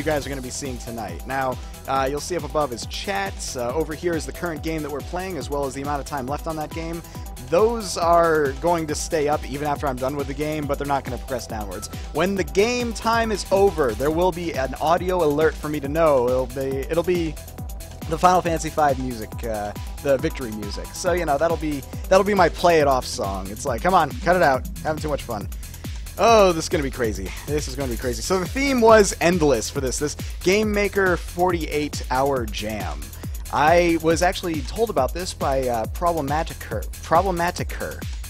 guys are going to be seeing tonight. Now, you'll see up above is chat. Over here is the current game that we're playing, as well as the amount of time left on that game. Those are going to stay up even after I'm done with the game, but they're not going to progress downwards. When the game time is over, there will be an audio alert for me to know. It'll be the Final Fantasy V music, the victory music. So, you know, that'll be my play it off song. It's like, come on, cut it out. Having too much fun. Oh, this is going to be crazy. This is going to be crazy. So the theme was endless for this Game Maker 48-hour jam. I was actually told about this by Problematiker.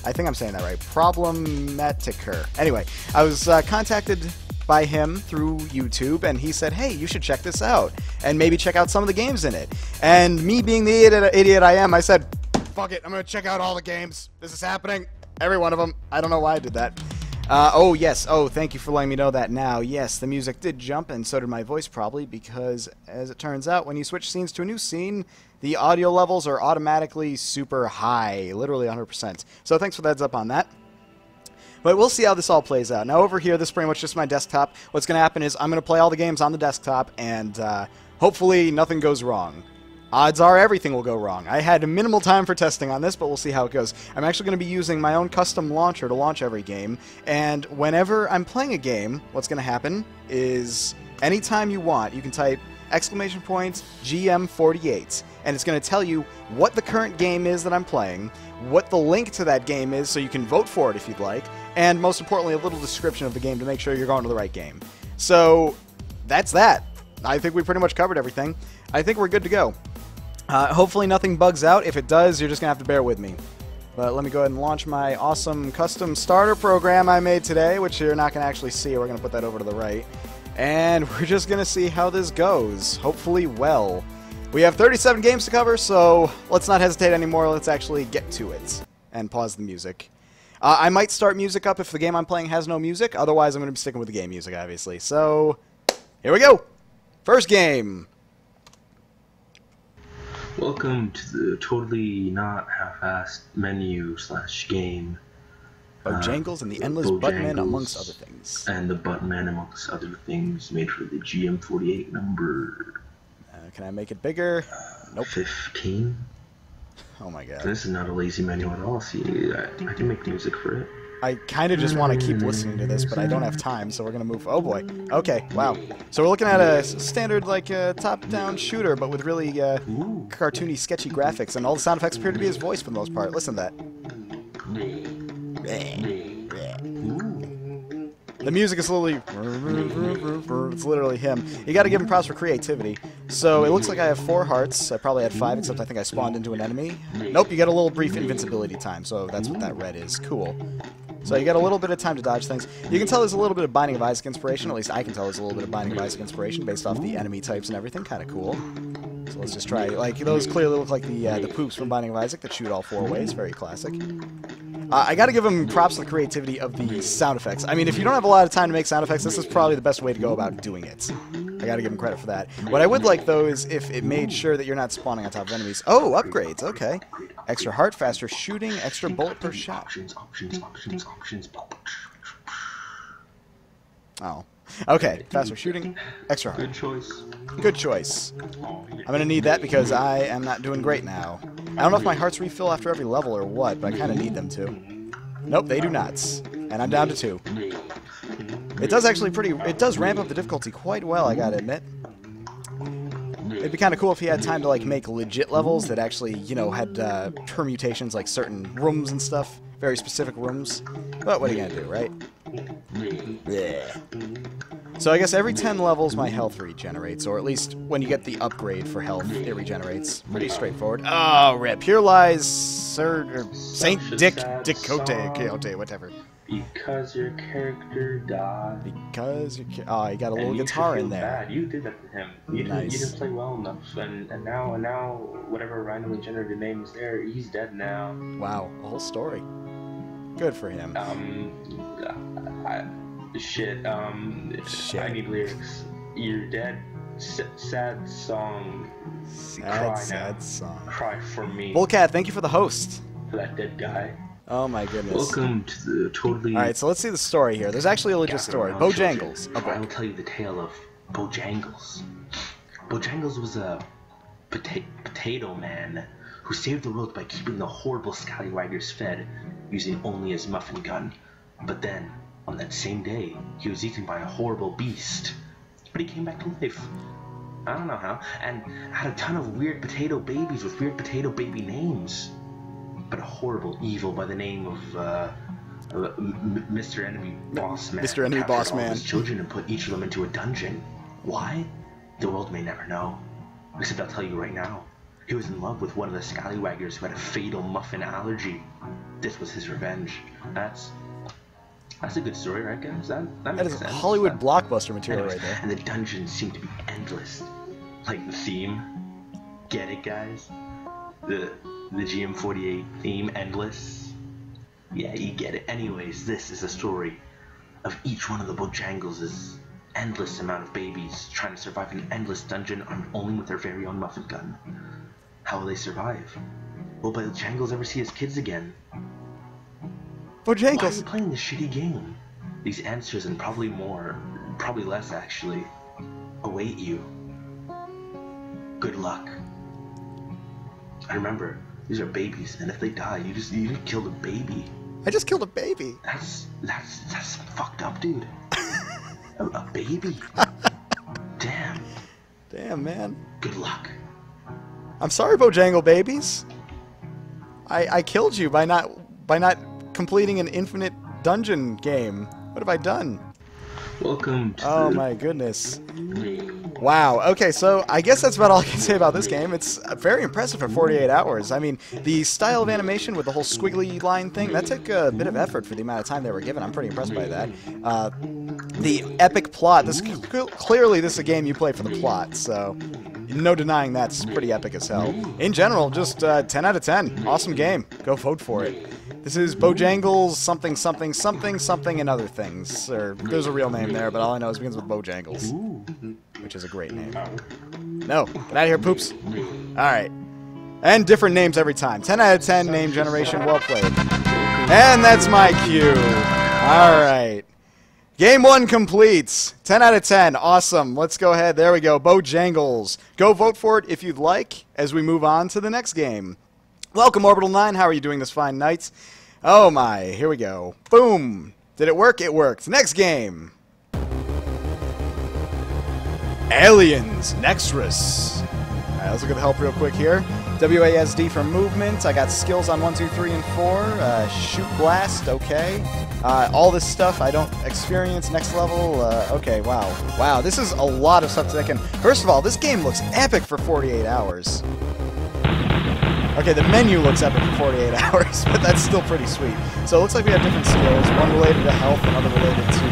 I think I'm saying that right. Problematiker. Anyway, I was contacted by him through YouTube, and he said, hey, you should check this out, and maybe check out some of the games in it. And me being the idiot I am, I said, fuck it, I'm going to check out all the games. This is happening. Every one of them. I don't know why I did that. Oh, yes. Oh, thank you for letting me know that now. Yes, the music did jump, and so did my voice probably, because, as it turns out, when you switch scenes to a new scene, the audio levels are automatically super high, literally 100%. So thanks for the heads up on that. But we'll see how this all plays out. Now, over here, this is pretty much just my desktop. What's going to happen is I'm going to play all the games on the desktop, and hopefully nothing goes wrong. Odds are everything will go wrong. I had minimal time for testing on this, but we'll see how it goes. I'm actually going to be using my own custom launcher to launch every game, and whenever I'm playing a game, what's going to happen is anytime you want, you can type !GM48, and it's going to tell you what the current game is that I'm playing, what the link to that game is so you can vote for it if you'd like, and most importantly, a little description of the game to make sure you're going to the right game. So, that's that. I think we pretty much covered everything. I think we're good to go. Hopefully nothing bugs out. If it does, you're just going to have to bear with me. But let me go ahead and launch my awesome custom starter program I made today, which you're not going to actually see. We're going to put that over to the right. And we're just going to see how this goes. Hopefully well. We have 37 games to cover, so let's not hesitate anymore. Let's actually get to it. And pause the music. I might start music up if the game I'm playing has no music. Otherwise, I'm going to be sticking with the game music, obviously. So, here we go. First game. Welcome to the totally not half-assed menu/game. Bojangles and the Endless Buttmen, amongst other things. And the Buttmen, amongst other things, made for the GM48 number. Can I make it bigger? Nope. 15. Oh my god. This is not a lazy menu at all. See, I can make music for it. I kind of just want to keep listening to this, but I don't have time, so we're going to move... Oh boy. Okay, wow. So we're looking at a standard, like, top-down shooter, but with really cartoony, sketchy graphics, and all the sound effects appear to be his voice for the most part. Listen to that. The music is literally... It's literally him. You got to give him props for creativity. So it looks like I have 4 hearts. I probably had 5, except I think I spawned into an enemy. Nope, you get a little brief invincibility time, so that's what that red is. Cool. So you get a little bit of time to dodge things. You can tell there's a little bit of Binding of Isaac inspiration. At least I can tell there's a little bit of Binding of Isaac inspiration based off the enemy types and everything. Kind of cool. So let's just try. Like, those clearly look like the poops from Binding of Isaac that shoot all 4 ways. Very classic. I gotta give him props for the creativity of the sound effects. I mean, if you don't have a lot of time to make sound effects, this is probably the best way to go about doing it. I gotta give him credit for that. What I would like, though, is if it made sure that you're not spawning on top of enemies. Oh, upgrades, okay. Extra heart, faster shooting, extra bullet per shot. Options. Oh. Okay, faster shooting, extra heart. Good choice. Good choice. I'm gonna need that because I am not doing great now. I don't know if my hearts refill after every level or what, but I kind of need them to. Nope, they do not. And I'm down to 2. It does actually it does ramp up the difficulty quite well, I gotta admit. It'd be kind of cool if he had time to, like, make legit levels that actually, you know, had permutations, like certain rooms and stuff. Very specific rooms. But what are you gonna do, right? Yeah. So I guess every 10 levels my health regenerates, or at least when you get the upgrade for health, it regenerates. Pretty straightforward. Oh, rip. Here lies Saint Quixote, whatever. Because your character died. Because your oh, you got a little guitar in there. Bad. You did that to him. You didn't play well enough, and now whatever randomly generated name is there, he's dead now. Wow, a whole story. Good for him. Shit. I need lyrics. You're dead. Sad song. Sad song. Cry for me. Bullcat, thank you for the host. For that dead guy. Oh my goodness. Welcome to the totally... Alright, so let's see the story here. There's actually a legit story. Bojangles. I will tell you the tale of Bojangles. Bojangles was a potato man who saved the world by keeping the horrible scallywaggers fed using only his muffin gun. But then, on that same day, he was eaten by a horrible beast. But he came back to life. I don't know how. And had a ton of weird potato babies with weird potato baby names. But a horrible evil by the name of Mr. Enemy Boss Man. Mr. Enemy Boss Man. His children and put each of them into a dungeon. Why? The world may never know. Except I'll tell you right now. He was in love with one of the scallywaggers who had a fatal muffin allergy. This was his revenge. That's a good story, right, guys? That makes sense. Hollywood blockbuster material right there. And the dungeons seem to be endless. Like the theme. Get it, guys? The GM48 theme, endless. Yeah, you get it. Anyways, this is a story of each one of the Bojangles' endless amount of babies trying to survive an endless dungeon armed only with their very own muffin gun. How will they survive? Will Bojangles ever see his kids again? Bojangles! Why are you playing this shitty game? These answers and probably more, probably less actually, await you. Good luck. And remember, these are babies, and if they die, you just killed a baby. I just killed a baby. That's fucked up, dude. a baby. Damn. Damn, man. Good luck. I'm sorry, Bojangle babies. I killed you by not completing an infinite dungeon game. What have I done? Welcome to Oh my goodness. Wow. Okay, so I guess that's about all I can say about this game. It's very impressive for 48 hours. I mean, the style of animation with the whole squiggly line thing, that took a bit of effort for the amount of time they were given. I'm pretty impressed by that. The epic plot. Clearly, this is a game you play for the plot, so no denying that's pretty epic as hell. In general, just 10 out of 10. Awesome game. Go vote for it. This is Bojangles something something something something and other things. Or there's a real name there, but all I know is it begins with Bojangles, which is a great name. No, get out of here, poops. Alright. And different names every time. 10 out of 10 name generation, well played. And that's my cue. Alright. Game 1 completes. 10 out of 10. Awesome. Let's go ahead. There we go. Bojangles. Go vote for it if you'd like as we move on to the next game. Welcome, Orbital 9. How are you doing this fine night? Oh my. Here we go. Boom. Did it work? It worked. Next game. Aliens, NEXORUS. Alright, let's look at the help real quick here. WASD for movement. I got skills on 1, 2, 3, and 4. Shoot blast, okay. All this stuff I don't experience. Next level, okay, wow. Wow, this is a lot of stuff that I can... First of all, this game looks epic for 48 hours. Okay, the menu looks epic for 48 hours, but that's still pretty sweet. So it looks like we have different skills. One related to health, another related to...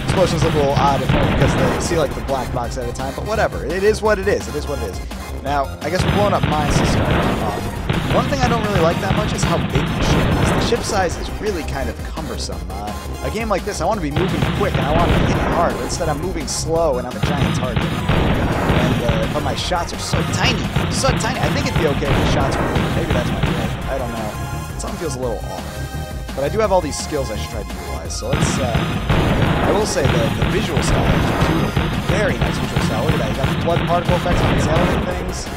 Explosions look a little odd because they see like the black box at a time, but whatever. It is what it is. It is what it is. Now, I guess we're blowing up mines to start off. One thing I don't really like that much is how big the ship is. The ship size is really kind of cumbersome. A game like this, I want to be moving quick and I want to be hitting hard, but instead I'm moving slow and I'm a giant target. And but my shots are so tiny. So tiny. I think it'd be okay if the shots were big. Maybe that's my bad. I don't know. Something feels a little off. But I do have all these skills I should try to utilize. So let's... I will say the visual style is beautiful. Very nice visual style. Look at that. You got the blood particle effects on these alien things.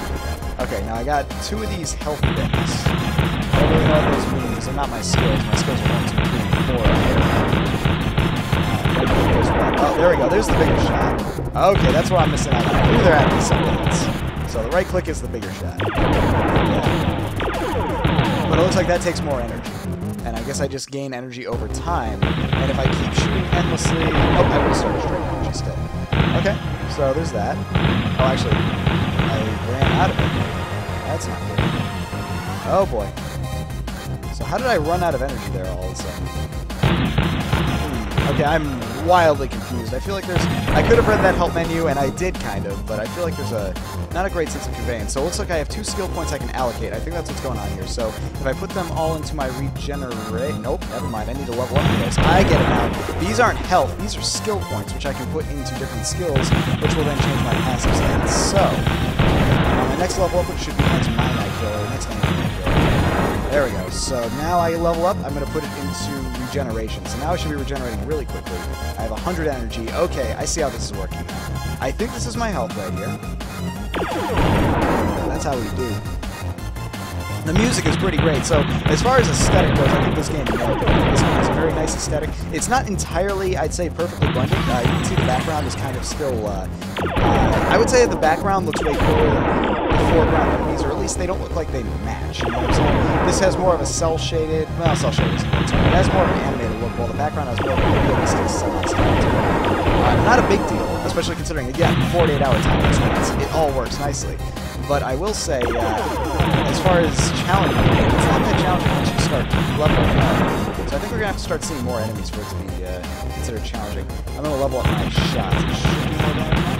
Okay, now I got 2 of these health bits. I don't really know what those mean because they're not my skills. My skills are 1, 2, 3, and 4 up here. Oh, there we go. There's the bigger shot. Okay, that's what I'm missing out on. I knew there had to be something else. So the right click is the bigger shot. Yeah. But it looks like that takes more energy. And I guess I just gain energy over time. And if I keep shooting endlessly... Oh, I will start straight energy still. Okay, so there's that. Oh, actually, I ran out of it. That's not good. Oh, boy. So how did I run out of energy there all of a sudden? Okay, I'm wildly confused. I feel like there's... I could have read that help menu, and I did kind of, but I feel like there's not a great sense of conveyance. So it looks like I have 2 skill points I can allocate. I think that's what's going on here. So if I put them all into my regenerate... Nope, never mind. I need to level up these. I get it now. These aren't health. These are skill points, which I can put into different skills, which will then change my passive stats. So, my next level up, which should be next mine I kill, or next enemy I kill. There we go. So now I level up. I'm going to put it into regeneration. So now I should be regenerating really quickly. I have 100 energy. Okay, I see how this is working. I think this is my health right here. That's how we do. The music is pretty great. So as far as aesthetic goes, I think this game nailed it. This game has a very nice aesthetic. It's not entirely, I'd say, perfectly blended. You can see the background is kind of still... I would say the background looks way cooler than the foreground enemies, or at least they don't look like they match. You know what I'm saying? This has more of a cel-shaded... Well, cel-shaded isn't good. It has more of an animated look, while the background has more of a realistic cel-style to it. Not a big deal, especially considering, again, 48-hour time constraints. It all works nicely. But I will say, as far as challenging, it's not that challenging once you start leveling up. So I think we're going to have to start seeing more enemies for it to be considered challenging. I'm going to level up my shots.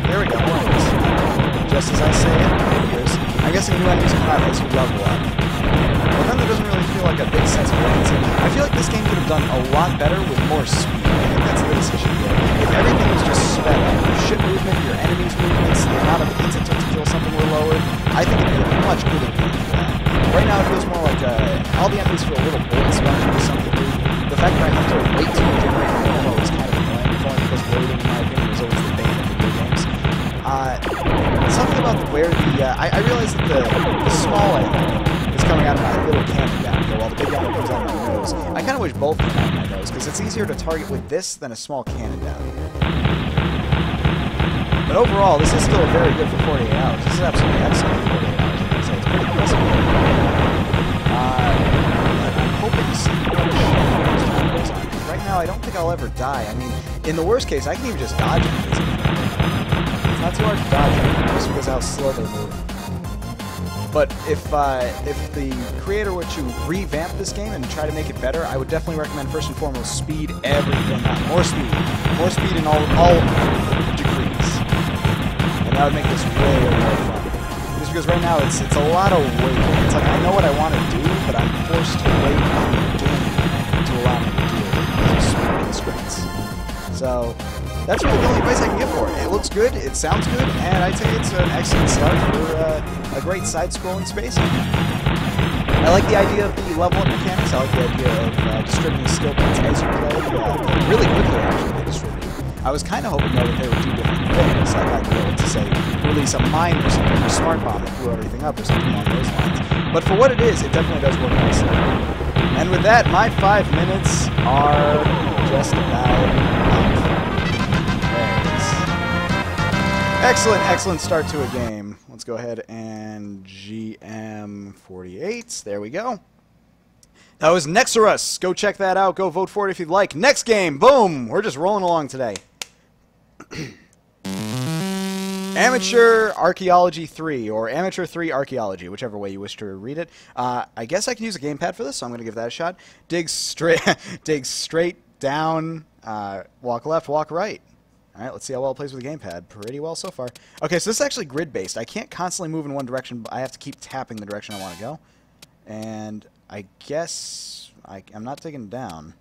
There we go, more enemies. Just as I say it, here's... I'm guessing new enemies come out as you level up. Well, then there doesn't really feel like a big sense of urgency. I feel like this game could have done a lot better with more speed. I think that's the biggest issue here. If everything was just sped up, your ship movement, your enemies' movements, the amount of hits it took to kill something were lowered, I think it'd be a much cooler game for that. Right now it feels more like all the enemies feel a little bullet spongy to some degree. The fact that I have to wait to regenerate my ammo is kind of annoying, because waiting, in my opinion, is always the bane of video games. Something about where the... I realize that the small ammo is coming out of my little cannon down here, while the big ammo comes out of my nose. I kind of wish both came out of my nose, because it's easier to target with this than a small cannon down here. But overall, this is still very good for 48 hours. This is absolutely excellent for 48 hours. So it's pretty impressive. I'm hoping to see more as time goes on. Because right now, I don't think I'll ever die. I mean, in the worst case, I can even just dodge enemies. It's not too hard to dodge enemies, just because of how slow they move. But if the creator were to revamp this game and try to make it better, I would definitely recommend first and foremost speed everything up. More speed in all degrees, and that would make this way more fun. Just because right now it's a lot of waiting. It's like I know what I want to do, but I'm forced to wait on doing it to allow me to do it because of speed constraints. So that's really the only advice I can give for it. It looks good, it sounds good, and I'd say it's an excellent start for a great side-scrolling space. I like the idea of the level-up mechanics. I like the idea of distributing skill points as you play. Really quickly, actually, they distribute. I was kind of hoping, though, that they would do different things. Like I'd be able to, say, release a mine or something, or smart bomb that blew everything up, or something along those lines. But for what it is, it definitely does work nicely. And with that, my 5 minutes are just about up. Excellent start to a game. Let's go ahead and GM48. There we go. That was NEXORUS. Go check that out. Go vote for it if you'd like. Next game. Boom. We're just rolling along today. Amateur Archaeology 3, or Amateur 3 Archaeology, whichever way you wish to read it. I guess I can use a gamepad for this, so I'm going to give that a shot. Dig straight down, walk left, walk right. Alright, let's see how well it plays with the gamepad. Pretty well so far. Okay, so this is actually grid-based. I can't constantly move in one direction, but I have to keep tapping the direction I want to go. And I guess I'm not digging down.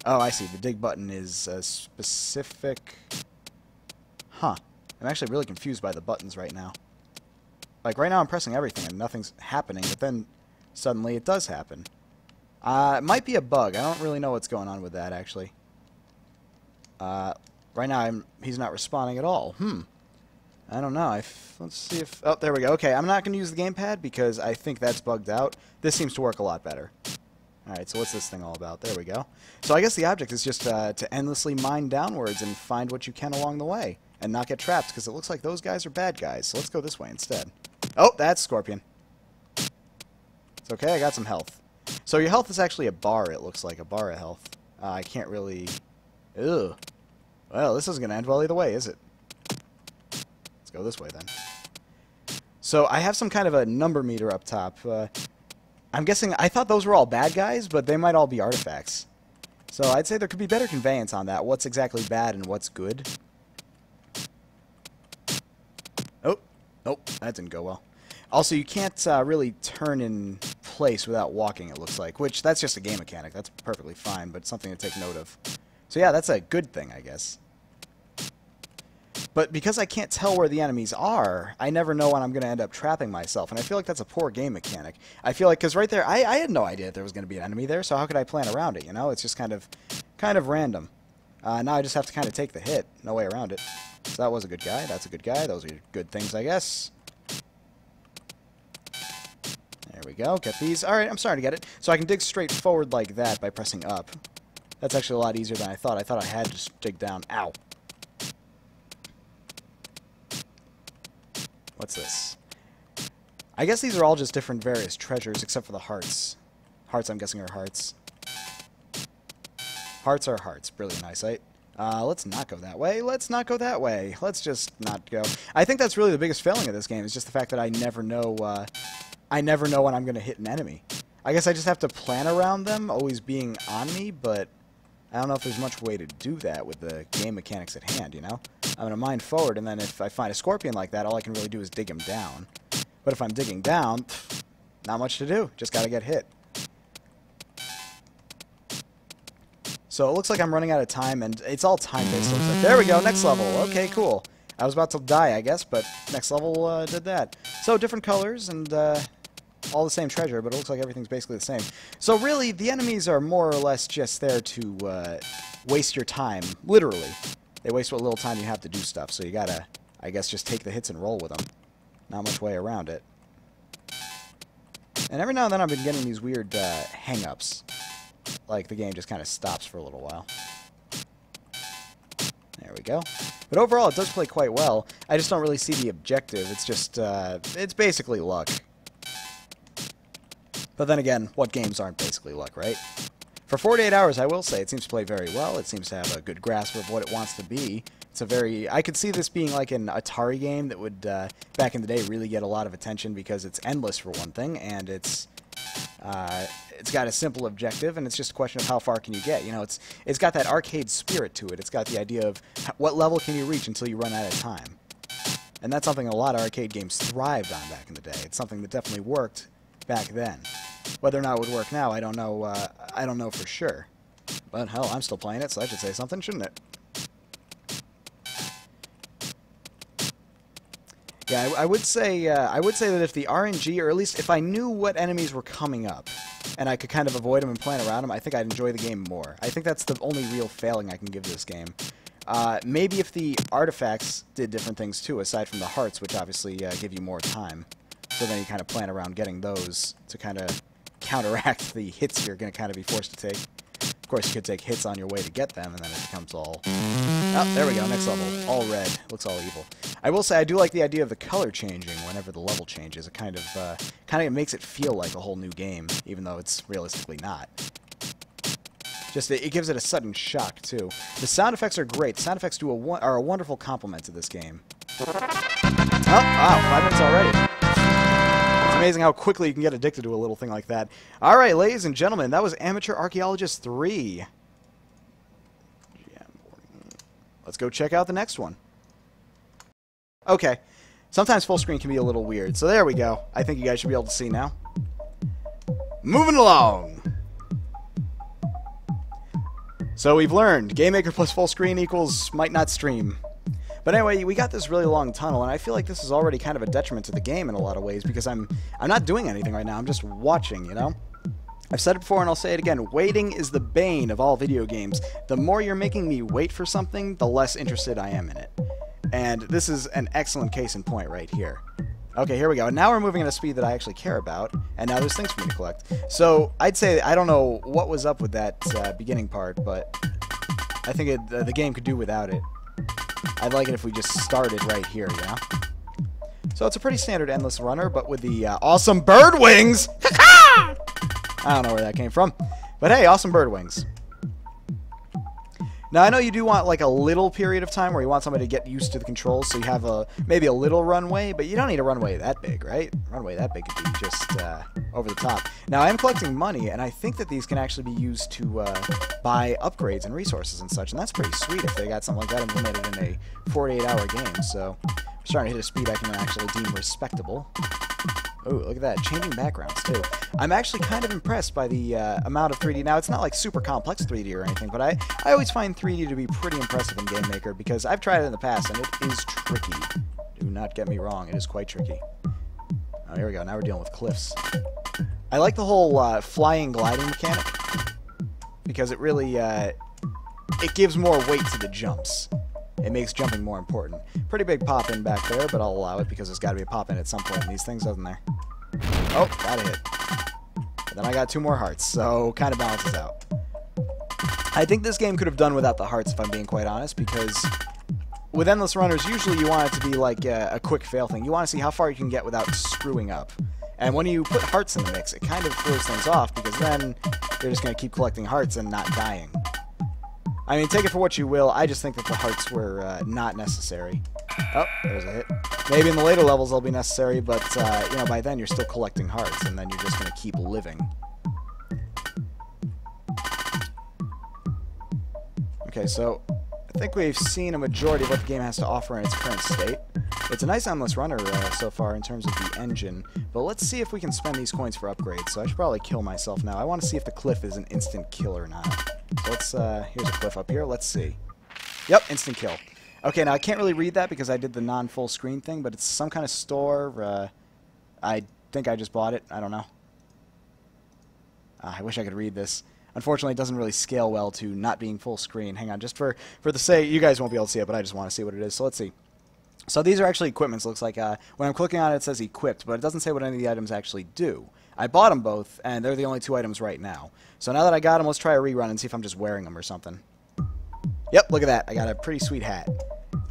Oh, I see. The dig button is a specific... Huh. I'm actually really confused by the buttons right now. Like, right now I'm pressing everything and nothing's happening, but then suddenly it does happen. It might be a bug. I don't really know what's going on with that, actually. Right now, he's not responding at all. I don't know. Let's see if... Oh, there we go. Okay, I'm not going to use the gamepad because I think that's bugged out. This seems to work a lot better. Alright, so what's this thing all about? There we go. So I guess the object is just to endlessly mine downwards and find what you can along the way. And not get trapped, because it looks like those guys are bad guys. So let's go this way instead. Oh, that's Scorpion. It's okay, I got some health. So your health is actually a bar, it looks like. A bar of health. I can't really... Ugh. Well, this isn't going to end well either way, is it? Let's go this way, then. So, I have some kind of a number meter up top. I'm guessing... I thought those were all bad guys, but they might all be artifacts. So, I'd say there could be better conveyance on that. What's exactly bad and what's good. Oh. Nope, that didn't go well. Also, you can't really turn in place without walking, it looks like. Which, that's just a game mechanic. That's perfectly fine, but something to take note of. So yeah, that's a good thing, I guess. But because I can't tell where the enemies are, I never know when I'm going to end up trapping myself. And I feel like that's a poor game mechanic. I feel like, because right there, I had no idea that there was going to be an enemy there, so how could I plan around it, you know? It's just kind of random. Now I just have to kind of take the hit. No way around it. So that was a good guy. That's a good guy. Those are good things, I guess. There we go. Get these. Alright, I'm starting to get it. So I can dig straight forward like that by pressing up. That's actually a lot easier than I thought. I thought I had to just dig down. Ow. What's this? I guess these are all just different various treasures, except for the hearts. Hearts, I'm guessing, are hearts. Hearts are hearts. Brilliant eyesight. Let's not go that way. Let's not go that way. Let's just not go. I think that's really the biggest failing of this game, is just the fact that I never know when I'm going to hit an enemy. I guess I just have to plan around them always being on me, but I don't know if there's much way to do that with the game mechanics at hand, you know? I'm going to mine forward, and then if I find a scorpion like that, all I can really do is dig him down. But if I'm digging down, not much to do. Just got to get hit. So it looks like I'm running out of time, and it's all time-based. Like, there we go, next level. Okay, cool. I was about to die, I guess, but next level did that. So different colors and all the same treasure, but it looks like everything's basically the same. So really, the enemies are more or less just there to waste your time, literally. They waste what little time you have to do stuff, so you gotta, I guess, just take the hits and roll with them. Not much way around it. And every now and then I've been getting these weird hang-ups. Like the game just kind of stops for a little while. There we go. But overall, it does play quite well. I just don't really see the objective. It's just, it's basically luck. But then again, what games aren't basically luck, right? For 48 hours, I will say, it seems to play very well. It seems to have a good grasp of what it wants to be. It's a very... I could see this being like an Atari game that would, back in the day, really get a lot of attention because it's endless, for one thing, and it's got a simple objective, and it's just a question of how far can you get. You know, it's got that arcade spirit to it. It's got the idea of what level can you reach until you run out of time. And that's something a lot of arcade games thrived on back in the day. It's something that definitely worked back then. Whether or not it would work now, I don't know. I don't know for sure. But hell, I'm still playing it, so I should say something, shouldn't it? Yeah, I would say that if the RNG, or at least if I knew what enemies were coming up, and I could kind of avoid them and plan around them, I think I'd enjoy the game more. I think that's the only real failing I can give this game. Maybe if the artifacts did different things too, aside from the hearts, which obviously give you more time. So then you kind of plan around getting those to kind of counteract the hits you're going to kind of be forced to take. Of course, you could take hits on your way to get them, and then it becomes all... Oh, there we go, next level. All red. Looks all evil. I will say I do like the idea of the color changing whenever the level changes. It kind of makes it feel like a whole new game, even though it's realistically not. Just it gives it a sudden shock, too. The sound effects are great. The sound effects are a wonderful complement to this game. Oh, wow, 5 minutes already. It's amazing how quickly you can get addicted to a little thing like that. Alright, ladies and gentlemen, that was Amateur Archaeologist 3. Let's go check out the next one. Okay. Sometimes full screen can be a little weird, so there we go. I think you guys should be able to see now. Moving along! So we've learned, GameMaker plus full screen equals might not stream. But anyway, we got this really long tunnel, and I feel like this is already kind of a detriment to the game in a lot of ways, because I'm not doing anything right now, I'm just watching, you know? I've said it before and I'll say it again, waiting is the bane of all video games. The more you're making me wait for something, the less interested I am in it. And this is an excellent case in point right here. Okay, here we go. Now we're moving at a speed that I actually care about, and now there's things for me to collect. So, I'd say, I don't know what was up with that beginning part, but I think the game could do without it. I'd like it if we just started right here, you know? So it's a pretty standard endless runner, but with the awesome bird wings! I don't know where that came from. But hey, awesome bird wings. Now, I know you do want like a little period of time where you want somebody to get used to the controls, so you have maybe a little runway, but you don't need a runway that big, right? A runway that big could be just over the top. Now, I am collecting money, and I think that these can actually be used to buy upgrades and resources and such, and that's pretty sweet if they got something like that implemented in a 48-hour game, so I'm starting to hit a speed I can actually deem respectable. Oh, look at that. Changing backgrounds, too. I'm actually kind of impressed by the amount of 3D. Now, it's not like super complex 3D or anything, but I always find 3D to be pretty impressive in Game Maker because I've tried it in the past, and it is tricky. Do not get me wrong. It is quite tricky. Oh, here we go. Now we're dealing with cliffs. I like the whole flying gliding mechanic because it really it gives more weight to the jumps. It makes jumping more important. Pretty big pop-in back there, but I'll allow it because there's got to be a pop-in at some point in these things, doesn't there? Oh, got a hit. And then I got 2 more hearts, so kind of balances out. I think this game could have done without the hearts, if I'm being quite honest, because with Endless Runners, usually you want it to be like a quick fail thing. You want to see how far you can get without screwing up. And when you put hearts in the mix, it kind of throws things off, because then you're just going to keep collecting hearts and not dying. I mean, take it for what you will. I just think that the hearts were not necessary. Oh, there's a hit. Maybe in the later levels they'll be necessary, but you know, by then you're still collecting hearts, and then you're just going to keep living. Okay, so I think we've seen a majority of what the game has to offer in its current state. It's a nice Endless Runner so far in terms of the engine, but let's see if we can spend these coins for upgrades. So I should probably kill myself now. I want to see if the cliff is an instant kill or not. So let's, here's a cliff up here. Let's see. Yep, instant kill. Okay, now I can't really read that because I did the non-full screen thing, but it's some kind of store. I think I just bought it. I don't know. I wish I could read this. Unfortunately, it doesn't really scale well to not being full screen. Hang on, just for the sake, you guys won't be able to see it, but I just want to see what it is. So let's see. So these are actually equipments. Looks like when I'm clicking on it, it says equipped, but it doesn't say what any of the items actually do. I bought them both, and they're the only 2 items right now. So now that I got them, let's try a rerun and see if I'm just wearing them or something. Yep, look at that. I got a pretty sweet hat.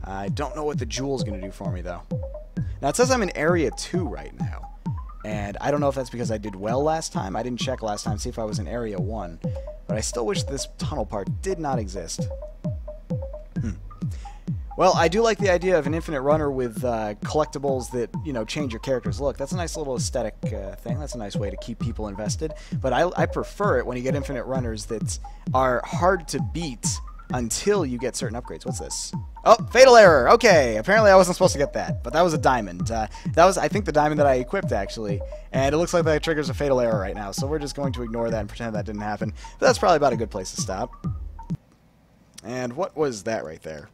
I don't know what the jewel's going to do for me, though. Now, it says I'm in Area 2 right now. And I don't know if that's because I did well last time. I didn't check last time to see if I was in Area 1. But I still wish this tunnel part did not exist. Well, I do like the idea of an infinite runner with collectibles that, you know, change your character's look. That's a nice little aesthetic thing. That's a nice way to keep people invested. But I prefer it when you get infinite runners that are hard to beat until you get certain upgrades. What's this? Oh, fatal error. Okay, apparently I wasn't supposed to get that, but that was a diamond. That was, I think, the diamond that I equipped, actually. And it looks like that triggers a fatal error right now, so we're just going to ignore that and pretend that didn't happen. But that's probably about a good place to stop. And what was that right there?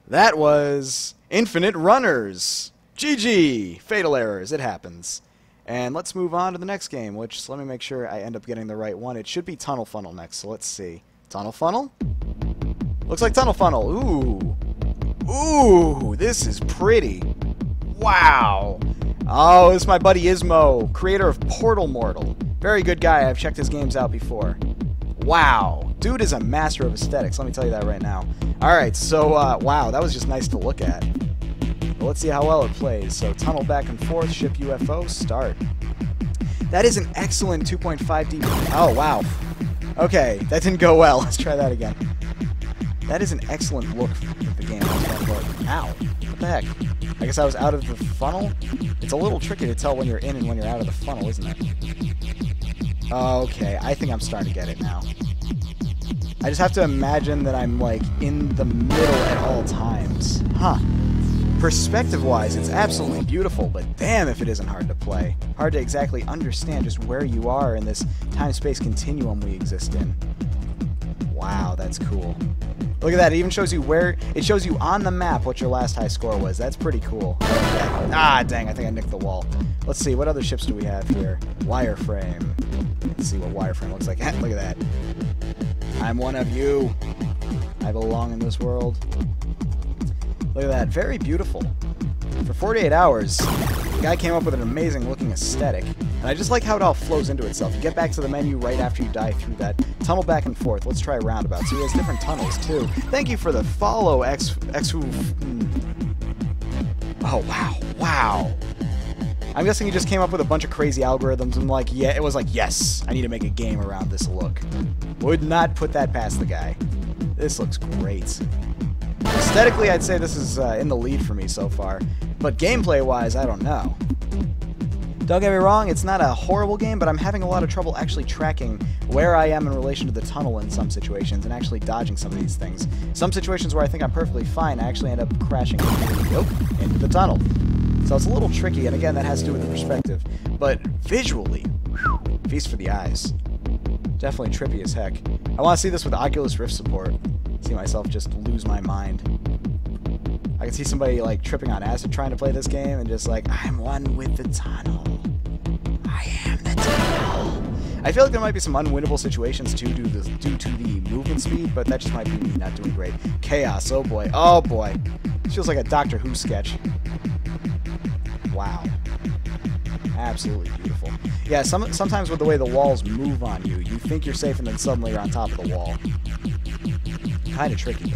That was Infinite Runners. GG! Fatal errors. It happens. And let's move on to the next game, which, so let me make sure I end up getting the right one. It should be Tunnel Funnel next, so let's see. Tunnel Funnel? Looks like Tunnel Funnel. Ooh. Ooh, this is pretty. Wow. Oh, this is my buddy Ismo, creator of Portal Mortal. Very good guy. I've checked his games out before. Wow. Dude is a master of aesthetics, let me tell you that right now. Alright, so, wow, that was just nice to look at. But let's see how well it plays. So, tunnel back and forth, ship UFO, start. That is an excellent 2.5D. Oh, wow. Okay, that didn't go well. Let's try that again. That is an excellent look at the game. Ow. What the heck? I guess I was out of the funnel? It's a little tricky to tell when you're in and when you're out of the funnel, isn't it? Okay, I think I'm starting to get it now. I just have to imagine that I'm, like, in the middle at all times. Huh. Perspective-wise, it's absolutely beautiful, but damn if it isn't hard to play. Hard to exactly understand just where you are in this time-space continuum we exist in. Wow, that's cool. Look at that, it even shows you where... It shows you on the map what your last high score was. That's pretty cool. Ah, dang, I think I nicked the wall. Let's see, what other ships do we have here? Wireframe. Let's see what Wireframe looks like. Look at that. I'm one of you. I belong in this world. Look at that. Very beautiful. For 48 hours, the guy came up with an amazing looking aesthetic. And I just like how it all flows into itself. You get back to the menu right after you die through that. Tunnel back and forth. Let's try roundabout. So he has different tunnels too. Thank you for the follow, Oh, wow. Wow. I'm guessing he just came up with a bunch of crazy algorithms and like, yeah, it was like, yes, I need to make a game around this look. Would not put that past the guy. This looks great. Aesthetically, I'd say this is in the lead for me so far, but gameplay-wise, I don't know. Don't get me wrong, it's not a horrible game, but I'm having a lot of trouble actually tracking where I am in relation to the tunnel in some situations and actually dodging some of these things. Some situations where I think I'm perfectly fine, I actually end up crashing into the tunnel. So it's a little tricky, and again, that has to do with the perspective. But visually, whew, feast for the eyes. Definitely trippy as heck. I want to see this with Oculus Rift support. See myself just lose my mind. I can see somebody like tripping on acid trying to play this game and just like, I'm one with the tunnel. I am the tunnel. I feel like there might be some unwinnable situations too due to the movement speed, but that just might be me not doing great. Chaos, oh boy. Oh boy. This feels like a Doctor Who sketch. Wow. Absolutely beautiful. Yeah, sometimes with the way the walls move on you, you think you're safe and then suddenly you're on top of the wall. Kind of tricky.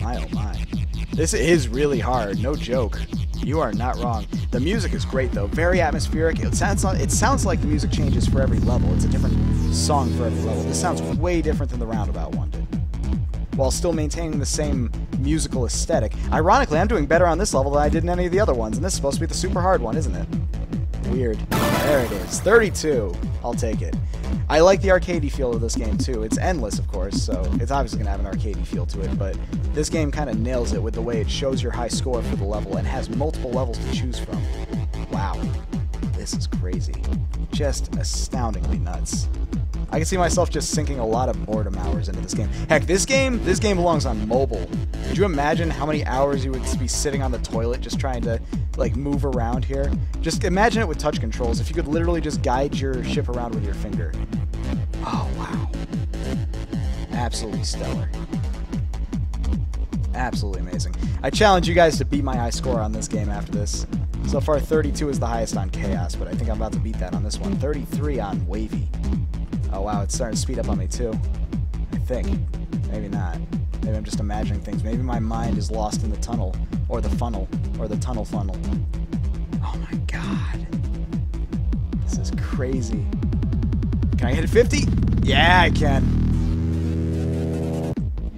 My oh my. This is really hard, no joke. You are not wrong. The music is great though, very atmospheric. It sounds like the music changes for every level. It's a different song for every level. This sounds way different than the Roundabout one did, while still maintaining the same musical aesthetic. Ironically, I'm doing better on this level than I did in any of the other ones, and this is supposed to be the super hard one, isn't it? Weird. There it is. 32. I'll take it. I like the arcadey feel of this game, too. It's endless, of course, so it's obviously going to have an arcadey feel to it, but this game kind of nails it with the way it shows your high score for the level and has multiple levels to choose from. Wow. This is crazy. Just astoundingly nuts. I can see myself just sinking a lot of boredom hours into this game. Heck, this game belongs on mobile. Could you imagine how many hours you would be sitting on the toilet just trying to, like, move around here? Just imagine it with touch controls. If you could literally just guide your ship around with your finger. Oh, wow. Absolutely stellar. Absolutely amazing. I challenge you guys to beat my high score on this game after this. So far, 32 is the highest on Chaos, but I think I'm about to beat that on this one. 33 on Wavy. Oh wow, it's starting to speed up on me too. I think. Maybe not. Maybe I'm just imagining things. Maybe my mind is lost in the tunnel. Or the funnel. Or the tunnel funnel. Oh my god. This is crazy. Can I hit 50? Yeah, I can.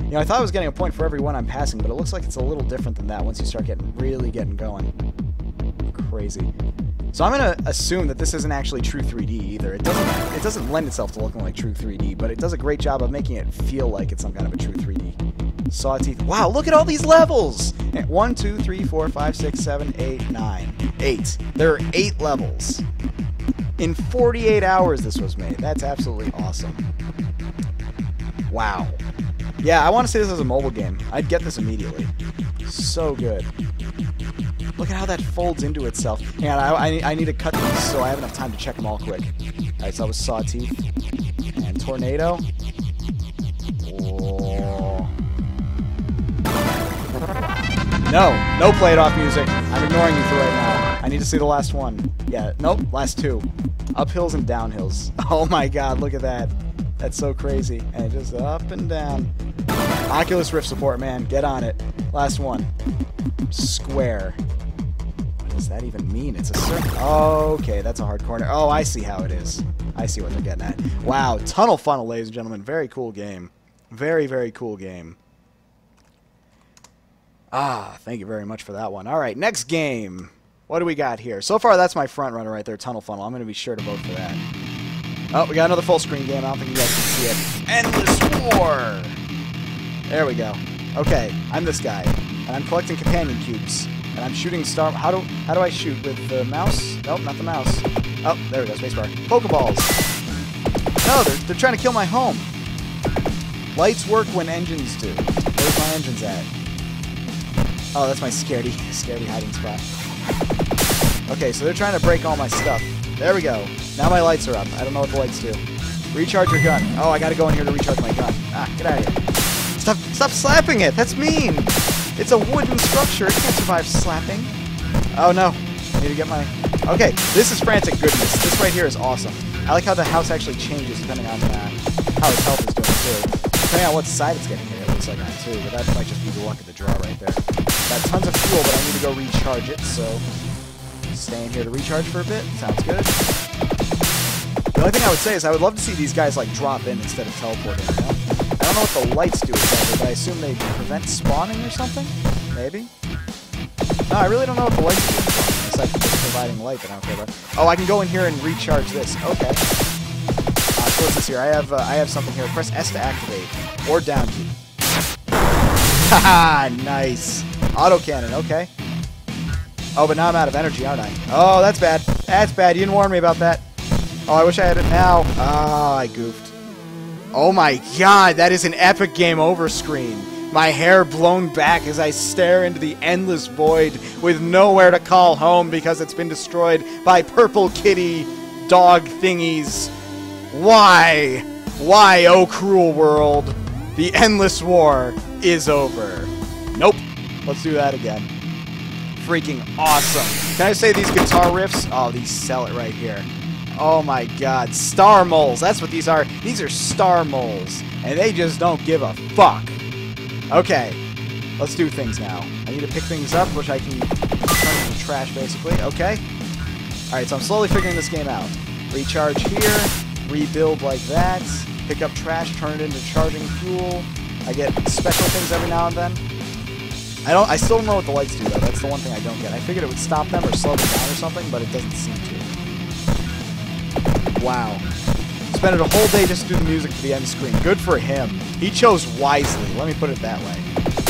You know, I thought I was getting a point for every one I'm passing, but it looks like it's a little different than that once you start really getting going. Crazy. So I'm going to assume that this isn't actually true 3D either. It doesn't lend itself to looking like true 3D, but it does a great job of making it feel like it's some kind of a true 3D. Sawteeth. Wow, look at all these levels! 1, 2, 3, 4, 5, 6, 7, 8, 9. 8. There are 8 levels. In 48 hours this was made. That's absolutely awesome. Wow. Yeah, I want to say this as a mobile game. I'd get this immediately. So good. Look at how that folds into itself. Hang on, I need to cut these so I have enough time to check them all quick. Alright, so that was Sawteeth. And Tornado. Oh. No play it off music. I'm ignoring you for right now. I need to see the last one. Yeah, nope, last 2. Uphills and downhills. Oh my god, look at that. That's so crazy. And just up and down. Oculus Rift support, man. Get on it. Last one. Square. What does that even mean? It's a circle. Okay, that's a hard corner. Oh, I see how it is. I see what they're getting at. Wow, Tunnel Funnel, ladies and gentlemen. Very cool game. Very, very cool game. Ah, thank you very much for that one. All right, next game. What do we got here? So far, that's my front runner right there, Tunnel Funnel. I'm going to be sure to vote for that. Oh, we got another full screen game. I don't think you guys can see it. Endless War! There we go. Okay, I'm this guy. And I'm collecting companion cubes. And I'm shooting star... How do I shoot? With the mouse? Nope, not the mouse. Oh, there we go, spacebar. Pokeballs! No, they're trying to kill my home. Lights work when engines do. Where's my engines at? Oh, that's my scaredy hiding spot. Okay, so they're trying to break all my stuff. There we go. Now my lights are up. I don't know what the lights do. Recharge your gun. Oh, I gotta go in here to recharge my gun. Ah, get out of here. Stop slapping it! That's mean! It's a wooden structure. It can't survive slapping. Oh no. I need to get my... Okay, this is frantic goodness. This right here is awesome. I like how the house actually changes depending on how its health is doing too. Depending on what side it's getting hit, it looks like on too, but that might just be the luck of the draw right there. Got tons of fuel, but I need to go recharge it, so... Staying here to recharge for a bit. Sounds good. The only thing I would say is I would love to see these guys like drop in instead of teleporting. You know? I don't know what the lights do exactly, but I assume they prevent spawning or something? Maybe? No, I really don't know what the lights do aside from just providing light that I don't care about. Oh, I can go in here and recharge this. Okay. So what's this here? I have something here. Press S to activate. Or down key. Haha, nice. Autocannon, okay. Oh, but now I'm out of energy, aren't I? Oh, that's bad. That's bad. You didn't warn me about that. Oh, I wish I had it now. Ah, I goofed. Oh my god, that is an epic game over screen. My hair blown back as I stare into the endless void with nowhere to call home because it's been destroyed by purple kitty dog thingies. Why? Why, oh cruel world? The endless war is over. Nope. Let's do that again. Freaking awesome. Can I say these guitar riffs? Oh, these sell it right here. Oh my god. Star moles. That's what these are. These are star moles. And they just don't give a fuck. Okay. Let's do things now. I need to pick things up, which I can turn into trash, basically. Okay. Alright, so I'm slowly figuring this game out. Recharge here. Rebuild like that. Pick up trash, turn it into charging fuel. I get special things every now and then. I still don't know what the lights do, though. That's the one thing I don't get. I figured it would stop them or slow them down or something, but it doesn't seem to. Wow. Spent a whole day just to do the music for the end screen. Good for him. He chose wisely. Let me put it that way.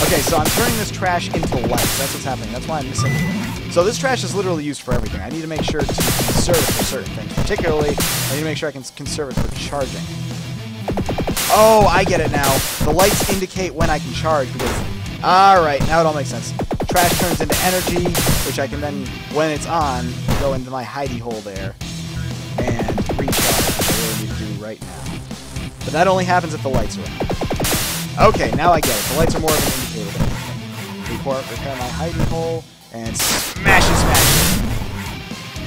Okay, so I'm turning this trash into lights. That's what's happening. That's why I'm missing it. So this trash is literally used for everything. I need to make sure to conserve it for certain things. Particularly, I need to make sure I can conserve it for charging. Oh, I get it now. The lights indicate when I can charge because... Alright, now it all makes sense. Trash turns into energy, which I can then, when it's on, go into my hidey hole there and recharge, which I really need to do right now. But that only happens if the lights are on. Okay, now I get it. The lights are more of an indicator than anything. Repair my hidey hole, and smash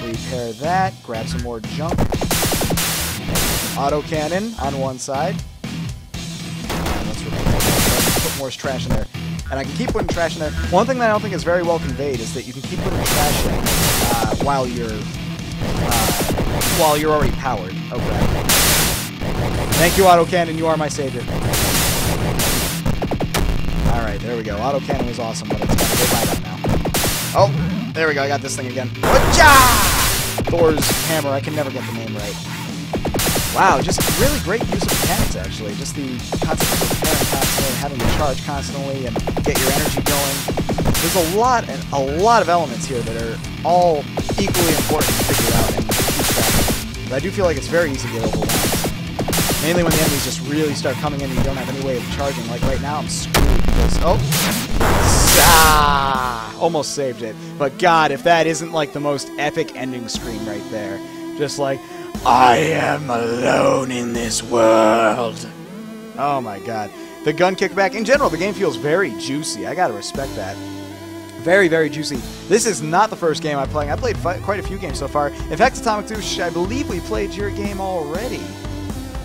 it. Repair that, grab some more junk. Auto cannon on one side. And let's repair that. Put more trash in there. And I can keep putting trash in there. One thing that I don't think is very well conveyed is that you can keep putting trash in while you're already powered. Okay. Thank you, autocannon. You are my savior. All right, there we go. Autocannon was awesome, but it's gotta go by that now. Oh, there we go. I got this thing again. Whatcha! Thor's hammer. I can never get the name right. Wow, just really great use of mechanics, actually. Just the concept of repairing constantly, having to charge constantly, and get your energy going. There's a lot of elements here that are all equally important to figure out and keep track of. But I do feel like it's very easy to get overwhelmed. Mainly when the enemies just really start coming in and you don't have any way of charging. Like right now, I'm screwed because... Oh! Almost saved it. But God, if that isn't like the most epic ending screen right there. Just like... I am alone in this world. Oh my god. The gun kickback. In general, the game feels very juicy. I gotta respect that. Very, very juicy. This is not the first game I'm playing. I played quite a few games so far. In fact, Atomic Douche, I believe we played your game already.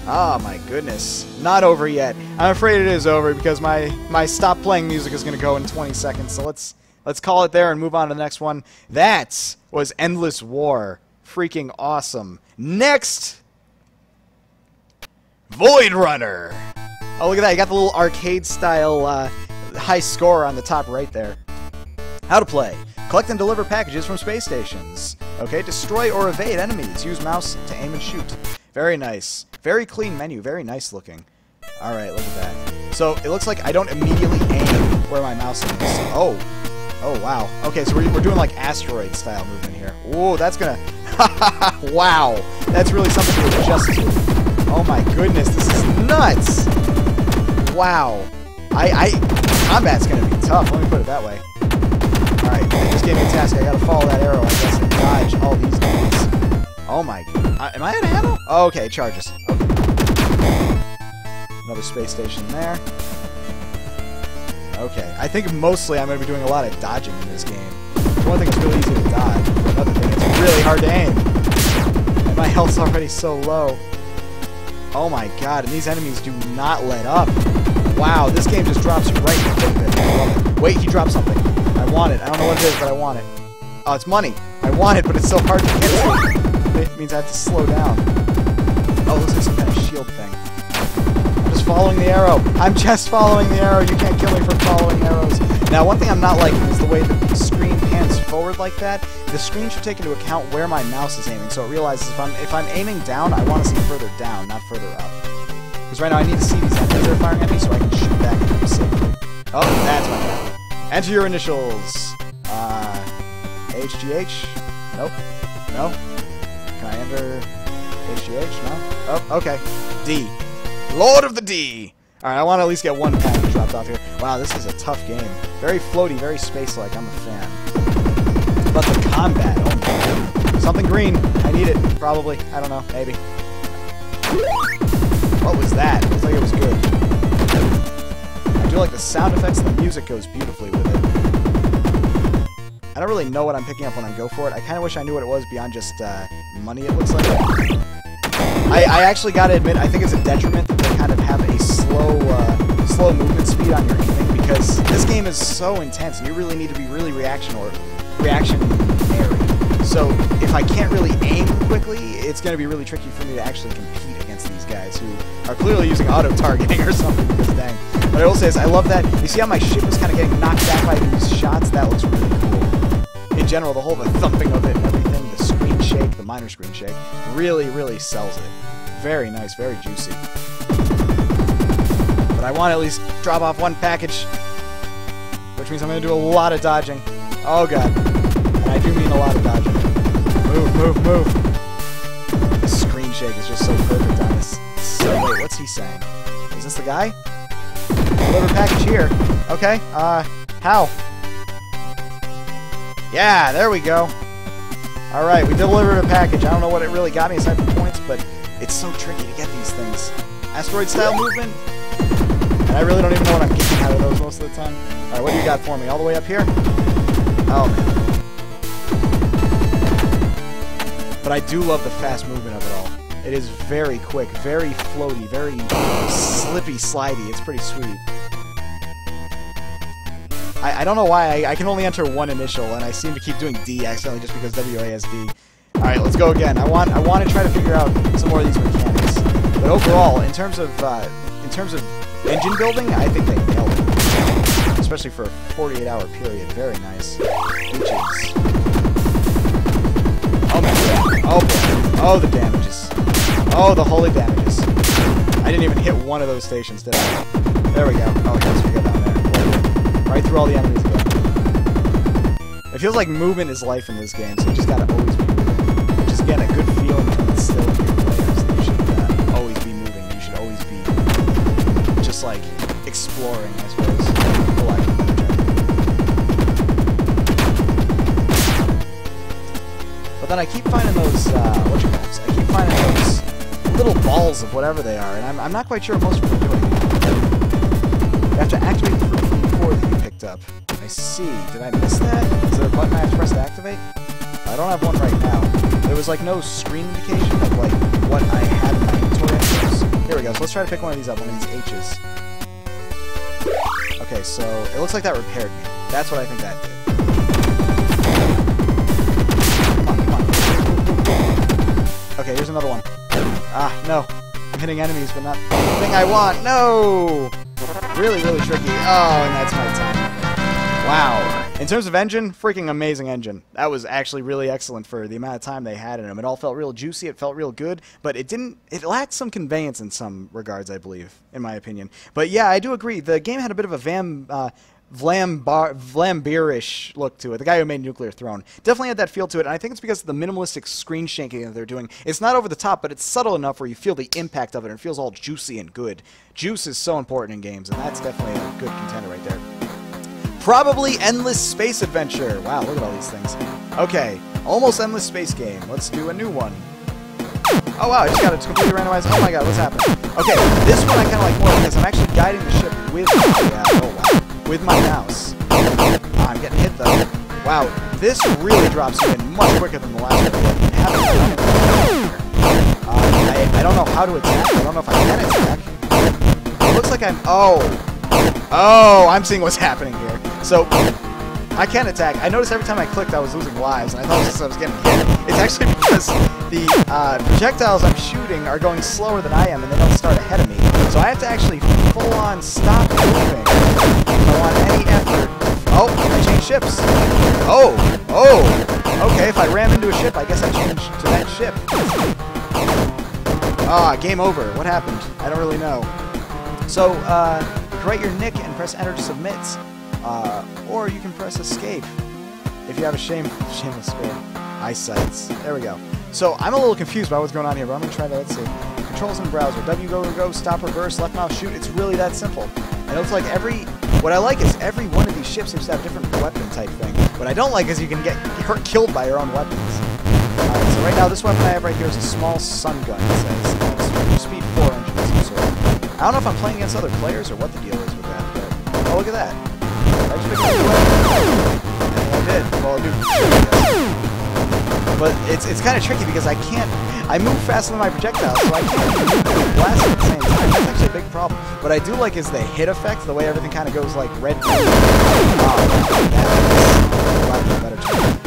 Oh my goodness. Not over yet. I'm afraid it is over because my stop playing music is gonna go in 20 seconds. So let's call it there and move on to the next one. That was Endless War. Freaking awesome. Next, Void Runner. Oh, look at that. You got the little arcade-style high score on the top right there. How to play. Collect and deliver packages from space stations. Okay, destroy or evade enemies. Use mouse to aim and shoot. Very nice. Very clean menu. Very nice looking. Alright, look at that. So, it looks like I don't immediately aim where my mouse is. Oh. Oh, wow. Okay, so we're doing like asteroid-style movement here. Whoa, that's gonna... Wow. That's really something to adjust to. Oh my goodness, this is nuts! Wow. Combat's gonna be tough, let me put it that way. Alright, they just gave me a task. I gotta follow that arrow, I guess, and dodge all these guys. Oh my... am I out of ammo? Oh, okay, it charges. Okay. Another space station there. Okay, I think mostly I'm going to be doing a lot of dodging in this game. For one thing, it's really easy to dodge. For another thing, it's really hard to aim. And my health's already so low. Oh my god, and these enemies do not let up. Wow, this game just drops you right in the thick of it. I love it. Wait, he dropped something. I want it. I don't know what it is, but I want it. Oh, it's money. I want it, but it's so hard to get to. It means I have to slow down. Oh, it looks like some kind of shield thing. Following the arrow. I'm just following the arrow. You can't kill me for following arrows. Now, one thing I'm not liking is the way the screen pans forward like that. The screen should take into account where my mouse is aiming, so it realizes if I'm aiming down, I want to see further down, not further up. Because right now I need to see these enemies that are firing at me so I can shoot back at them safely. Oh, that's my bad. Enter your initials. A HGH? Nope. No? Can I enter HGH? No? Oh, okay. D. Lord of the D! Alright, I want to at least get one package dropped off here. Wow, this is a tough game. Very floaty, very space-like. I'm a fan. But the combat, oh man. Something green. I need it, probably. I don't know, maybe. What was that? Looks like it was good. I do like the sound effects, and the music goes beautifully with it. I don't really know what I'm picking up when I go for it. I kind of wish I knew what it was beyond just money, it looks like. I actually gotta admit, I think it's a detriment that they kind of have a slow movement speed on your aiming, because this game is so intense, and you really need to be really reactionary. So if I can't really aim quickly, it's going to be really tricky for me to actually compete against these guys who are clearly using auto-targeting or something, because dang. But I will say is, I love that. You see how my ship was kind of getting knocked back by these shots? That looks really cool. In general, the thumping of it and everything, the screen shake, the minor screen shake, really, really sells it. Very nice, very juicy. But I want to at least drop off one package, which means I'm going to do a lot of dodging. Oh god. And I do mean a lot of dodging. Move, move, move. The screen shake is just so perfect on this. So, wait, what's he saying? Is this the guy? Deliver package here. Okay, how? Yeah, there we go. Alright, we delivered a package. I don't know what it really got me aside from points, but it's so tricky to get these things. Asteroid-style movement? And I really don't even know what I'm getting out of those most of the time. Alright, what do you got for me? All the way up here? Oh, man. But I do love the fast movement of it all. It is very quick, very floaty, very slippy, slidey. It's pretty sweet. I don't know why. I can only enter one initial, and I seem to keep doing D accidentally just because WASD. Alright, let's go again. I want to try to figure out some more of these mechanics. But overall, in terms of engine building, I think they nailed it. Especially for a 48-hour period. Very nice. H's. Oh my god. Oh boy. Oh, the damages. Oh, the holy damages. I didn't even hit one of those stations, did I? There we go. Oh, yes, we go down there. Right through all the enemies again. It feels like movement is life in this game, so you just gotta always be moving. Just get a good feeling to instill in your players that you should always be moving. You should always be just like exploring, I suppose. For lack of a better term. But then I keep finding those, whatchamacalls? I keep finding those little balls of whatever they are, and I'm not quite sure what most of them are doing. You have to activate the that you picked up. I see. Did I miss that? Is there a button I have to press to activate? I don't have one right now. There was like no screen indication of like what I had in my inventory. Here we go. So let's try to pick one of these up, one of these H's. Okay, so it looks like that repaired me. That's what I think that did. Come on, come on. Okay, here's another one. Ah, no. I'm hitting enemies, but not the thing I want. No! Really, really tricky. Oh, and that's my time. Wow. In terms of engine, freaking amazing engine. That was actually really excellent for the amount of time they had in them. It all felt real juicy. It felt real good, but it lacked some conveyance in some regards, I believe, in my opinion. But yeah, I do agree. The game had a bit of a Vlambeerish look to it. The guy who made Nuclear Throne definitely had that feel to it, and I think it's because of the minimalistic screen shaking that they're doing. It's not over the top, but it's subtle enough where you feel the impact of it, and it feels all juicy and good. Juice is so important in games, and that's definitely a good contender right there. Probably Endless Space Adventure. Wow, look at all these things. Okay, almost endless space game. Let's do a new one. Oh wow, I just got it completely randomized. Oh my god, what's happening? Okay, this one I kind of like more because I'm actually guiding the ship with with my mouse. I'm getting hit though. Wow, this really drops you in much quicker than the last one. I don't know how to attack. I don't know if I can attack. It looks like I'm... Oh, I'm seeing what's happening here. So, I can attack. I noticed every time I clicked I was losing lives, and I thought it was just I was getting hit. It's actually because the projectiles I'm shooting are going slower than I am, and they don't start ahead of me. So I have to actually full-on stop moving if I want any effort. Oh, I changed ships. Oh, okay, if I ram into a ship, I guess I changed to that ship. Ah, game over. What happened? I don't really know. So, you can write your nick and press enter to submit, or you can press escape. if you have a shameless spirit. Eyesights. There we go. So I'm a little confused by what's going on here, but I'm going to try that. Let's see. Controls in the browser. W, go, stop, reverse, left mouse, shoot. It's really that simple. And it looks like what I like is every one of these ships seems to have a different weapon type thing. What I don't like is you can get killed by your own weapons. Alright, so right now this weapon I have right here is a small sun gun, it says. Speed 4 engine of some sort. I don't know if I'm playing against other players or what the deal is with that, but... Oh, look at that. I just picked up the weapon. I did. Well, dude. But it's kind of tricky because I move faster than my projectiles, so I can't blast at the same time. That's actually a big problem. What I do like is the hit effect, the way everything kind of goes like red.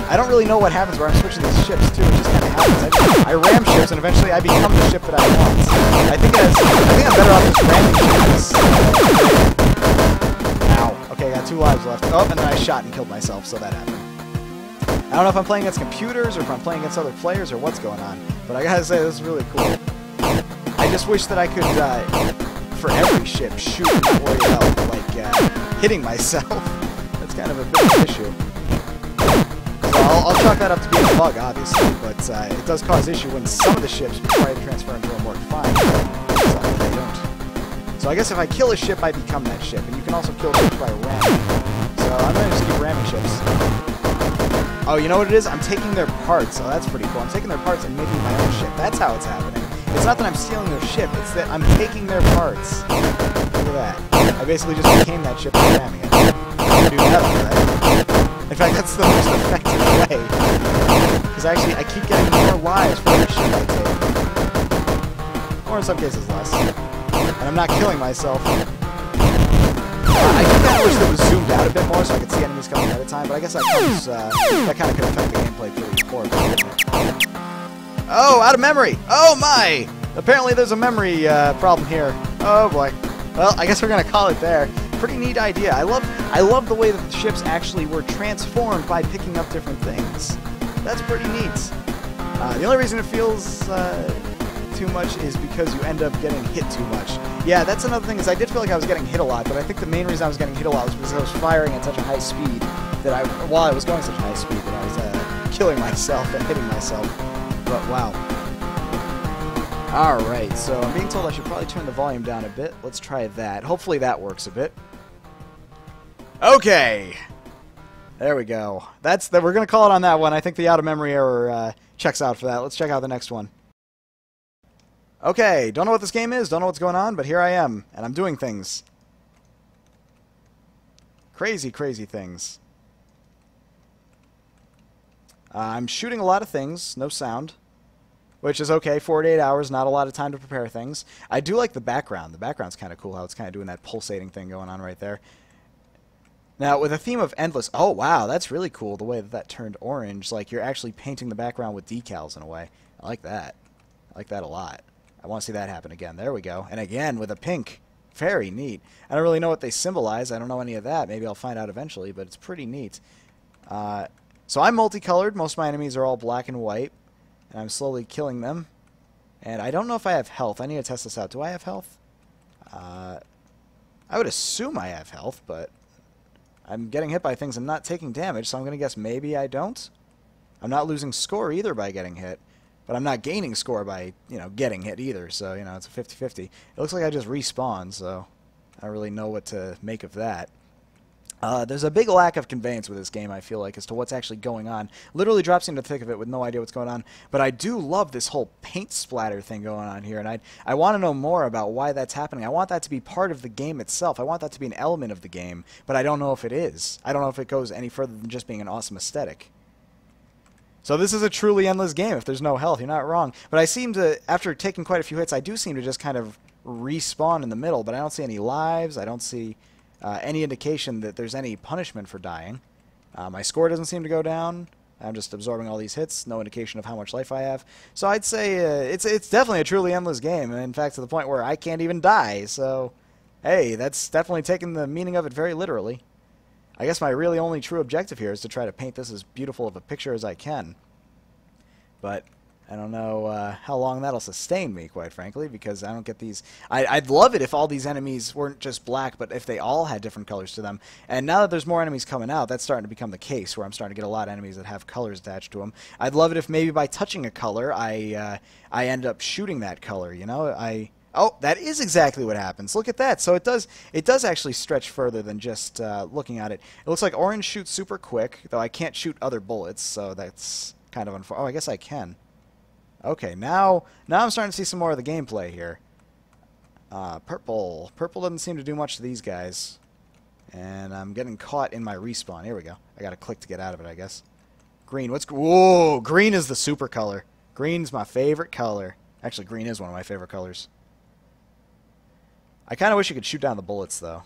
I don't really know what happens where I'm switching these ships too. It just kind of happens. I ram ships and eventually I become the ship that I want. I think I'm better off just ramming ships. Ow. Okay, I got 2 lives left. Oh, and then I shot and killed myself, so that happened. I don't know if I'm playing against computers or if I'm playing against other players or what's going on, but I gotta say, this is really cool. I just wish that I could, for every ship, shoot and not worry about, like, hitting myself. That's kind of a big issue. So I'll chalk that up to being a bug, obviously, but it does cause issue when some of the ships try to transfer into them work fine, some of them they don't. So I guess if I kill a ship, I become that ship, and you can also kill ships by ramming. So I'm gonna just keep ramming ships. Oh, you know what it is? I'm taking their parts. Oh, that's pretty cool. I'm taking their parts and making my own ship. That's how it's happening. It's not that I'm stealing their ship. It's that I'm taking their parts. Look at that. I basically just became that ship by ramming it. I can do that, right? In fact, that's the most effective way. Because actually, I keep getting more lives for every ship I take. Or in some cases, less. And I'm not killing myself. I do kind of wish that it was zoomed out a bit more so I could see enemies coming ahead of time, but I guess that kind of could affect the gameplay pretty poorly. Oh, out of memory! Oh my! Apparently there's a memory problem here. Oh boy. Well, I guess we're gonna call it there. Pretty neat idea. I love the way that the ships actually were transformed by picking up different things. That's pretty neat. The only reason it feels too much is because you end up getting hit too much. Yeah, that's another thing, is I did feel like I was getting hit a lot, but I think the main reason I was getting hit a lot was because I was firing at such a high speed that while I was going such a high speed that I was killing myself and hitting myself. But wow. Alright, so I'm being told I should probably turn the volume down a bit. Let's try that. Hopefully that works a bit. Okay! There we go. We're going to call it on that one. I think the out-of-memory error checks out for that. Let's check out the next one. Okay, don't know what this game is, don't know what's going on, but here I am, and I'm doing things. Crazy, crazy things. I'm shooting a lot of things, no sound, which is okay. 48 hours, not a lot of time to prepare things. I do like the background. The background's kind of cool, how it's kind of doing that pulsating thing going on right there. Now, with a theme of endless... Oh, wow, that's really cool, the way that turned orange. Like, you're actually painting the background with decals in a way. I like that. I like that a lot. I want to see that happen again. There we go. And again, with a pink. Very neat. I don't really know what they symbolize. I don't know any of that. Maybe I'll find out eventually, but it's pretty neat. So I'm multicolored. Most of my enemies are all black and white. And I'm slowly killing them. And I don't know if I have health. I need to test this out. Do I have health? I would assume I have health, but I'm getting hit by things and not taking damage, so I'm going to guess maybe I don't. I'm not losing score either by getting hit. But I'm not gaining score by, getting hit either, so, it's a 50-50. It looks like I just respawned, so I don't really know what to make of that. There's a big lack of conveyance with this game, I feel like, as to what's actually going on. Literally drops into the thick of it with no idea what's going on. But I do love this whole paint splatter thing going on here, and I want to know more about why that's happening. I want that to be part of the game itself. I want that to be an element of the game, but I don't know if it is. I don't know if it goes any further than just being an awesome aesthetic. So this is a truly endless game. If there's no health, you're not wrong. But I seem to, after taking quite a few hits, I do seem to just kind of respawn in the middle, but I don't see any lives. I don't see any indication that there's any punishment for dying. My score doesn't seem to go down. I'm just absorbing all these hits. No indication of how much life I have. So I'd say it's definitely a truly endless game, and in fact to the point where I can't even die. So, hey, that's definitely taking the meaning of it very literally. I guess my really only true objective here is to try to paint this as beautiful of a picture as I can. But I don't know how long that'll sustain me, quite frankly, because I don't get these... I'd love it if all these enemies weren't just black, but if they all had different colors to them. And now that there's more enemies coming out, that's starting to become the case, where I'm starting to get a lot of enemies that have colors attached to them. I'd love it if maybe by touching a color, I end up shooting that color, you know? Oh, that is exactly what happens. Look at that. So it does actually stretch further than just looking at it. It looks like orange shoots super quick, though I can't shoot other bullets, so that's kind of unfortunate. Oh, I guess I can. Okay, now I'm starting to see some more of the gameplay here. Purple. Purple doesn't seem to do much to these guys. And I'm getting caught in my respawn. Here we go. I gotta click to get out of it, I guess. Green. Whoa! Green is the super color. Green's my favorite color. Actually, green is one of my favorite colors. I kind of wish you could shoot down the bullets, though.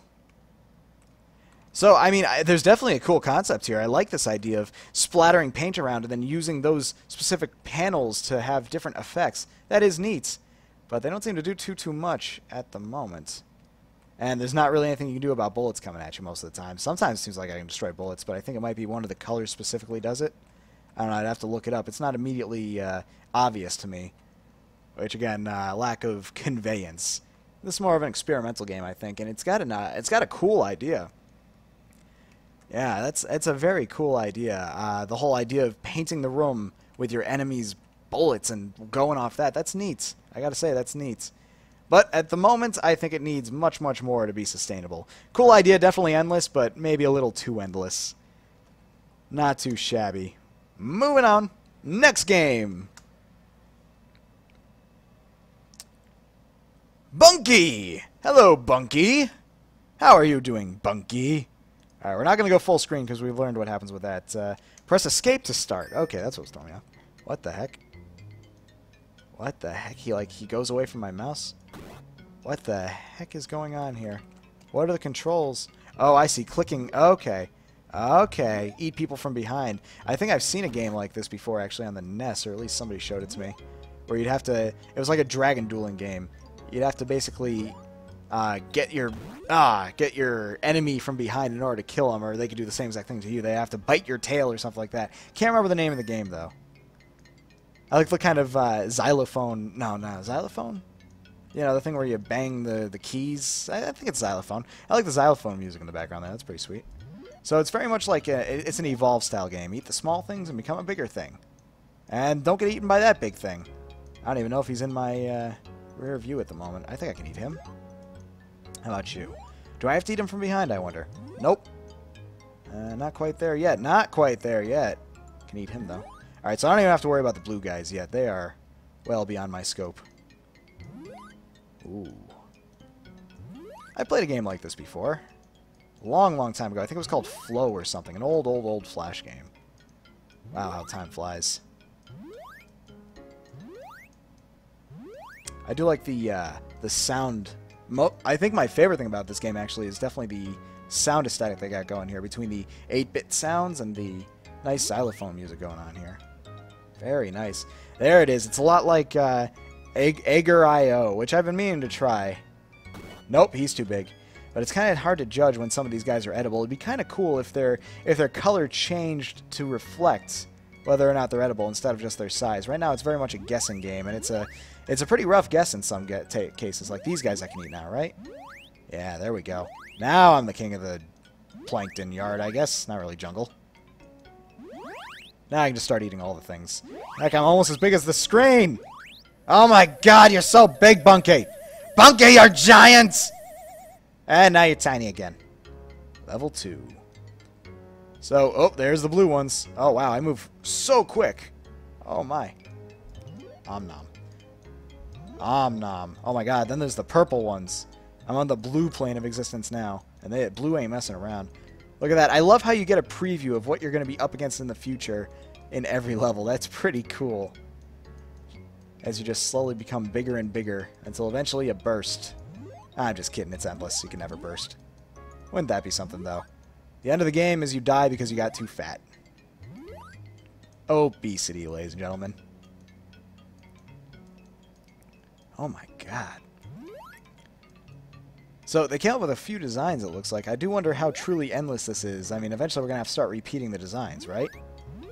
So, I mean, there's definitely a cool concept here. I like this idea of splattering paint around and then using those specific panels to have different effects. That is neat. But they don't seem to do too much at the moment. And there's not really anything you can do about bullets coming at you most of the time. Sometimes it seems like I can destroy bullets, but I think it might be one of the colors specifically does it. I don't know, I'd have to look it up. It's not immediately obvious to me. Which, again, lack of conveyance. This is more of an experimental game, I think, and it's got a cool idea. Yeah, that's a very cool idea. The whole idea of painting the room with your enemy's bullets and going off that's neat. I gotta say, that's neat. But at the moment, I think it needs much more to be sustainable. Cool idea, definitely endless, but maybe a little too endless. Not too shabby. Moving on. Next game. Bunky! Hello, Bunky. How are you doing, Bunky? Alright, we're not going to go full screen because we've learned what happens with that. Press escape to start. Okay, that's what's throwing me off. What the heck? What the heck? He goes away from my mouse? What the heck is going on here? What are the controls? Oh, I see. Clicking. Okay. Okay. Eat people from behind. I think I've seen a game like this before, actually, on the NES, or at least somebody showed it to me. Where you'd have to... It was like a dragon dueling game. You'd have to basically get your enemy from behind in order to kill them, or they could do the same exact thing to you. They have to bite your tail or something like that. Can't remember the name of the game, though. I like the kind of xylophone... No, xylophone? You know, the thing where you bang the keys. I think it's xylophone. I like the xylophone music in the background there. That's pretty sweet. So it's very much like it's an Evolve-style game. Eat the small things and become a bigger thing. And don't get eaten by that big thing. I don't even know if he's in my... rear view at the moment. I think I can eat him. How about you? Do I have to eat him from behind, I wonder? Nope. Not quite there yet. Not quite there yet. Can eat him, though. Alright, so I don't even have to worry about the blue guys yet. They are well beyond my scope. Ooh. I played a game like this before. Long time ago. I think it was called Flow or something. An old Flash game. Wow, how time flies. I do like the sound. I think my favorite thing about this game, actually, is definitely the sound aesthetic they got going here, between the 8-bit sounds and the nice xylophone music going on here. Very nice. There it is. It's a lot like Egger.io, which I've been meaning to try. Nope, he's too big. But it's kind of hard to judge when some of these guys are edible. It'd be kind of cool if their color changed to reflect whether or not they're edible instead of just their size. Right now, it's very much a guessing game, and it's a pretty rough guess in some cases. Like these guys I can eat now, right? Yeah, there we go. Now I'm the king of the plankton yard, I guess. Not really jungle. Now I can just start eating all the things. Heck, I'm almost as big as the screen! Oh my god, you're so big, Bunky! Bunky, you're giant! And now you're tiny again. Level 2. So, oh, there's the blue ones. Oh, wow, I move so quick. Oh, my. Om nom. Om nom. Oh, my god, then there's the purple ones. I'm on the blue plane of existence now. And blue ain't messing around. Look at that. I love how you get a preview of what you're going to be up against in the future in every level. That's pretty cool. As you just slowly become bigger and bigger until eventually you burst. I'm just kidding. It's endless. You can never burst. Wouldn't that be something, though? The end of the game is you die because you got too fat. Obesity, ladies and gentlemen. Oh my god. So they came up with a few designs, it looks like. I do wonder how truly endless this is. I mean, eventually we're going to have to start repeating the designs, right?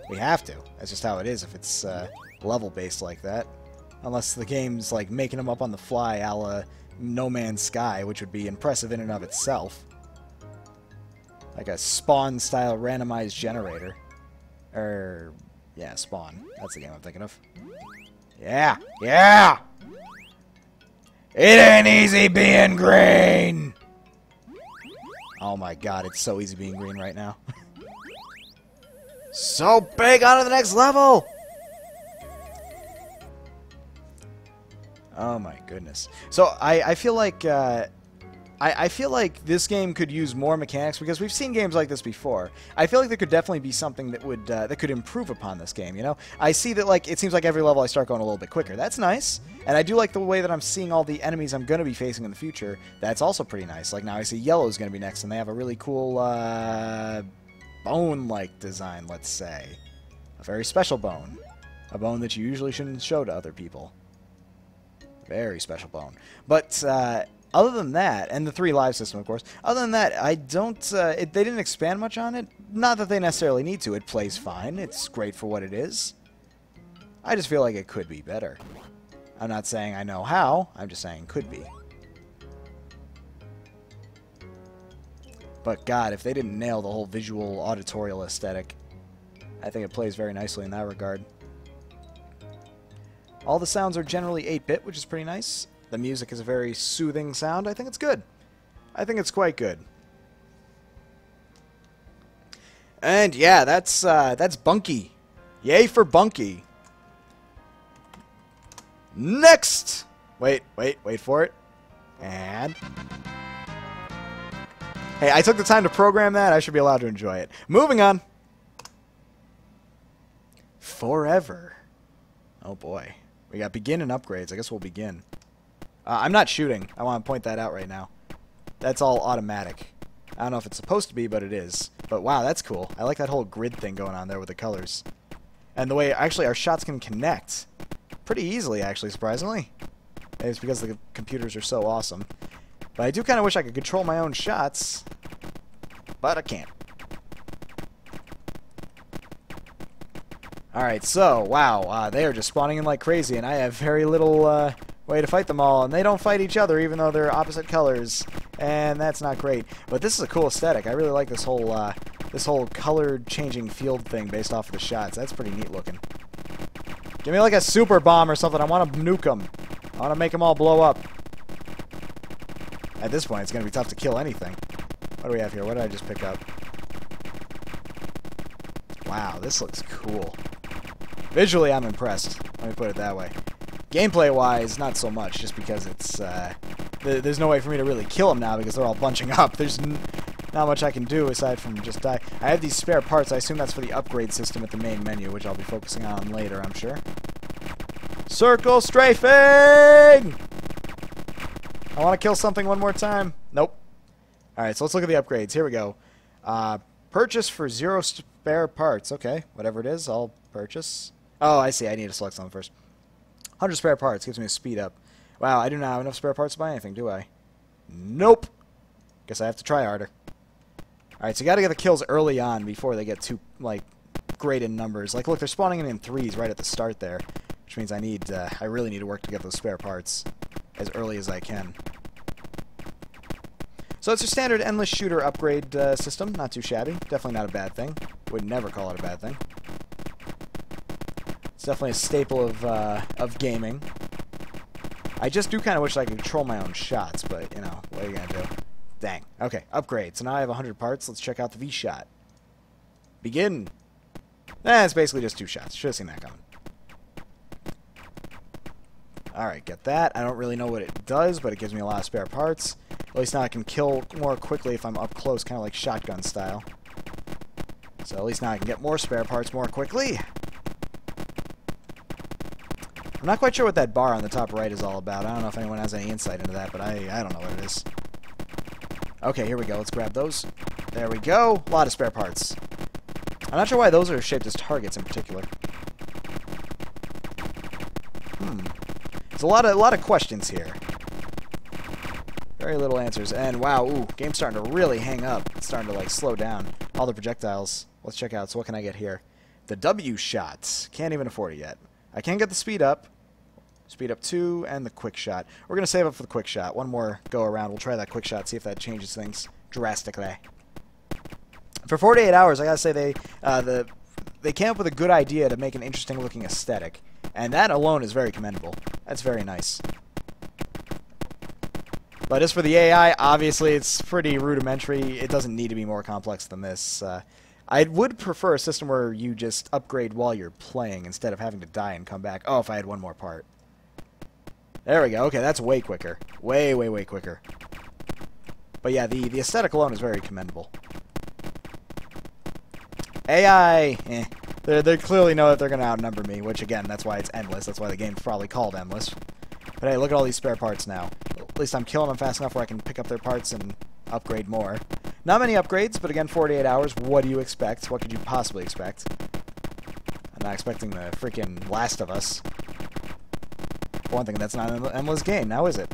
We have to. That's just how it is if it's level-based like that. Unless the game's like making them up on the fly a la No Man's Sky, which would be impressive in and of itself. Like a Spawn-style randomized generator. Yeah, Spawn. That's the game I'm thinking of. Yeah! Yeah! It ain't easy being green! Oh my god, it's so easy being green right now. So big, on to the next level! Oh my goodness. So I feel like I feel like this game could use more mechanics because we've seen games like this before. I feel like there could definitely be something that would that could improve upon this game. You know, I see that like it seems like every level I start going a little bit quicker. That's nice, and I do like the way that I'm seeing all the enemies I'm going to be facing in the future. That's also pretty nice. Like now I see yellow's going to be next, and they have a really cool bone-like design. Let's say a very special bone, a bone that you usually shouldn't show to other people. Very special bone, but. Other than that, and the 3 live system, of course, other than that, I don't, they didn't expand much on it. Not that they necessarily need to. It plays fine. It's great for what it is. I just feel like it could be better. I'm not saying I know how. I'm just saying could be. But God, if they didn't nail the whole visual auditorial aesthetic, I think it plays very nicely in that regard. All the sounds are generally 8-bit, which is pretty nice. The music is a very soothing sound. I think it's good. I think it's quite good. And yeah, that's Bunky. Yay for Bunky. Next! Wait for it. And... Hey, I took the time to program that. I should be allowed to enjoy it. Moving on. Forever. Oh boy. We got begin and upgrades. I guess we'll begin. I'm not shooting. I want to point that out right now. That's all automatic. I don't know if it's supposed to be, but it is. But wow, that's cool. I like that whole grid thing going on there with the colors. And the way, actually, our shots can connect. Pretty easily, actually, surprisingly. Maybe it's because the computers are so awesome. But I do kind of wish I could control my own shots. But I can't. Alright, so, wow, they are just spawning in like crazy, and I have very little way to fight them all, and they don't fight each other even though they're opposite colors, and that's not great. But this is a cool aesthetic. I really like this whole color-changing field thing based off of the shots. That's pretty neat looking. Give me like a super bomb or something. I want to nuke them. I want to make them all blow up. At this point, it's going to be tough to kill anything. What do we have here? What did I just pick up? Wow, this looks cool. Visually, I'm impressed. Let me put it that way. Gameplay-wise, not so much, just because it's, there's no way for me to really kill them now because they're all bunching up. There's not much I can do aside from just die. I have these spare parts. I assume that's for the upgrade system at the main menu, which I'll be focusing on later, I'm sure. Circle strafing! I want to kill something one more time. Nope. Alright, so let's look at the upgrades. Here we go. Purchase for 0 spare parts. Okay, whatever it is, I'll purchase. Oh, I see. I need to select something first. 100 spare parts gives me a speed up. Wow, I do not have enough spare parts to buy anything, do I? Nope. Guess I have to try harder. Alright, so you gotta get the kills early on before they get too, like, great in numbers. Like, look, they're spawning in 3s right at the start there. Which means I really need to work to get those spare parts as early as I can. So it's your standard endless shooter upgrade system. Not too shabby. Definitely not a bad thing. Would never call it a bad thing. It's definitely a staple of gaming. I just do kind of wish I could control my own shots, but, you know, what are you going to do? Dang. Okay, upgrade. So now I have 100 parts. Let's check out the V-shot. Begin. It's basically just 2 shots. Should have seen that coming. Alright, get that. I don't really know what it does, but it gives me a lot of spare parts. At least now I can kill more quickly if I'm up close, kind of like shotgun style. So at least now I can get more spare parts more quickly. I'm not quite sure what that bar on the top right is all about. I don't know if anyone has any insight into that, but I don't know what it is. Okay, here we go. Let's grab those. There we go. A lot of spare parts. I'm not sure why those are shaped as targets in particular. There's a lot of questions here. Very little answers. And wow, ooh, game's starting to really hang up. It's starting to like slow down. All the projectiles. Let's check out. So what can I get here? The W shot. Can't even afford it yet. I can get the speed up. Speed up 2 and the quick shot. We're going to save up for the quick shot. One more go around. We'll try that quick shot, see if that changes things drastically. For 48 hours, I got to say they came up with a good idea to make an interesting looking aesthetic. And that alone is very commendable. That's very nice. But as for the AI, obviously it's pretty rudimentary. It doesn't need to be more complex than this. I would prefer a system where you just upgrade while you're playing instead of having to die and come back. Oh, if I had one more part. There we go. Okay, that's way quicker. Way, way, way quicker. But yeah, the aesthetic alone is very commendable. AI, They clearly know that they're going to outnumber me, which again, that's why it's endless. That's why the game's probably called endless. But hey, look at all these spare parts now. At least I'm killing them fast enough where I can pick up their parts and upgrade more. Not many upgrades, but again, 48 hours. What do you expect? What could you possibly expect? I'm not expecting the freaking Last of Us. For one thing, that's not an endless game, now is it?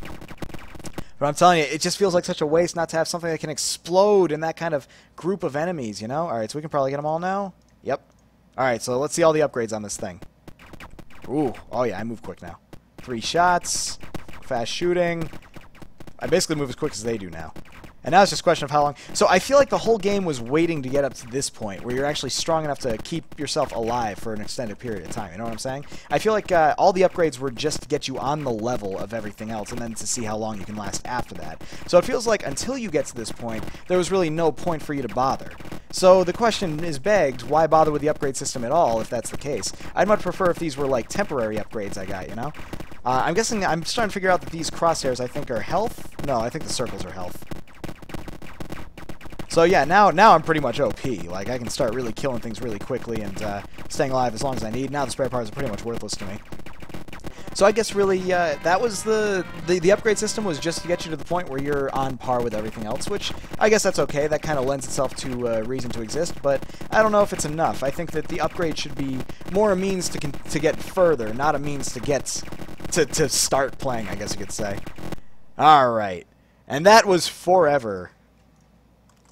But I'm telling you, it just feels like such a waste not to have something that can explode in that kind of group of enemies, you know? Alright, so we can probably get them all now? Yep. Alright, so let's see all the upgrades on this thing. Ooh, oh yeah, I move quick now. 3 shots, fast shooting. I basically move as quick as they do now. And now it's just a question of how long. So I feel like the whole game was waiting to get up to this point where you're actually strong enough to keep yourself alive for an extended period of time. You know what I'm saying? I feel like all the upgrades were just to get you on the level of everything else and then to see how long you can last after that. So it feels like until you get to this point, there was really no point for you to bother. So the question is begged, why bother with the upgrade system at all if that's the case? I'd much prefer if these were like temporary upgrades I got, you know? I'm guessing, I'm just trying to figure out that these crosshairs I think are health? No, I think the circles are health. So yeah, now I'm pretty much OP. Like, I can start really killing things really quickly and staying alive as long as I need. Now the spare parts are pretty much worthless to me. So I guess really, that was the upgrade system was just to get you to the point where you're on par with everything else, which I guess that's okay. That kind of lends itself to a reason to exist, but I don't know if it's enough. I think that the upgrade should be more a means to get further, not a means to get to start playing, I guess you could say. Alright. And that was Forever.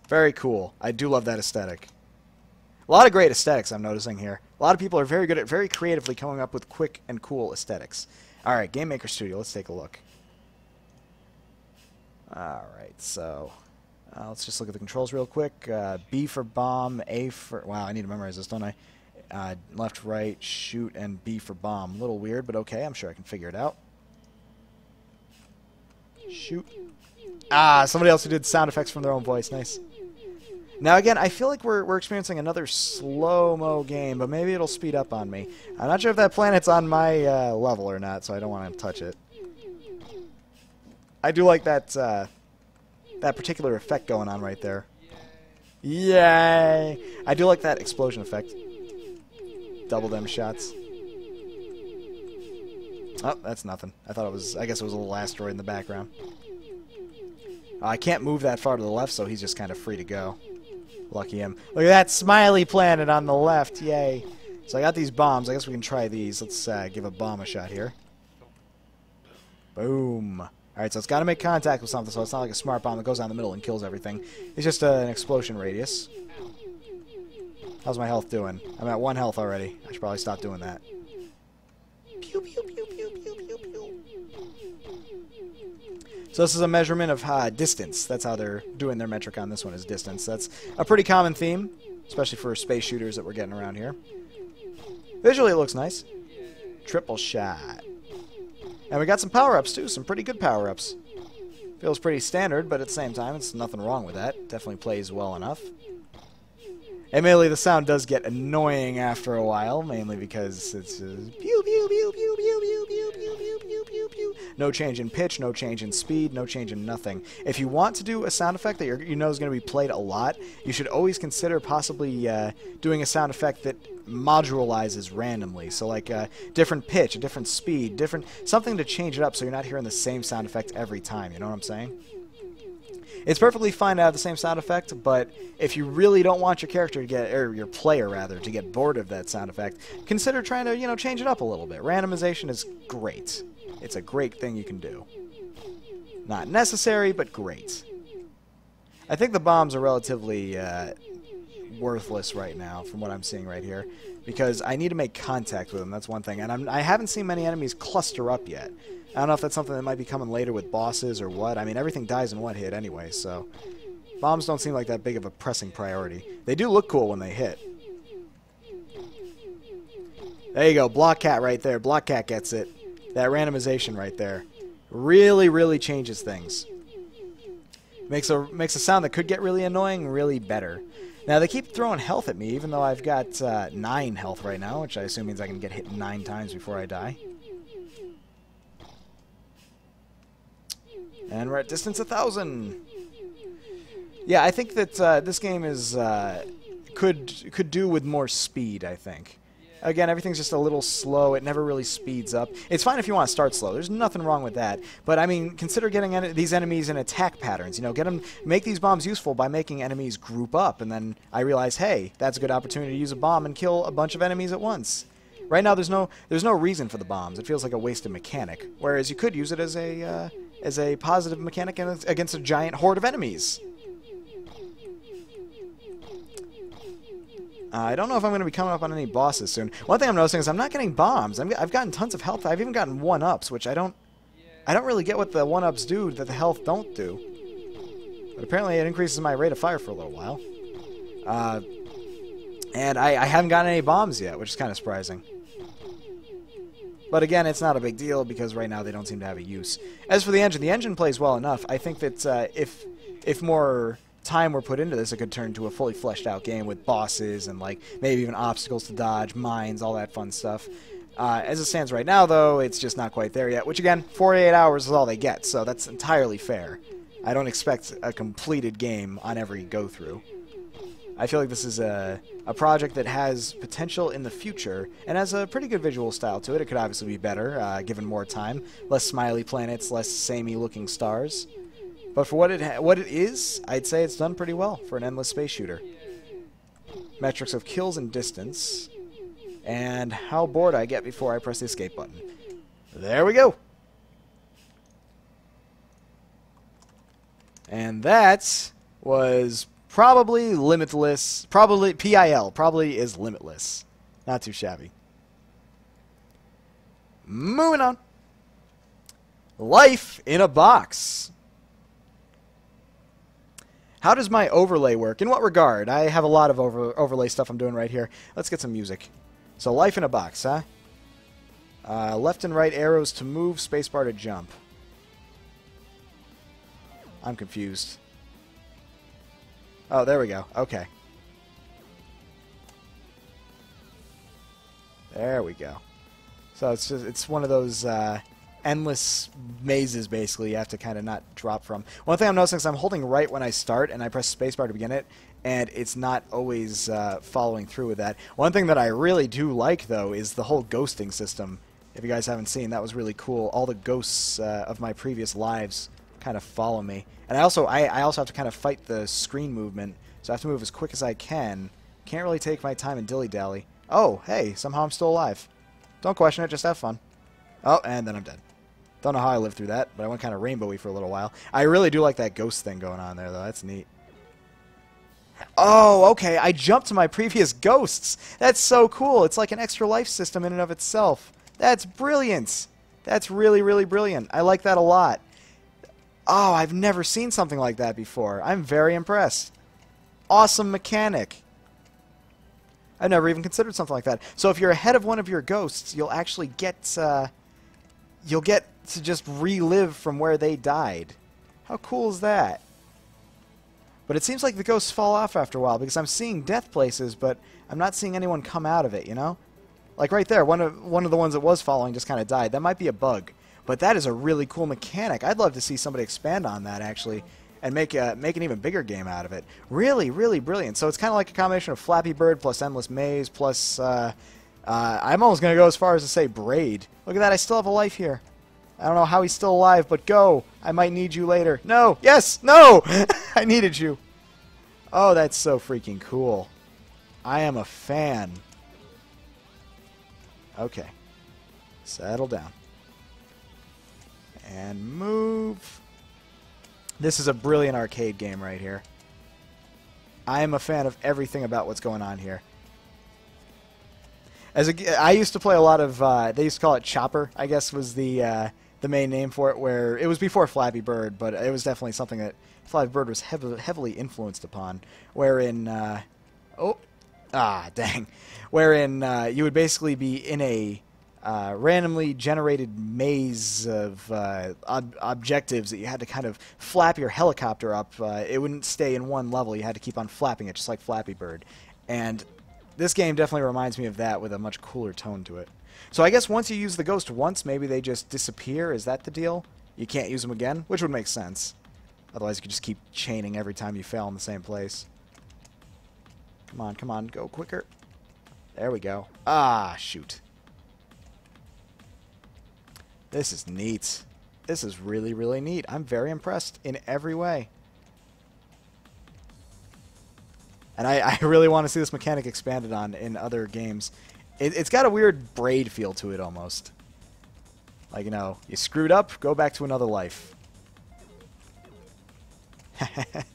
Very cool. I do love that aesthetic. A lot of great aesthetics I'm noticing here. A lot of people are very good at very creatively coming up with quick and cool aesthetics. Alright, Game Maker Studio, let's take a look. Alright, so let's just look at the controls real quick. B for bomb, A for... Wow, I need to memorize this, don't I? Left, right, shoot, and B for bomb. A little weird, but okay, I'm sure I can figure it out. Shoot. Ah, somebody else who did sound effects from their own voice. Nice. Now again, I feel like we're experiencing another slow-mo game, but maybe it'll speed up on me. I'm not sure if that planet's on my level or not, so I don't want to touch it. I do like that that particular effect going on right there. Yay! I do like that explosion effect. Double them shots. Oh, that's nothing. I thought it was... I guess it was a little asteroid in the background. I can't move that far to the left, so he's just kind of free to go. Lucky him. Look at that smiley planet on the left. Yay. So I got these bombs. I guess we can try these. Let's give a bomb a shot here. Boom. Alright, so it's got to make contact with something, so it's not like a smart bomb that goes down the middle and kills everything. It's just an explosion radius. How's my health doing? I'm at 1 health already. I should probably stop doing that. Pew, pew, pew, pew, pew, pew, pew. So this is a measurement of distance. That's how they're doing their metric on this one, is distance. That's a pretty common theme, especially for space shooters that we're getting around here. Visually, it looks nice. Triple shot. And we got some power-ups, too. Some pretty good power-ups. Feels pretty standard, but at the same time, it's nothing wrong with that. Definitely plays well enough. Admittedly, the sound does get annoying after a while, mainly because it's pew pew pew pew pew pew pew pew pew pew pew pew. No change in pitch, no change in speed, no change in nothing. If you want to do a sound effect that you know is going to be played a lot, you should always consider possibly doing a sound effect that modularizes randomly. So like different pitch, a different speed, something to change it up so you're not hearing the same sound effect every time. You know what I'm saying? It's perfectly fine to have the same sound effect, but if you really don't want your character to get, or your player rather, to get bored of that sound effect, consider trying to, change it up a little bit. Randomization is great. It's a great thing you can do. Not necessary, but great. I think the bombs are relatively worthless right now from what I'm seeing right here, because I need to make contact with them. That's one thing, and I haven't seen many enemies cluster up yet. I don't know if that's something that might be coming later with bosses or what. I mean, everything dies in one hit anyway, so bombs don't seem like that big of a pressing priority. They do look cool when they hit. There you go, Block Cat right there. Block Cat gets it. That randomization right there really, really changes things. Makes a sound that could get really annoying really better. Now, they keep throwing health at me, even though I've got 9 health right now, which I assume means I can get hit 9 times before I die. And we're at distance 1,000. Yeah, I think that this game is could do with more speed, I think. Again, everything's just a little slow. It never really speeds up. It's fine if you want to start slow. There's nothing wrong with that. But, I mean, consider getting these enemies in attack patterns. You know, make these bombs useful by making enemies group up. And then I realize, hey, that's a good opportunity to use a bomb and kill a bunch of enemies at once. Right now, there's no reason for the bombs. It feels like a wasted mechanic. Whereas you could use it as a positive mechanic against a giant horde of enemies. I don't know if I'm going to be coming up on any bosses soon. One thing I'm noticing is I'm not getting bombs. I've gotten tons of health. I've even gotten 1-ups, which I don't really get what the 1-ups do that the health don't do. But apparently it increases my rate of fire for a little while. And I haven't gotten any bombs yet, which is kind of surprising. But again, it's not a big deal because right now they don't seem to have a use. As for the engine plays well enough. I think that if more time were put into this, it could turn into a fully fleshed out game with bosses and like maybe even obstacles to dodge, mines, all that fun stuff. As it stands right now, though, it's just not quite there yet, which again, 48 hours is all they get, so that's entirely fair. I don't expect a completed game on every go-through. I feel like this is a project that has potential in the future and has a pretty good visual style to it. It could obviously be better, given more time. Less smiley planets, less samey-looking stars. But for what it is, I'd say it's done pretty well for an endless space shooter. Metrics of kills and distance, and how bored I get before I press the escape button. There we go! And that was probably Limitless, probably PIL, probably Is Limitless. Not too shabby. Moving on. Life in a box. How does my overlay work? In what regard? I have a lot of overlay stuff I'm doing right here. Let's get some music. So, life in a box, huh? Left and right arrows to move, spacebar to jump. I'm confused. Oh, there we go. Okay. There we go. So it's one of those endless mazes, basically, you have to kind of not drop from. One thing I'm noticing is I'm holding right when I start, and I press spacebar to begin it, and it's not always following through with that. One thing that I really do like, though, is the whole ghosting system. If you guys haven't seen, that was really cool. All the ghosts of my previous lives kind of follow me. And I also have to kind of fight the screen movement, so I have to move as quick as I can. Can't really take my time and dilly-dally. Oh, hey, somehow I'm still alive. Don't question it, just have fun. Oh, and then I'm dead. Don't know how I lived through that, but I went kind of rainbowy for a little while. I really do like that ghost thing going on there, though. That's neat. Oh, okay. I jumped to my previous ghosts. That's so cool. It's like an extra life system in and of itself. That's brilliant. That's really, really brilliant. I like that a lot. Oh, I've never seen something like that before. I'm very impressed. Awesome mechanic. I've never even considered something like that. So if you're ahead of one of your ghosts, you'll actually get to just relive from where they died. How cool is that? But it seems like the ghosts fall off after a while because I'm seeing death places, but I'm not seeing anyone come out of it, you know? Like right there, one of the ones that was following just kind of died. That might be a bug. But that is a really cool mechanic. I'd love to see somebody expand on that, actually, and make an even bigger game out of it. Really, really brilliant. So it's kind of like a combination of Flappy Bird plus Endless Maze plus... I'm almost going to go as far as to say Braid. Look at that, I still have a life here. I don't know how he's still alive, but go. I might need you later. No! Yes! No! I needed you. Oh, that's so freaking cool. I am a fan. Okay. Settle down. And move. This is a brilliant arcade game right here. I am a fan of everything about what's going on here. I used to play a lot of, they used to call it Chopper, I guess was the main name for it, where it was before Flappy Bird, but it was definitely something that Flappy Bird was heavily influenced upon, wherein, wherein you would basically be in a randomly generated maze of objectives that you had to kind of flap your helicopter up. It wouldn't stay in one level. You had to keep on flapping it, just like Flappy Bird. And this game definitely reminds me of that with a much cooler tone to it. So I guess once you use the ghost once, maybe they just disappear. Is that the deal? You can't use them again? Which would make sense. Otherwise, you could just keep chaining every time you fail in the same place. Come on, go quicker. There we go. Ah, shoot. This is neat. This is really, really neat. I'm very impressed in every way. And I really want to see this mechanic expanded on in other games. It's got a weird Braid feel to it almost. Like, you know, you screwed up, go back to another life.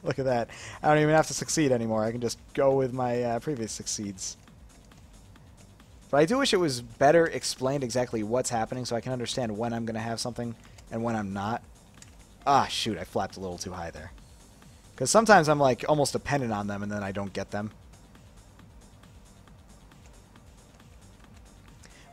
Look at that. I don't even have to succeed anymore. I can just go with my previous succeeds. But I do wish it was better explained exactly what's happening so I can understand when I'm going to have something and when I'm not. Ah, shoot, I flapped a little too high there. Because sometimes I'm like almost dependent on them and then I don't get them.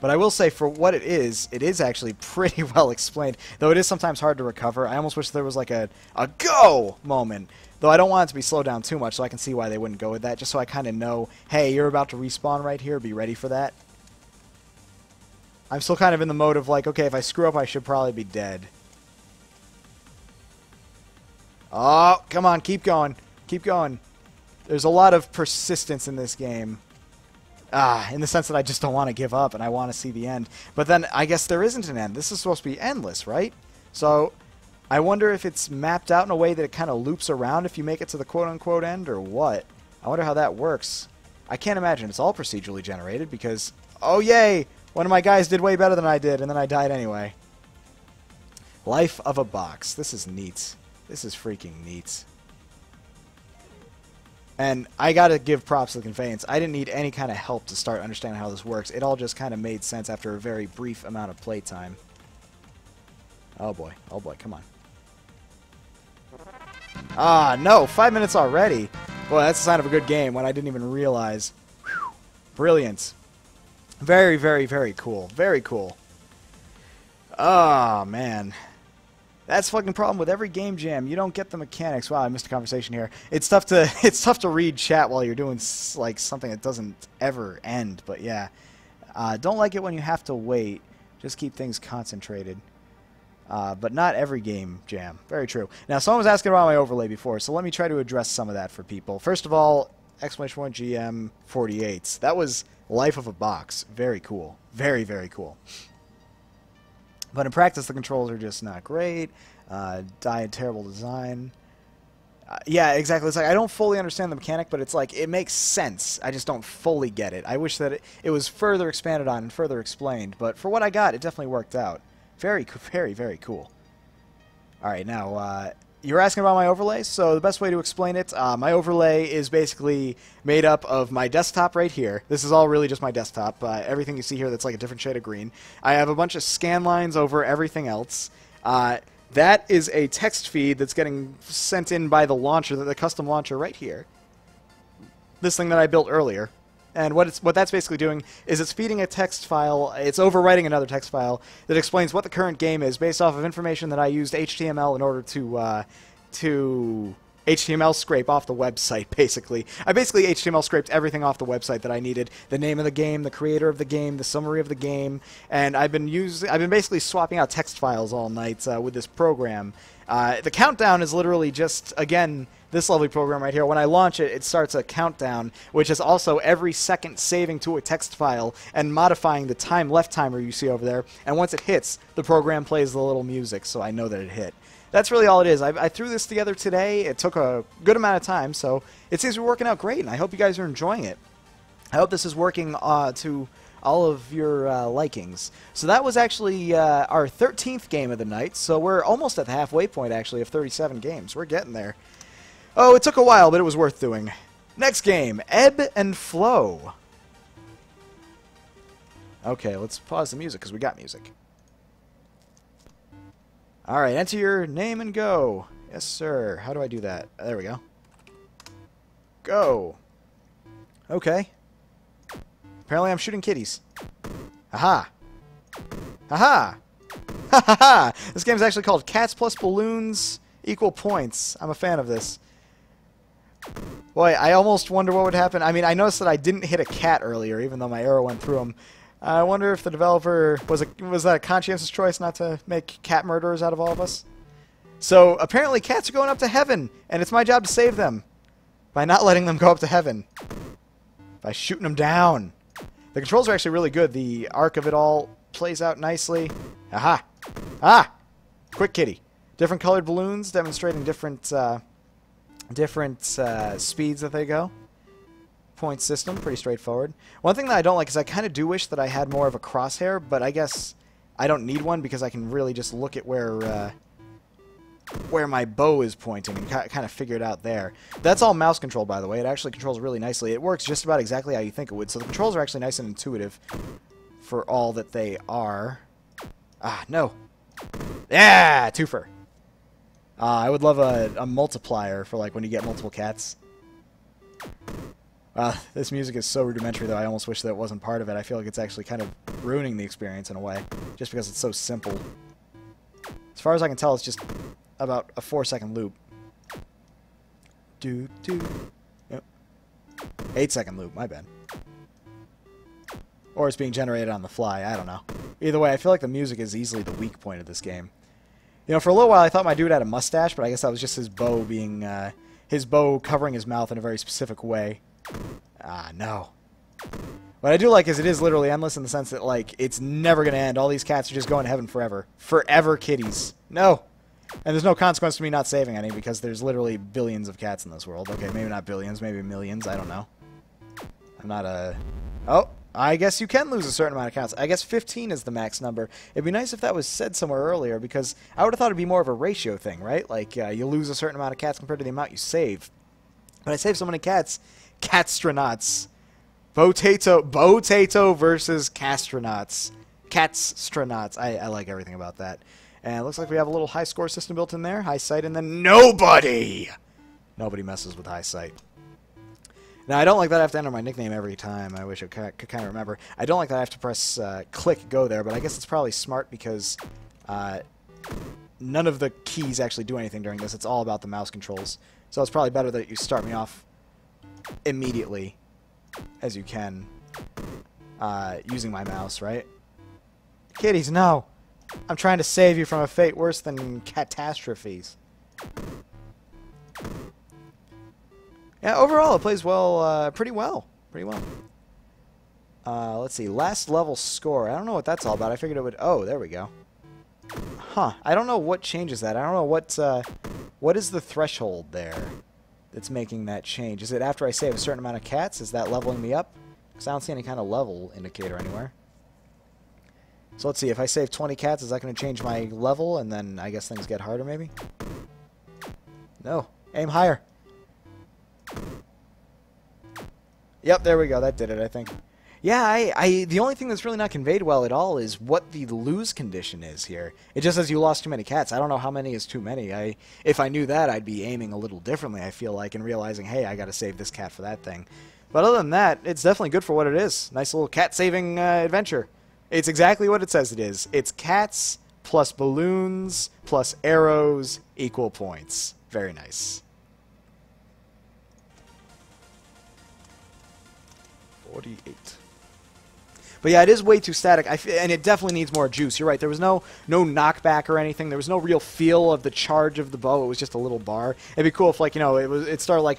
But I will say, for what it is actually pretty well explained. Though it is sometimes hard to recover. I almost wish there was like a go moment. Though I don't want it to be slowed down too much, so I can see why they wouldn't go with that. Just so I kind of know, hey, you're about to respawn right here. Be ready for that. I'm still kind of in the mode of like, okay, if I screw up, I should probably be dead. Oh, come on, keep going. Keep going. There's a lot of persistence in this game. In the sense that I just don't want to give up and I want to see the end. But then I guess there isn't an end. This is supposed to be endless, right? So I wonder if it's mapped out in a way that it kind of loops around if you make it to the quote-unquote end or what. I wonder how that works. I can't imagine it's all procedurally generated because, oh yay, one of my guys did way better than I did and then I died anyway. Life of a box. This is neat. This is freaking neat. And I gotta give props to the conveyance. I didn't need any kind of help to start understanding how this works. It all just kind of made sense after a very brief amount of playtime. Oh boy, come on. Ah, no, 5 minutes already. Boy, that's a sign of a good game when I didn't even realize. Whew. Brilliant. Very, very, very cool. Very cool. Oh, man. That's the fucking problem with every game jam. You don't get the mechanics. Wow, I missed a conversation here. It's tough to read chat while you're doing like something that doesn't ever end. But yeah, don't like it when you have to wait. Just keep things concentrated. But not every game jam. Very true. Now, someone was asking about my overlay before, so let me try to address some of that for people. First of all, exclamation point GM48. That was Life of a Box. Very cool. Very, very cool. But in practice, the controls are just not great. Terrible design. Yeah, exactly. It's like I don't fully understand the mechanic, but it's like it makes sense. I just don't fully get it. I wish that it was further expanded on and further explained. But for what I got, it definitely worked out. Very, very, very cool. All right, now you were asking about my overlay. So the best way to explain it, my overlay is basically made up of my desktop right here. This is all really just my desktop. Everything you see here that's like a different shade of green. I have a bunch of scan lines over everything else. That is a text feed that's getting sent in by the launcher, the custom launcher right here. This thing that I built earlier. And what that's basically doing is it's feeding a text file, it's overwriting another text file that explains what the current game is based off of information that I used HTML in order to HTML scrape off the website, basically. I basically HTML scraped everything off the website that I needed. The name of the game, the creator of the game, the summary of the game, and I've been basically swapping out text files all night with this program. The countdown is literally just, again, this lovely program right here. When I launch it, it starts a countdown, which is also every second saving to a text file and modifying the time left timer you see over there. And once it hits, the program plays the little music, so I know that it hit. That's really all it is. I threw this together today. It took a good amount of time, so it seems to be working out great, and I hope you guys are enjoying it. I hope this is working to all of your likings. So that was actually our 13th game of the night, so we're almost at the halfway point, actually, of 37 games. We're getting there. Oh, it took a while, but it was worth doing. Next game, Ebb and Flow. Okay, let's pause the music because we got music. Alright, enter your name and go. Yes, sir. How do I do that? There we go. Go. Okay. Apparently I'm shooting kitties. Aha. Haha. Ha ha ha. This game is actually called cats+balloons=points. I'm a fan of this. Boy, I almost wonder what would happen. I mean, I noticed that I didn't hit a cat earlier, even though my arrow went through him. I wonder if the developer was that a conscientious choice not to make cat murderers out of all of us? So apparently cats are going up to heaven, and it's my job to save them by not letting them go up to heaven, by shooting them down. The controls are actually really good. The arc of it all plays out nicely. Aha! Ah! Quick kitty. Different colored balloons demonstrating different speeds that they go. Point system, pretty straightforward. One thing that I don't like is I kind of do wish that I had more of a crosshair, but I guess I don't need one because I can really just look at where my bow is pointing and kind of figure it out there. That's all mouse controlled, by the way. It actually controls really nicely. It works just about exactly how you think it would. So the controls are actually nice and intuitive for all that they are. Ah, no. Yeah, twofer. I would love a multiplier for like when you get multiple cats. This music is so rudimentary, though. I almost wish that it wasn't part of it. I feel like it's actually kind of ruining the experience in a way, just because it's so simple. As far as I can tell, it's just about a 4-second loop. Yep. 8-second loop, my bad. Or it's being generated on the fly, I don't know. Either way, I feel like the music is easily the weak point of this game. You know, for a little while I thought my dude had a mustache, but I guess that was just his bow being, his bow covering his mouth in a very specific way. Ah, no. What I do like is it is literally endless in the sense that, like, it's never going to end. All these cats are just going to heaven forever. Forever kitties. No. And there's no consequence to me not saving any because there's literally billions of cats in this world. Okay, maybe not billions, maybe millions. I don't know. I'm not a... Oh, I guess you can lose a certain amount of counts. I guess 15 is the max number. It'd be nice if that was said somewhere earlier because I would have thought it'd be more of a ratio thing, right? Like, you lose a certain amount of cats compared to the amount you save. But I save so many cats... Catstronauts. Botato versus Castronauts. Catstronauts. I like everything about that. And it looks like we have a little high score system built in there. Highsight and then nobody! Nobody messes with Highsight. Now, I don't like that I have to enter my nickname every time. I wish I could kind of remember. I don't like that I have to press click go there, but I guess it's probably smart because none of the keys actually do anything during this. It's all about the mouse controls. So it's probably better that you start me off immediately as you can using my mouse, right? Kitties, no! I'm trying to save you from a fate worse than catastrophes. Yeah, overall it plays well, pretty well. Pretty well. Let's see, last level score. I don't know what that's all about. I figured it would... Oh, there we go. Huh. I don't know what changes that. I don't know what is the threshold there that's making that change. Is it after I save a certain amount of cats? Is that leveling me up? Because I don't see any kind of level indicator anywhere. So let's see. If I save 20 cats, is that going to change my level? And then I guess things get harder, maybe? No. Aim higher. Yep, there we go. That did it, I think. Yeah, the only thing that's really not conveyed well at all is what the lose condition is here. It just says you lost too many cats. I don't know how many is too many. If I knew that, I'd be aiming a little differently, I feel like, and realizing, hey, I got to save this cat for that thing. But other than that, it's definitely good for what it is. Nice little cat-saving adventure. It's exactly what it says it is. It's cats plus balloons plus arrows equal points. Very nice. 48. But yeah, it is way too static, and it definitely needs more juice. You're right, there was no knockback or anything. There was no real feel of the charge of the bow. It was just a little bar. It'd be cool if, like, you know, it started like,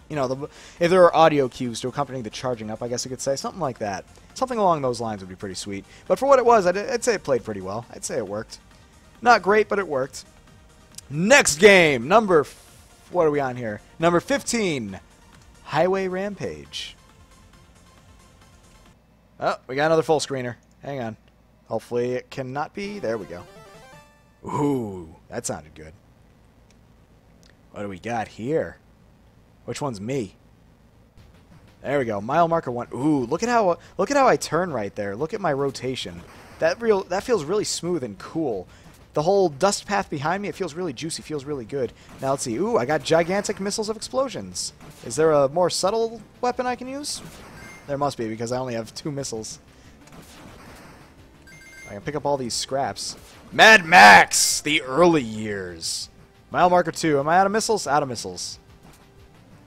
you know, if there were audio cues to accompany the charging up, I guess you could say. Something like that. Something along those lines would be pretty sweet. But for what it was, I'd say it played pretty well. I'd say it worked. Not great, but it worked. Next game, what are we on here? Number 15, Highway Rampage. Oh, we got another full screener. Hang on. Hopefully it cannot be. There we go. Ooh, that sounded good. What do we got here? Which one's me? There we go. Mile marker 1. Ooh, look at how I turn right there. Look at my rotation. That feels really smooth and cool. The whole dust path behind me, it feels really juicy, feels really good. Now let's see. Ooh, I got gigantic missiles of explosions. Is there a more subtle weapon I can use? There must be, because I only have 2 missiles. I can pick up all these scraps. Mad Max! The early years. Mile marker 2. Am I out of missiles? Out of missiles.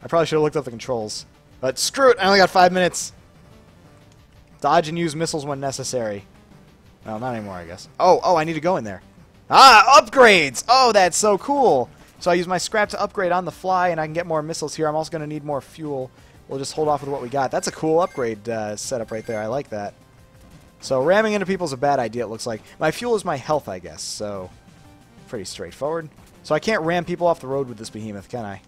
I probably should have looked up the controls. But screw it, I only got 5 minutes. Dodge and use missiles when necessary. Well, not anymore, I guess. Oh, I need to go in there. Ah, upgrades! Oh, that's so cool. So I use my scrap to upgrade on the fly, and I can get more missiles here. I'm also going to need more fuel. We'll just hold off with what we got. That's a cool upgrade setup right there. I like that. So ramming into people is a bad idea, it looks like. My fuel is my health, I guess, so pretty straightforward. So I can't ram people off the road with this behemoth, can I?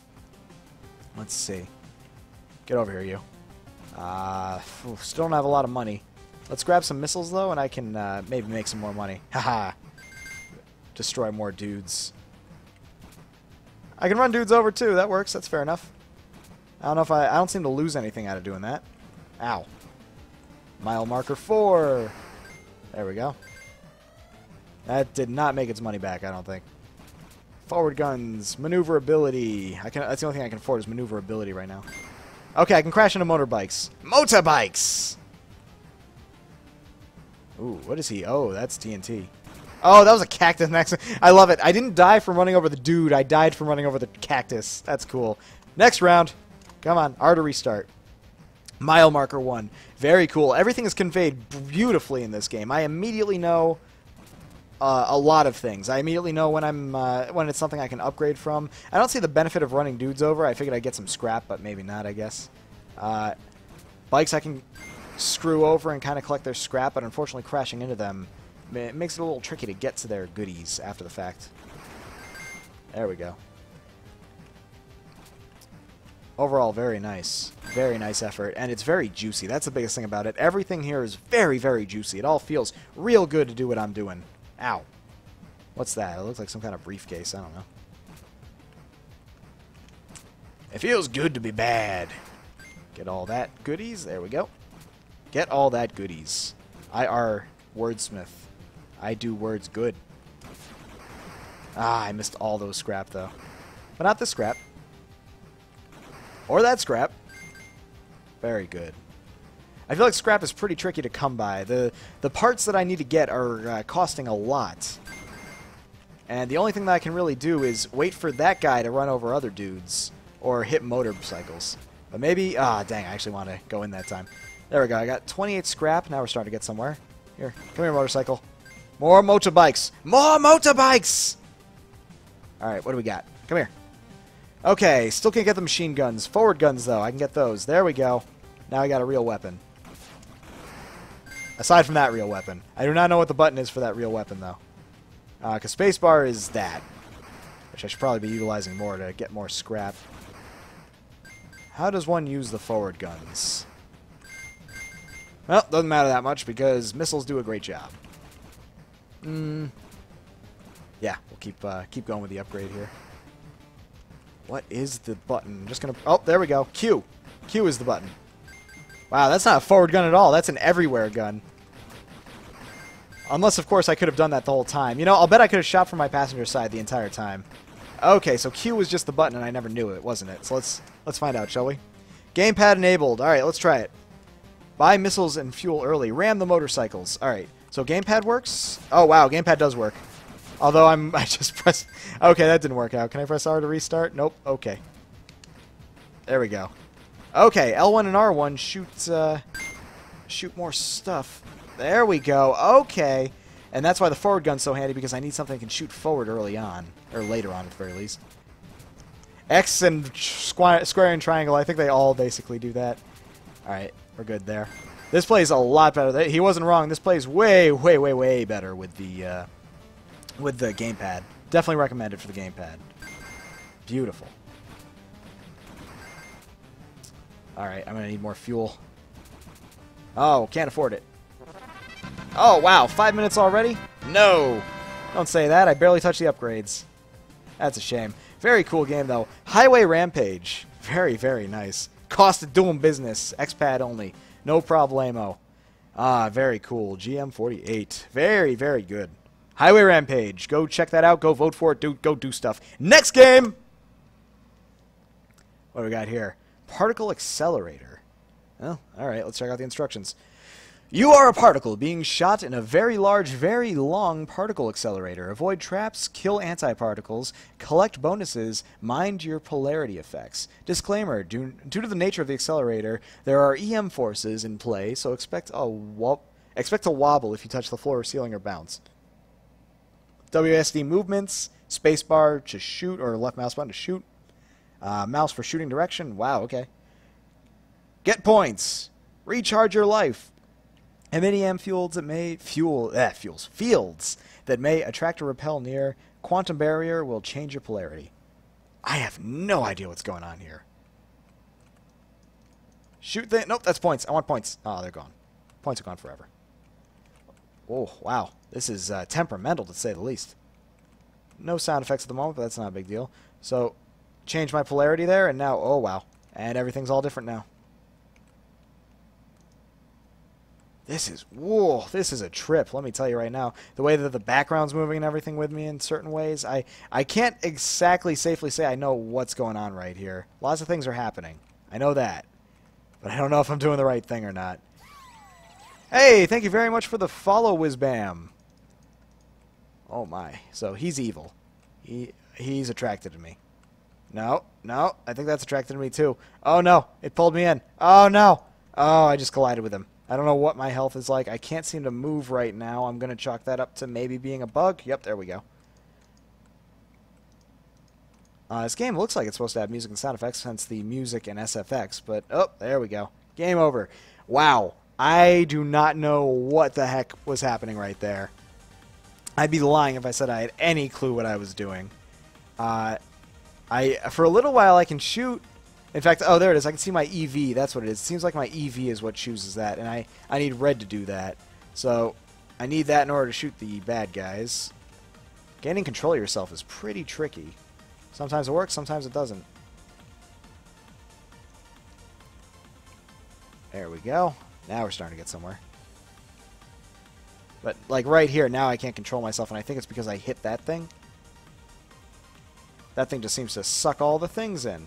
Let's see. Get over here, you. Still don't have a lot of money. Let's grab some missiles, though, and I can maybe make some more money. Haha. Destroy more dudes. I can run dudes over, too. That works. That's fair enough. I don't know if I don't seem to lose anything out of doing that. Ow. Mile marker 4. There we go. That did not make its money back, I don't think. Forward guns. Maneuverability. That's the only thing I can afford is maneuverability right now. Okay, I can crash into motorbikes. Motorbikes! Ooh, what is he? Oh, that's TNT. Oh, that was a cactus next. I love it. I didn't die from running over the dude. I died from running over the cactus. That's cool. Next round. Come on. R to restart. Mile marker 1. Very cool. Everything is conveyed beautifully in this game. I immediately know a lot of things. I immediately know when it's something I can upgrade from. I don't see the benefit of running dudes over. I figured I'd get some scrap, but maybe not, I guess. Bikes I can screw over and kind of collect their scrap, but unfortunately crashing into them it makes it a little tricky to get to their goodies after the fact. There we go. Overall, very nice. Very nice effort, and it's very juicy. That's the biggest thing about it. Everything here is very, very juicy. It all feels real good to do what I'm doing. Ow. What's that? It looks like some kind of briefcase. I don't know. It feels good to be bad. Get all that goodies. There we go. Get all that goodies. I are wordsmith. I do words good. Ah, I missed all those scrap, though. But not this scrap. Or that scrap. Very good. I feel like scrap is pretty tricky to come by. The parts that I need to get are costing a lot. And the only thing that I can really do is wait for that guy to run over other dudes. Or hit motorcycles. But maybe... Ah, dang, I actually want to go in that time. There we go. I got 28 scrap. Now we're starting to get somewhere. Here. Come here, motorcycle. More motorbikes. More motorbikes! Alright, what do we got? Come here. Okay, still can't get the machine guns. Forward guns, though. I can get those. There we go. Now I got a real weapon. Aside from that real weapon. I do not know what the button is for that real weapon, though. Because spacebar is that. Which I should probably be utilizing more to get more scrap. How does one use the forward guns? Well, doesn't matter that much because missiles do a great job. Yeah, we'll keep going with the upgrade here. What is the button? I'm just gonna... Oh, there we go. Q. Q is the button. Wow, that's not a forward gun at all. That's an everywhere gun. Unless, of course, I could have done that the whole time. You know, I'll bet I could have shot from my passenger side the entire time. Okay, so Q was just the button, and I never knew it, wasn't it? So let's find out, shall we? Gamepad enabled. All right, let's try it. Buy missiles and fuel early. Ram the motorcycles. All right, so gamepad works? Oh, wow, gamepad does work. Although I just pressed... Okay, that didn't work out. Can I press R to restart? Nope. Okay. There we go. Okay, L1 and R1 shoot more stuff. There we go. Okay. And that's why the forward gun's so handy, because I need something that can shoot forward early on. Or later on, at the very least. X and square and triangle, I think they all basically do that. Alright, we're good there. This plays a lot better. He wasn't wrong. This plays way, way, way, way better with the gamepad. Definitely recommended for the gamepad. Beautiful. Alright, I'm going to need more fuel. Oh, can't afford it. Oh, wow, 5 minutes already? No! Don't say that, I barely touched the upgrades. That's a shame. Very cool game, though. Highway Rampage. Very, very nice. Cost of doing business. Expad only. No problemo. Ah, very cool. GM48. Very, very good. Highway Rampage. Go check that out. Go vote for it. Go do stuff. Next game! What do we got here? Particle Accelerator. Oh, alright. Let's check out the instructions. You are a particle being shot in a very large, very long particle accelerator. Avoid traps, kill antiparticles, collect bonuses, mind your polarity effects. Disclaimer, due to the nature of the accelerator, there are EM forces in play, so expect to wobble if you touch the floor or ceiling or bounce. WSD movements, spacebar to shoot, or left mouse button to shoot. Mouse for shooting direction. Wow, okay. Get points. Recharge your life. Mini-M fields that may fields that may attract or repel near. Quantum barrier will change your polarity. I have no idea what's going on here. Shoot the nope, that's points. I want points. Oh, they're gone. Points are gone forever. Oh, wow. This is temperamental to say the least. No sound effects at the moment, but that's not a big deal. So, change my polarity there, and now, oh wow. And everything's all different now. This is a trip, let me tell you right now. The way that the background's moving and everything with me in certain ways, I can't exactly safely say I know what's going on right here. Lots of things are happening. I know that. But I don't know if I'm doing the right thing or not. Hey, thank you very much for the follow, Whizbam. Oh my. So he's evil. He's attracted to me. No, I think that's attracted to me too. Oh no, it pulled me in. Oh no. Oh, I just collided with him. I don't know what my health is like. I can't seem to move right now. I'm going to chalk that up to maybe being a bug. Yep, there we go. This game looks like it's supposed to have music and sound effects, hence the music and SFX, but oh, there we go. Game over. Wow. I do not know what the heck was happening right there. I'd be lying if I said I had any clue what I was doing. For a little while I can shoot. In fact, oh, there it is. I can see my EV. That's what it is. It seems like my EV is what chooses that, and I need red to do that. So I need that in order to shoot the bad guys. Gaining control of yourself is pretty tricky. Sometimes it works, sometimes it doesn't. There we go. Now we're starting to get somewhere. But, like, right here, now I can't control myself, and I think it's because I hit that thing. That thing just seems to suck all the things in.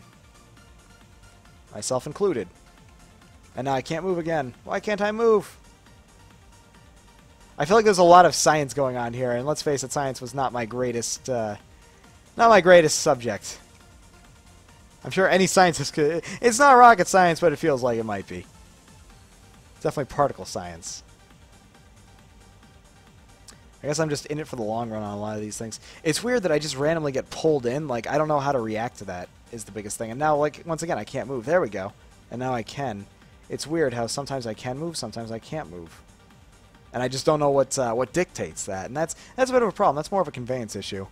Myself included. And now I can't move again. Why can't I move? I feel like there's a lot of science going on here, and let's face it, science was not my greatest subject. I'm sure any scientist could... It's not rocket science, but it feels like it might be. It's definitely particle science. I guess I'm just in it for the long run on a lot of these things. It's weird that I just randomly get pulled in. Like, I don't know how to react to that is the biggest thing. And now, like, once again, I can't move. There we go. And now I can. It's weird how sometimes I can move, sometimes I can't move. And I just don't know what dictates that. And that's a bit of a problem. That's more of a conveyance issue.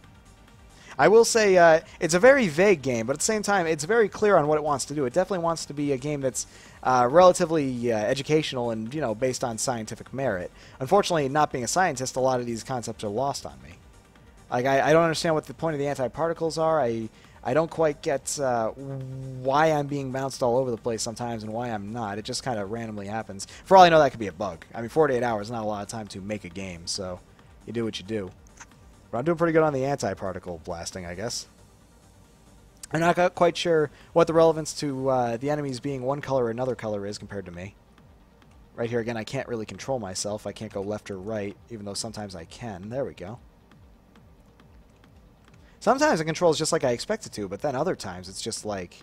I will say it's a very vague game, but at the same time, it's very clear on what it wants to do. It definitely wants to be a game that's relatively educational and, you know, based on scientific merit. Unfortunately, not being a scientist, a lot of these concepts are lost on me. Like, I don't understand what the point of the antiparticles are. I don't quite get why I'm being bounced all over the place sometimes and why I'm not. It just kind of randomly happens. For all I know, that could be a bug. I mean, 48 hours is not a lot of time to make a game, so you do what you do. But I'm doing pretty good on the antiparticle blasting, I guess. I'm not quite sure what the relevance to the enemies being one color or another color is compared to me. Right here, again, I can't really control myself. I can't go left or right, even though sometimes I can. There we go. Sometimes it controls just like I expect it to, but then other times it's just like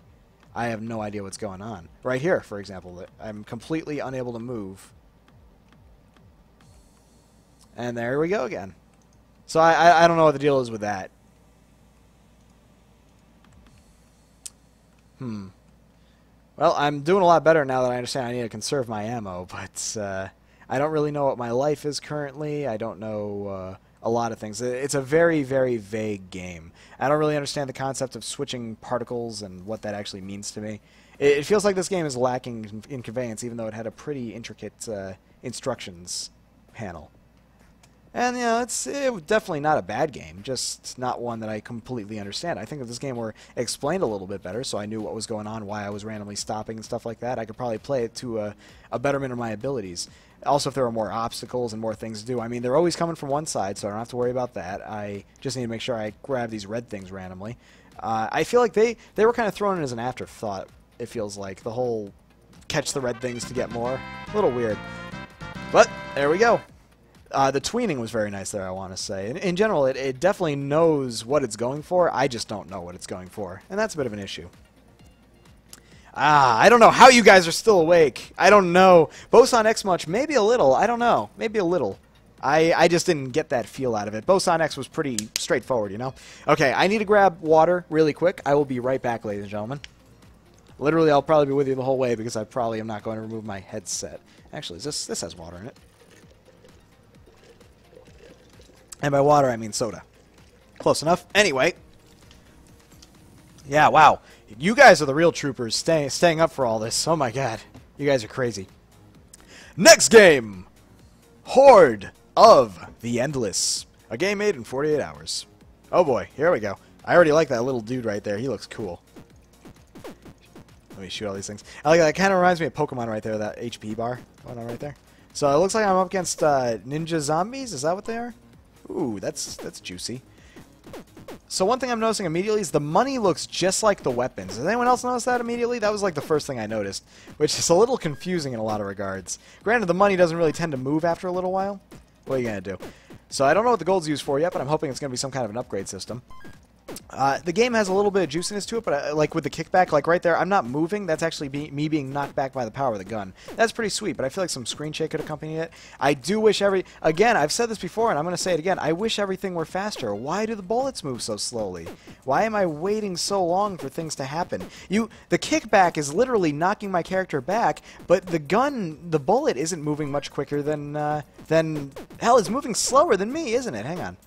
I have no idea what's going on. Right here, for example, I'm completely unable to move. And there we go again. So I don't know what the deal is with that. Well, I'm doing a lot better now that I understand I need to conserve my ammo, but I don't really know what my life is currently. I don't know a lot of things. It's a very, very vague game. I don't really understand the concept of switching particles and what that actually means to me. It feels like this game is lacking in conveyance, even though it had a pretty intricate instructions panel. And, you know, it's definitely not a bad game, just not one that I completely understand. I think if this game were explained a little bit better, so I knew what was going on, why I was randomly stopping and stuff like that, I could probably play it to a betterment of my abilities. Also, if there were more obstacles and more things to do. I mean, they're always coming from one side, so I don't have to worry about that. I just need to make sure I grab these red things randomly. I feel like they were kind of thrown in as an afterthought, it feels like. The whole catch the red things to get more. A little weird. But, there we go. The tweening was very nice there, I want to say. In general, it definitely knows what it's going for. I just don't know what it's going for. And that's a bit of an issue. I don't know how you guys are still awake. I don't know. Boson X much? Maybe a little. I don't know. Maybe a little. I just didn't get that feel out of it. Boson X was pretty straightforward, you know? Okay, I need to grab water really quick. I will be right back, ladies and gentlemen. Literally, I'll probably be with you the whole way because I probably am not going to remove my headset. Actually, this has water in it. And by water, I mean soda. Close enough. Anyway. Yeah, wow. You guys are the real troopers staying up for all this. Oh my god. You guys are crazy. Next game! Horde of the Endless. A game made in 48 hours. Oh boy, here we go. I already like that little dude right there. He looks cool. Let me shoot all these things. I like that. It kind of reminds me of Pokemon right there, that HP bar going on right there. So it looks like I'm up against ninja zombies. Is that what they are? Ooh, that's juicy. So one thing I'm noticing immediately is the money looks just like the weapons. Does anyone else notice that immediately? That was like the first thing I noticed, which is a little confusing in a lot of regards. Granted, the money doesn't really tend to move after a little while. What are you going to do? So I don't know what the gold's used for yet, but I'm hoping it's going to be some kind of an upgrade system. The game has a little bit of juiciness to it, but like with the kickback, like right there, I'm not moving. That's actually me being knocked back by the power of the gun. That's pretty sweet, but I feel like some screen shake could accompany it. I do wish again, I've said this before, and I'm going to say it again, I wish everything were faster. Why do the bullets move so slowly? Why am I waiting so long for things to happen? The kickback is literally knocking my character back, but the bullet isn't moving much quicker than hell, it's moving slower than me, isn't it? Hang on.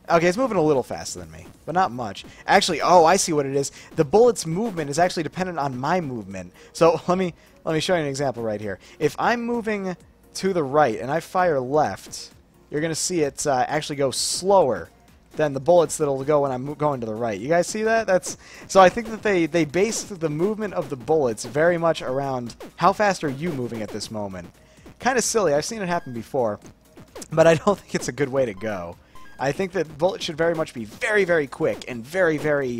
Okay, it's moving a little faster than me, but not much. Actually, oh, I see what it is. The bullet's movement is actually dependent on my movement. So let me show you an example right here. If I'm moving to the right and I fire left, you're going to see it actually go slower than the bullets that'll go when I'm going to the right. You guys see that? So I think that they base the movement of the bullets very much around how fast are you moving at this moment. Kind of silly. I've seen it happen before, but I don't think it's a good way to go. I think that bullets should very much be very, very quick and very, very,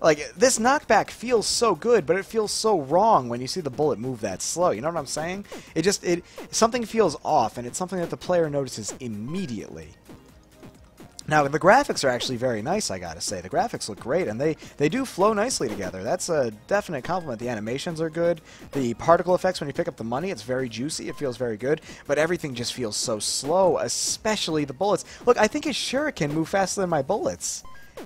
like, this knockback feels so good, but it feels so wrong when you see the bullet move that slow. You know what I'm saying? Something feels off, and it's something that the player notices immediately. Now, the graphics are actually very nice, I gotta say. The graphics look great, and they do flow nicely together. That's a definite compliment. The animations are good. The particle effects when you pick up the money, it's very juicy. It feels very good. But everything just feels so slow, especially the bullets. Look, I think his shuriken move faster than my bullets.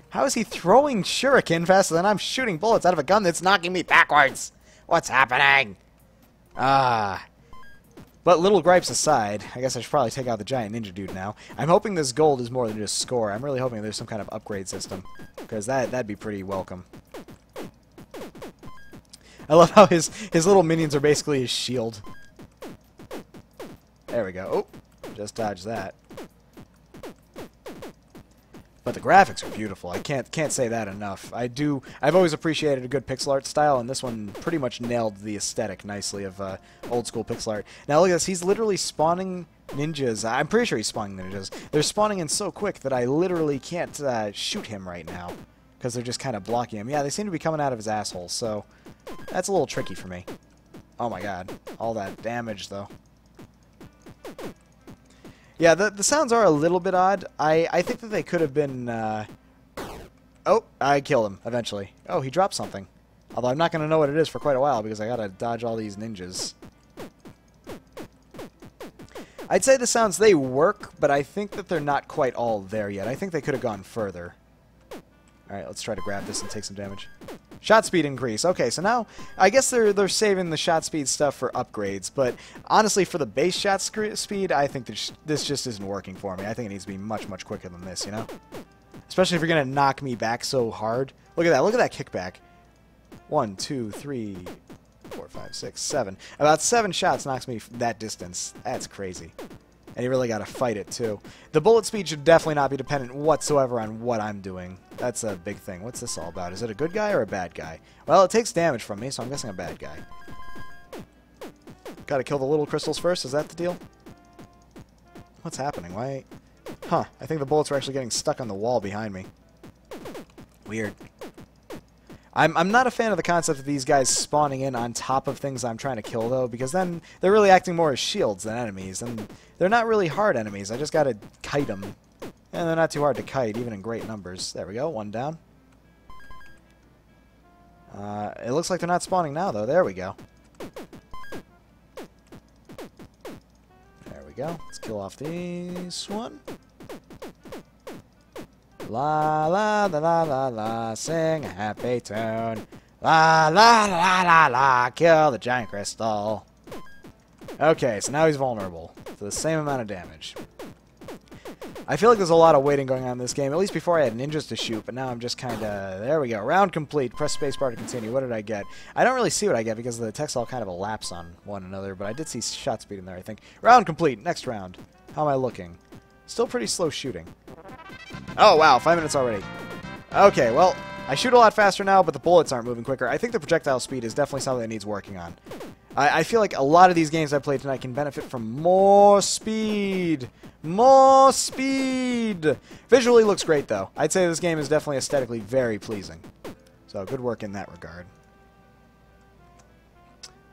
How is he throwing shuriken faster than I'm shooting bullets out of a gun that's knocking me backwards? What's happening? But little gripes aside, I guess I should probably take out the giant ninja dude now. I'm hoping this gold is more than just score. I'm really hoping there's some kind of upgrade system, because that'd be pretty welcome. I love how his little minions are basically his shield. There we go. Oh, just dodged that. But the graphics are beautiful. I can't say that enough. I've always appreciated a good pixel art style, and this one pretty much nailed the aesthetic nicely of old school pixel art. Now look at this. He's literally spawning ninjas. I'm pretty sure he's spawning ninjas. They're spawning in so quick that I literally can't shoot him right now because they're just kind of blocking him. Yeah, they seem to be coming out of his asshole, so that's a little tricky for me. Oh my god. All that damage, though. Yeah, the sounds are a little bit odd. I think that they could have been... Oh, I killed him, eventually. Oh, he dropped something. Although I'm not going to know what it is for quite a while because I got to dodge all these ninjas. I'd say the sounds, they work, but I think that they're not quite all there yet. I think they could have gone further. Alright, let's try to grab this and take some damage. Shot speed increase. Okay, so now I guess they're saving the shot speed stuff for upgrades, but honestly, for the base shot speed, I think this just isn't working for me. I think it needs to be much, much quicker than this, you know? Especially if you're going to knock me back so hard. Look at that. Look at that kickback. 1, 2, 3, 4, 5, 6, 7. About 7 shots knocks me that distance. That's crazy. And you really got to fight it, too. The bullet speed should definitely not be dependent whatsoever on what I'm doing. That's a big thing. What's this all about? Is it a good guy or a bad guy? Well, it takes damage from me, so I'm guessing a bad guy. Got to kill the little crystals first? Is that the deal? What's happening? Why? Huh. I think the bullets are actually getting stuck on the wall behind me. Weird. I'm not a fan of the concept of these guys spawning in on top of things I'm trying to kill, though, because then they're really acting more as shields than enemies, and they're not really hard enemies. I just gotta kite them. And they're not too hard to kite, even in great numbers. There we go, one down. It looks like they're not spawning now, though. There we go. There we go. Let's kill off this one. La la la la la la, sing a happy tune. La la la la la, kill the giant crystal. Okay, so now he's vulnerable to the same amount of damage. I feel like there's a lot of waiting going on in this game. At least before I had ninjas to shoot, but now I'm just kind of... There we go. Round complete. Press spacebar to continue. What did I get? I don't really see what I get because the text all kind of elapse on one another, but I did see shot speed in there, I think. Round complete. Next round. How am I looking? Still pretty slow shooting. Oh, wow. 5 minutes already. Okay, well, I shoot a lot faster now, but the bullets aren't moving quicker. I think the projectile speed is definitely something that needs working on. I feel like a lot of these games I played tonight can benefit from more speed. More speed! Visually looks great, though. I'd say this game is definitely aesthetically very pleasing. So, good work in that regard.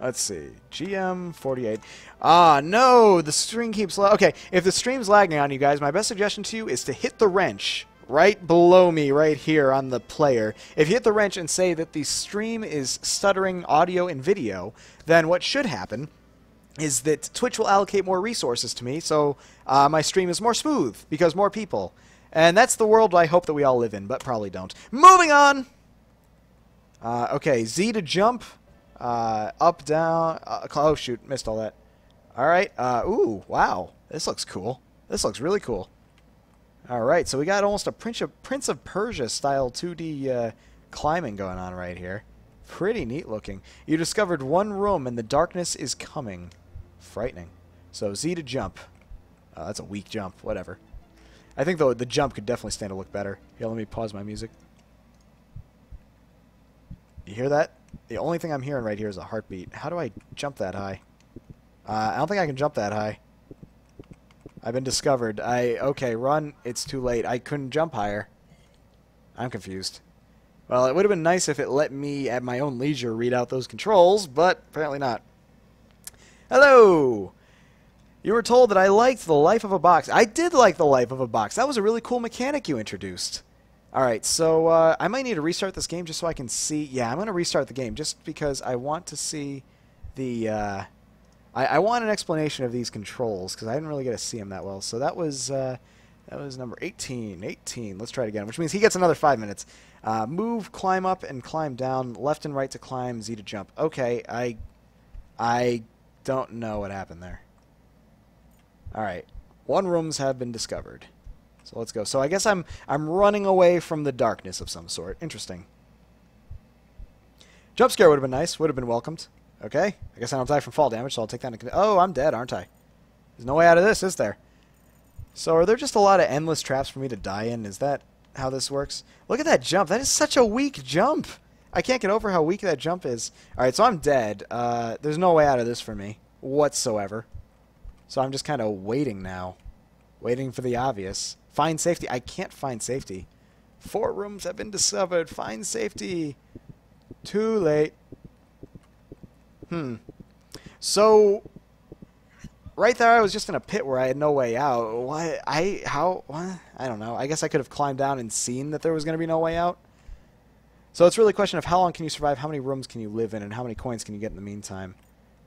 Let's see. GM48. Ah, no! The stream keeps... Okay, if the stream's lagging on you guys, my best suggestion to you is to hit the wrench right below me, right here on the player. If you hit the wrench and say that the stream is stuttering audio and video, then what should happen is that Twitch will allocate more resources to me, so my stream is more smooth, because more people. And that's the world I hope that we all live in, but probably don't. Moving on! Okay, Z to jump. Up, down. Oh, shoot, missed all that. Alright, ooh, wow. This looks cool. This looks really cool. Alright, so we got almost a Prince of Persia style 2D climbing going on right here. Pretty neat looking. You discovered one room and the darkness is coming. Frightening. So Z to jump. That's a weak jump. Whatever. I think, though, the jump could definitely stand to look better. Here, let me pause my music. You hear that? The only thing I'm hearing right here is a heartbeat. How do I jump that high? I don't think I can jump that high. I've been discovered. Okay, run. It's too late. I couldn't jump higher. I'm confused. Well, it would have been nice if it let me, at my own leisure, read out those controls, but apparently not. Hello! You were told that I liked the life of a box. I did like the life of a box. That was a really cool mechanic you introduced. Alright, so I might need to restart this game just so I can see... Yeah, I'm going to restart the game just because I want to see the... I want an explanation of these controls because I didn't really get to see them that well. So that was number 18. 18. Let's try it again, which means he gets another 5 minutes. Move, climb up, and climb down. Left and right to climb, Z to jump. Okay, I don't know what happened there. Alright. 1 rooms have been discovered. So let's go. So I guess I'm running away from the darkness of some sort. Interesting. Jump scare would have been nice. Would have been welcomed. Okay. I guess I don't die from fall damage, so I'll take that into... Oh, I'm dead, aren't I? There's no way out of this, is there? So are there just a lot of endless traps for me to die in? Is that how this works? Look at that jump. That is such a weak jump. I can't get over how weak that jump is. Alright, so I'm dead. There's no way out of this for me whatsoever. So I'm just kind of waiting now. Waiting for the obvious. Find safety. I can't find safety. 4 rooms have been discovered. Find safety. Too late. So, right there I was just in a pit where I had no way out. What? What? I don't know. I guess I could have climbed down and seen that there was going to be no way out. So it's really a question of how long can you survive, how many rooms can you live in, and how many coins can you get in the meantime.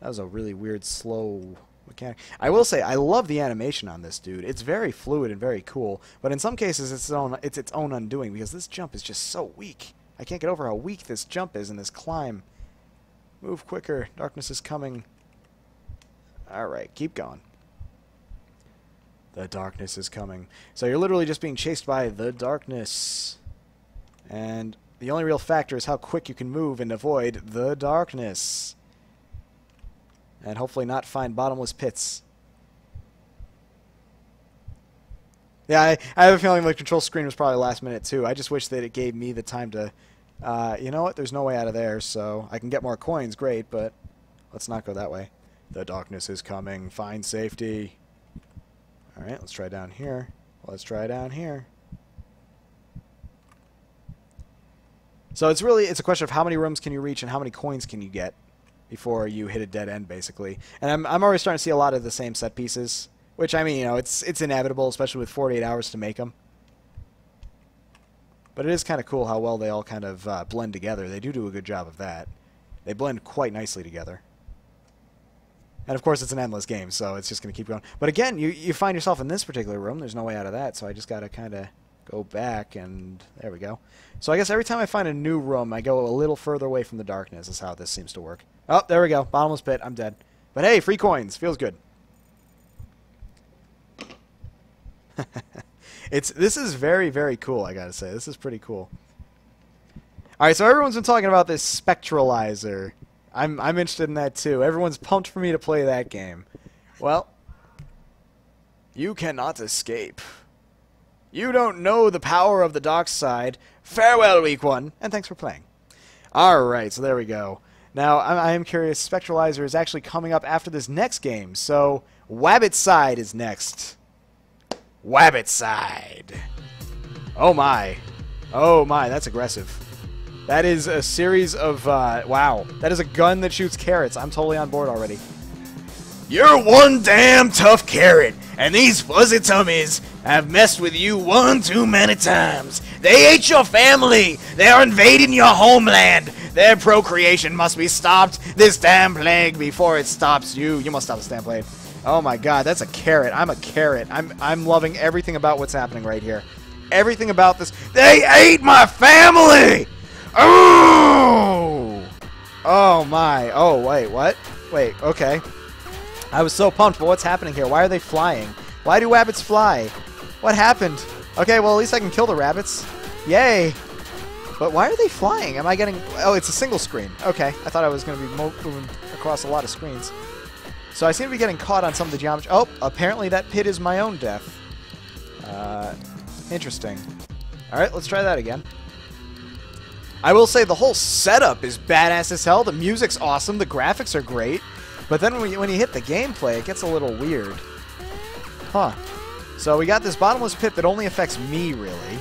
That was a really weird, slow mechanic. I will say, I love the animation on this dude. It's very fluid and very cool, but in some cases it's its own undoing because this jump is just so weak. I can't get over how weak this jump is in this climb. Move quicker. Darkness is coming. Alright, keep going. The darkness is coming. So you're literally just being chased by the darkness. And the only real factor is how quick you can move and avoid the darkness. And hopefully not find bottomless pits. Yeah, I have a feeling the control screen was probably last minute too. I just wish that it gave me the time to... you know what? There's no way out of there, so I can get more coins. Great, but let's not go that way. The darkness is coming. Find safety. Alright, let's try down here. Let's try down here. So it's a question of how many rooms can you reach and how many coins can you get before you hit a dead end, basically. And I'm already starting to see a lot of the same set pieces, which, I mean, you know, it's inevitable, especially with 48 hours to make them. But it is kind of cool how well they all kind of blend together. They do a good job of that. They blend quite nicely together. And, of course, it's an endless game, so it's just going to keep going. But, again, you find yourself in this particular room. There's no way out of that, so I just got to kind of go back, and there we go. So I guess every time I find a new room, I go a little further away from the darkness is how this seems to work. Oh, there we go. Bottomless pit. I'm dead. But, hey, free coins. Feels good. This is very, very cool, I gotta say. This is pretty cool. Alright, so everyone's been talking about this SPECTRALIZER. I'm interested in that too. Everyone's pumped for me to play that game. Well, you cannot escape. You don't know the power of the dark side. Farewell, weak one, and thanks for playing. Alright, so there we go. Now, I am curious, SPECTRALIZER is actually coming up after this next game, so Wabbitcide is next. Wabbitcide. Oh my. Oh my, that's aggressive. That is a series of, wow. That is a gun that shoots carrots. I'm totally on board already. You're one damn tough carrot, and these fuzzy tummies have messed with you one too many times. They ate your family. They are invading your homeland. Their procreation must be stopped. This damn plague before it stops you. You must stop this damn plague. Oh my god, that's a carrot. I'm a carrot. I'm loving everything about what's happening right here. Everything about this. They ate my family! Oh! Oh my. Oh, wait, what? Wait, okay. I was so pumped, but what's happening here? Why are they flying? Why do rabbits fly? What happened? Okay, well, at least I can kill the rabbits. Yay! But why are they flying? Am I getting... Oh, it's a single screen. Okay, I thought I was going to be moving across a lot of screens. So I seem to be getting caught on some of the geometry. Oh, apparently that pit is my own death. Interesting. Alright, let's try that again. I will say the whole setup is badass as hell. The music's awesome. The graphics are great. But then when you hit the gameplay, it gets a little weird. Huh. So we got this bottomless pit that only affects me, really.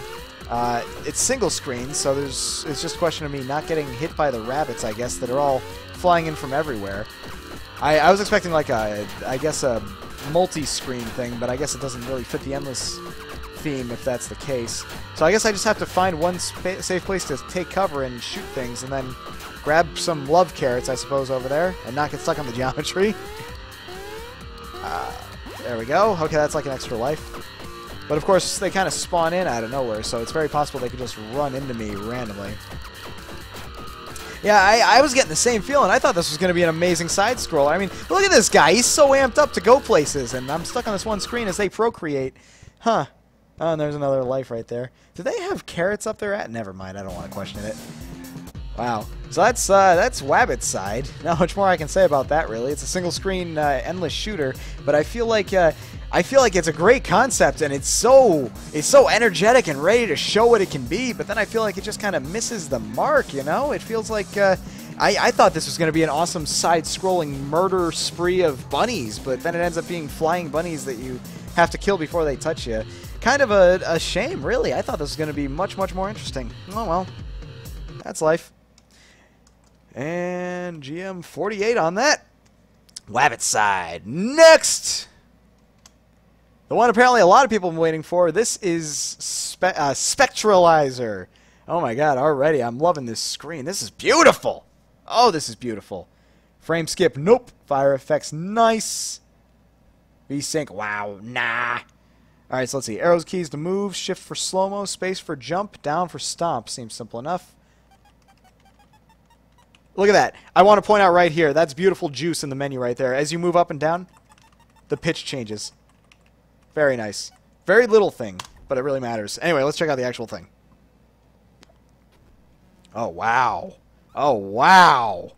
It's single screen, so it's just a question of me not getting hit by the rabbits, I guess, that are all flying in from everywhere. I was expecting like a multi-screen thing, but I guess it doesn't really fit the endless theme if that's the case. So I guess I just have to find one safe place to take cover and shoot things, and then grab some love carrots, I suppose, over there, and not get stuck on the geometry. There we go. Okay, that's like an extra life. But of course, they kind of spawn in out of nowhere, so it's very possible they could just run into me randomly. Yeah, I was getting the same feeling. I thought this was going to be an amazing side-scroller. I mean, look at this guy. He's so amped up to go places, and I'm stuck on this one screen as they procreate. Huh. Oh, and there's another life right there. Do they have carrots up there at? Never mind. I don't want to question it. Wow. So that's Wabbitcide. Not much more I can say about that, really. It's a single-screen endless shooter, but I feel like it's a great concept, and it's so energetic and ready to show what it can be. But then I feel like it just kind of misses the mark. You know, it feels like I thought this was going to be an awesome side-scrolling murder spree of bunnies, but then it ends up being flying bunnies that you have to kill before they touch you. Kind of a shame, really. I thought this was going to be much more interesting. Oh well, that's life. And GM48 on that. Wabbitcide. Next! The one apparently a lot of people have been waiting for. This is SPECTRALIZER. Oh my god, already. I'm loving this screen. This is beautiful. Oh, this is beautiful. Frame skip. Nope. Fire effects. Nice. V-sync. Wow. Nah. Alright, so let's see. Arrows keys to move. Shift for slow-mo. Space for jump. Down for stomp. Seems simple enough. Look at that. I want to point out right here, that's beautiful juice in the menu right there. As you move up and down, the pitch changes. Very nice. Very little thing, but it really matters. Anyway, let's check out the actual thing. Oh, wow. Oh, wow.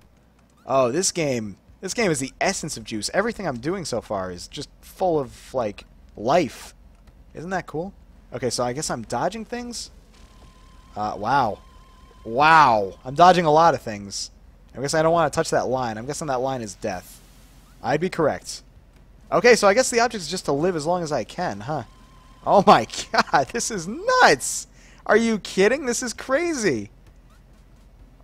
Oh, this game is the essence of juice. Everything I'm doing so far is just full of, like, life. Isn't that cool? Okay, so I guess I'm dodging things? Wow. Wow. I'm dodging a lot of things. I guess I don't want to touch that line. I'm guessing that line is death. I'd be correct. Okay, so I guess the object is just to live as long as I can, huh? Oh my god, this is nuts! Are you kidding? This is crazy.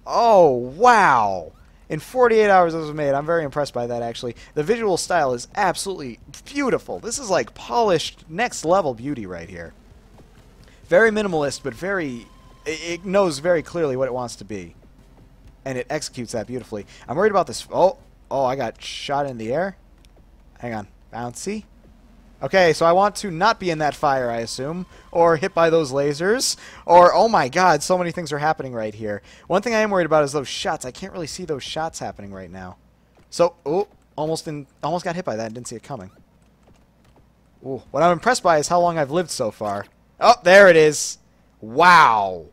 Oh, wow. In 48 hours this was made. I'm very impressed by that, actually. The visual style is absolutely beautiful. This is like polished, next-level beauty right here. Very minimalist, but very... It knows very clearly what it wants to be. And it executes that beautifully. I'm worried about this... Oh, I got shot in the air. Hang on. Bouncy. Okay, so I want to not be in that fire, I assume. Or hit by those lasers. Or, oh my god, so many things are happening right here. One thing I am worried about is those shots. I can't really see those shots happening right now. So, oh, almost got hit by that and didn't see it coming. Ooh, what I'm impressed by is how long I've lived so far. Oh, there it is. Wow.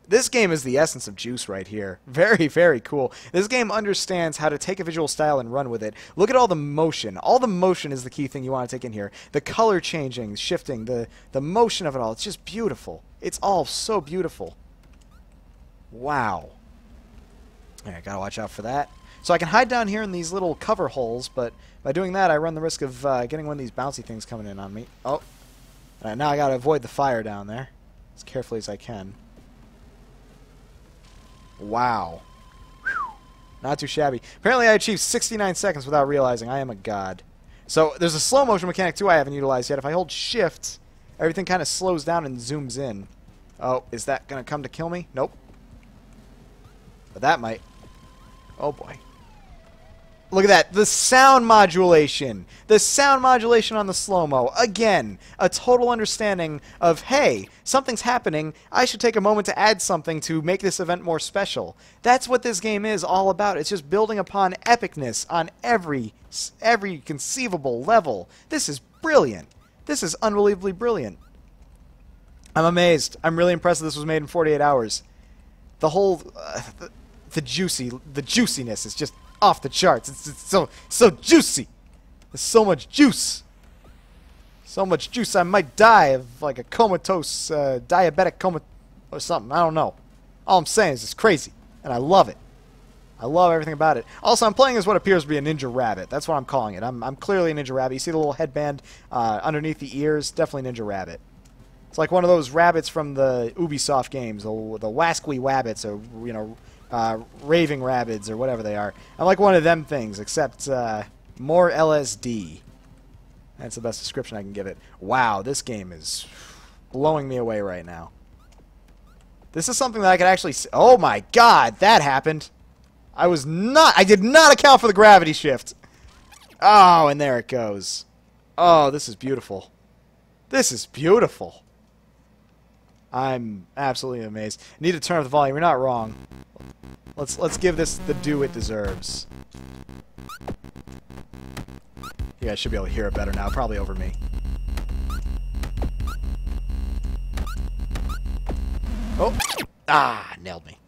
This game is the essence of juice right here. Very, very cool. This game understands how to take a visual style and run with it. Look at all the motion. All the motion is the key thing you want to take in here. The color changing, shifting, the motion of it all. It's just beautiful. It's all so beautiful. Wow. I gotta watch out for that. So I can hide down here in these little cover holes, but by doing that I run the risk of getting one of these bouncy things coming in on me. Oh. Now I gotta avoid the fire down there as carefully as I can. Wow. Whew. Not too shabby. Apparently I achieved 69 seconds without realizing I am a god. So there's a slow motion mechanic too I haven't utilized yet. If I hold shift, everything kind of slows down and zooms in. Oh, is that going to come to kill me? Nope. But that might. Oh boy. Look at that. The sound modulation. The sound modulation on the slow-mo. Again, a total understanding of, hey, something's happening. I should take a moment to add something to make this event more special. That's what this game is all about. It's just building upon epicness on every conceivable level. This is brilliant. This is unbelievably brilliant. I'm amazed. I'm really impressed that this was made in 48 hours. The whole... the juiciness is just... off the charts. It's so juicy. There's so much juice. So much juice I might die of like a comatose diabetic coma or something. I don't know. All I'm saying is it's crazy, and I love it. I love everything about it. Also, I'm playing as what appears to be a ninja rabbit. That's what I'm calling it. I'm clearly a ninja rabbit. You see the little headband underneath the ears? Definitely ninja rabbit. It's like one of those rabbits from the Ubisoft games, the Wasqui Wabbits, or you know. Raving Rabbids, or whatever they are. I'm like one of them things, except more LSD. That's the best description I can give it. Wow, this game is blowing me away right now. This is something that I could actually see. Oh my god, that happened. I did not account for the gravity shift. Oh, and there it goes. Oh, this is beautiful. This is beautiful. I'm absolutely amazed. Need to turn up the volume. You're not wrong. Let's give this the due it deserves. You guys should be able to hear it better now. Probably over me. Oh! Ah! Nailed me.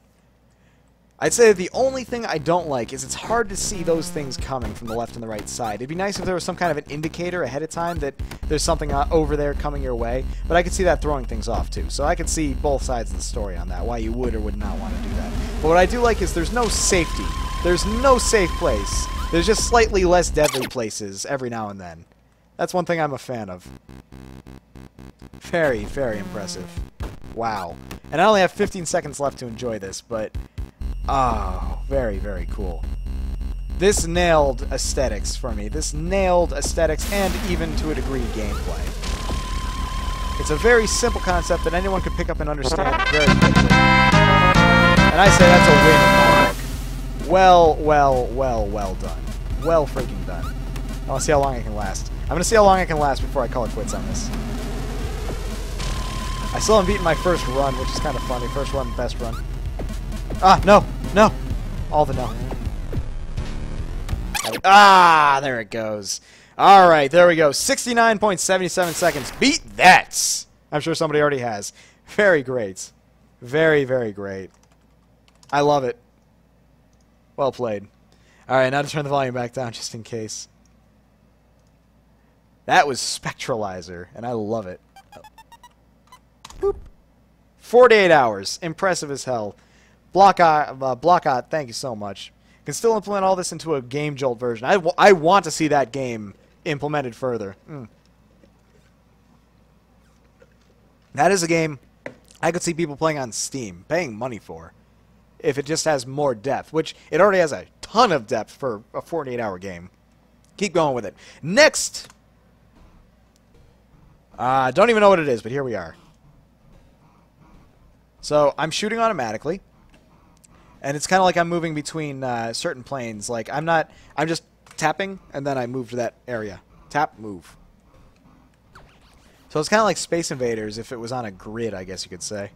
I'd say the only thing I don't like is it's hard to see those things coming from the left and the right side. It'd be nice if there was some kind of an indicator ahead of time that there's something over there coming your way, but I could see that throwing things off too. So I could see both sides of the story on that, why you would or would not want to do that. But what I do like is there's no safety. There's no safe place. There's just slightly less deadly places every now and then. That's one thing I'm a fan of. Very, very impressive. Wow. And I only have 15 seconds left to enjoy this, but... oh, very, very cool. This nailed aesthetics for me. This nailed aesthetics and even, to a degree, gameplay. It's a very simple concept that anyone could pick up and understand very quickly. And I say that's a win in my book. Well done. Well freaking done. I want to see how long I can last. I'm going to see how long I can last before I call it quits on this. I still haven't beaten my first run, which is kind of funny. First run, best run. Ah, no! No! All the no. Ah, there it goes. Alright, there we go. 69.77 seconds. Beat that! I'm sure somebody already has. Very great. Very, very great. I love it. Well played. Alright, now to turn the volume back down just in case. That was SPECTRALIZER, and I love it. 48 hours. Impressive as hell. Blockot, thank you so much. Can still implement all this into a Game Jolt version. I want to see that game implemented further. That is a game I could see people playing on Steam, paying money for, if it just has more depth, which it already has a ton of depth for a 48-hour game. Keep going with it. Next! Don't even know what it is, but here we are. So, I'm shooting automatically. And it's kind of like I'm moving between certain planes. Like, I'm just tapping, and then I move to that area. Tap, move. So it's kind of like Space Invaders if it was on a grid, I guess you could say.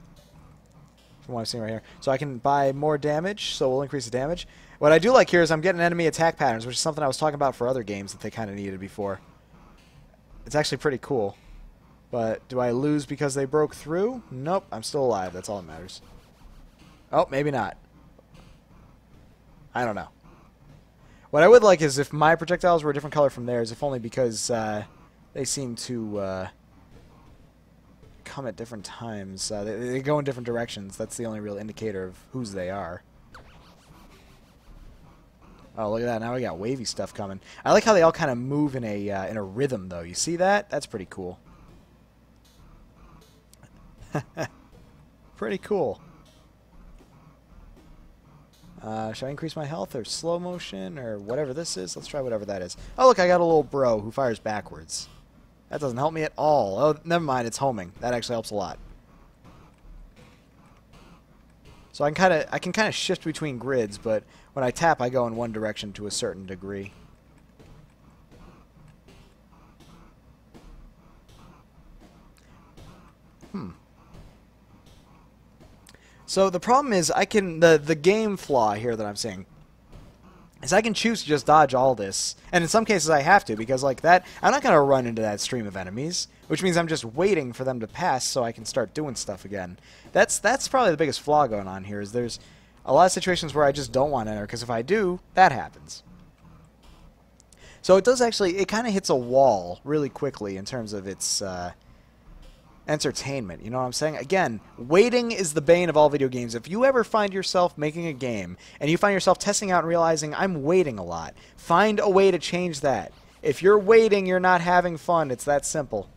From what I'm seeing right here. So I can buy more damage, so we'll increase the damage. What I do like here is I'm getting enemy attack patterns, which is something I was talking about for other games that they kind of needed before. It's actually pretty cool. But do I lose because they broke through? Nope, I'm still alive. That's all that matters. Oh, maybe not. I don't know. What I would like is if my projectiles were a different color from theirs, if only because they seem to come at different times. They go in different directions. That's the only real indicator of whose they are. Oh, look at that. Now we got wavy stuff coming. I like how they all kind of move in a rhythm, though. You see that? That's pretty cool. Pretty cool. Should I increase my health or slow motion or whatever this is? Let's try whatever that is. Oh, look, I got a little bro who fires backwards. That doesn't help me at all. Oh, never mind. It's homing. That actually helps a lot. So I can kind of shift between grids, but when I tap, I go in one direction to a certain degree. So the problem is the game flaw here that I'm seeing is I can choose to just dodge all this, and in some cases I have to, because like that, I'm not going to run into that stream of enemies, which means I'm just waiting for them to pass so I can start doing stuff again. That's probably the biggest flaw going on here, is there's a lot of situations where I just don't want to enter, because if I do, that happens. So it does actually, it kind of hits a wall really quickly in terms of its entertainment, you know what I'm saying? Again, waiting is the bane of all video games. If you ever find yourself making a game and you find yourself testing out and realizing I'm waiting a lot, find a way to change that. If you're waiting, you're not having fun. It's that simple.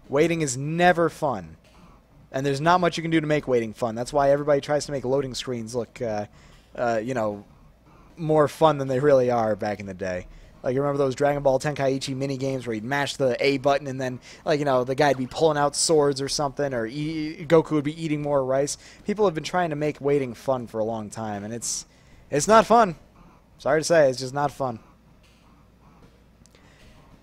Waiting is never fun. And there's not much you can do to make waiting fun. That's why everybody tries to make loading screens look, you know, more fun than they really are back in the day. Like, you remember those Dragon Ball Tenkaichi mini-games where you'd mash the A button and then, like, you know, the guy'd be pulling out swords or something, or Goku would be eating more rice. People have been trying to make waiting fun for a long time, and it's not fun. Sorry to say, it's just not fun.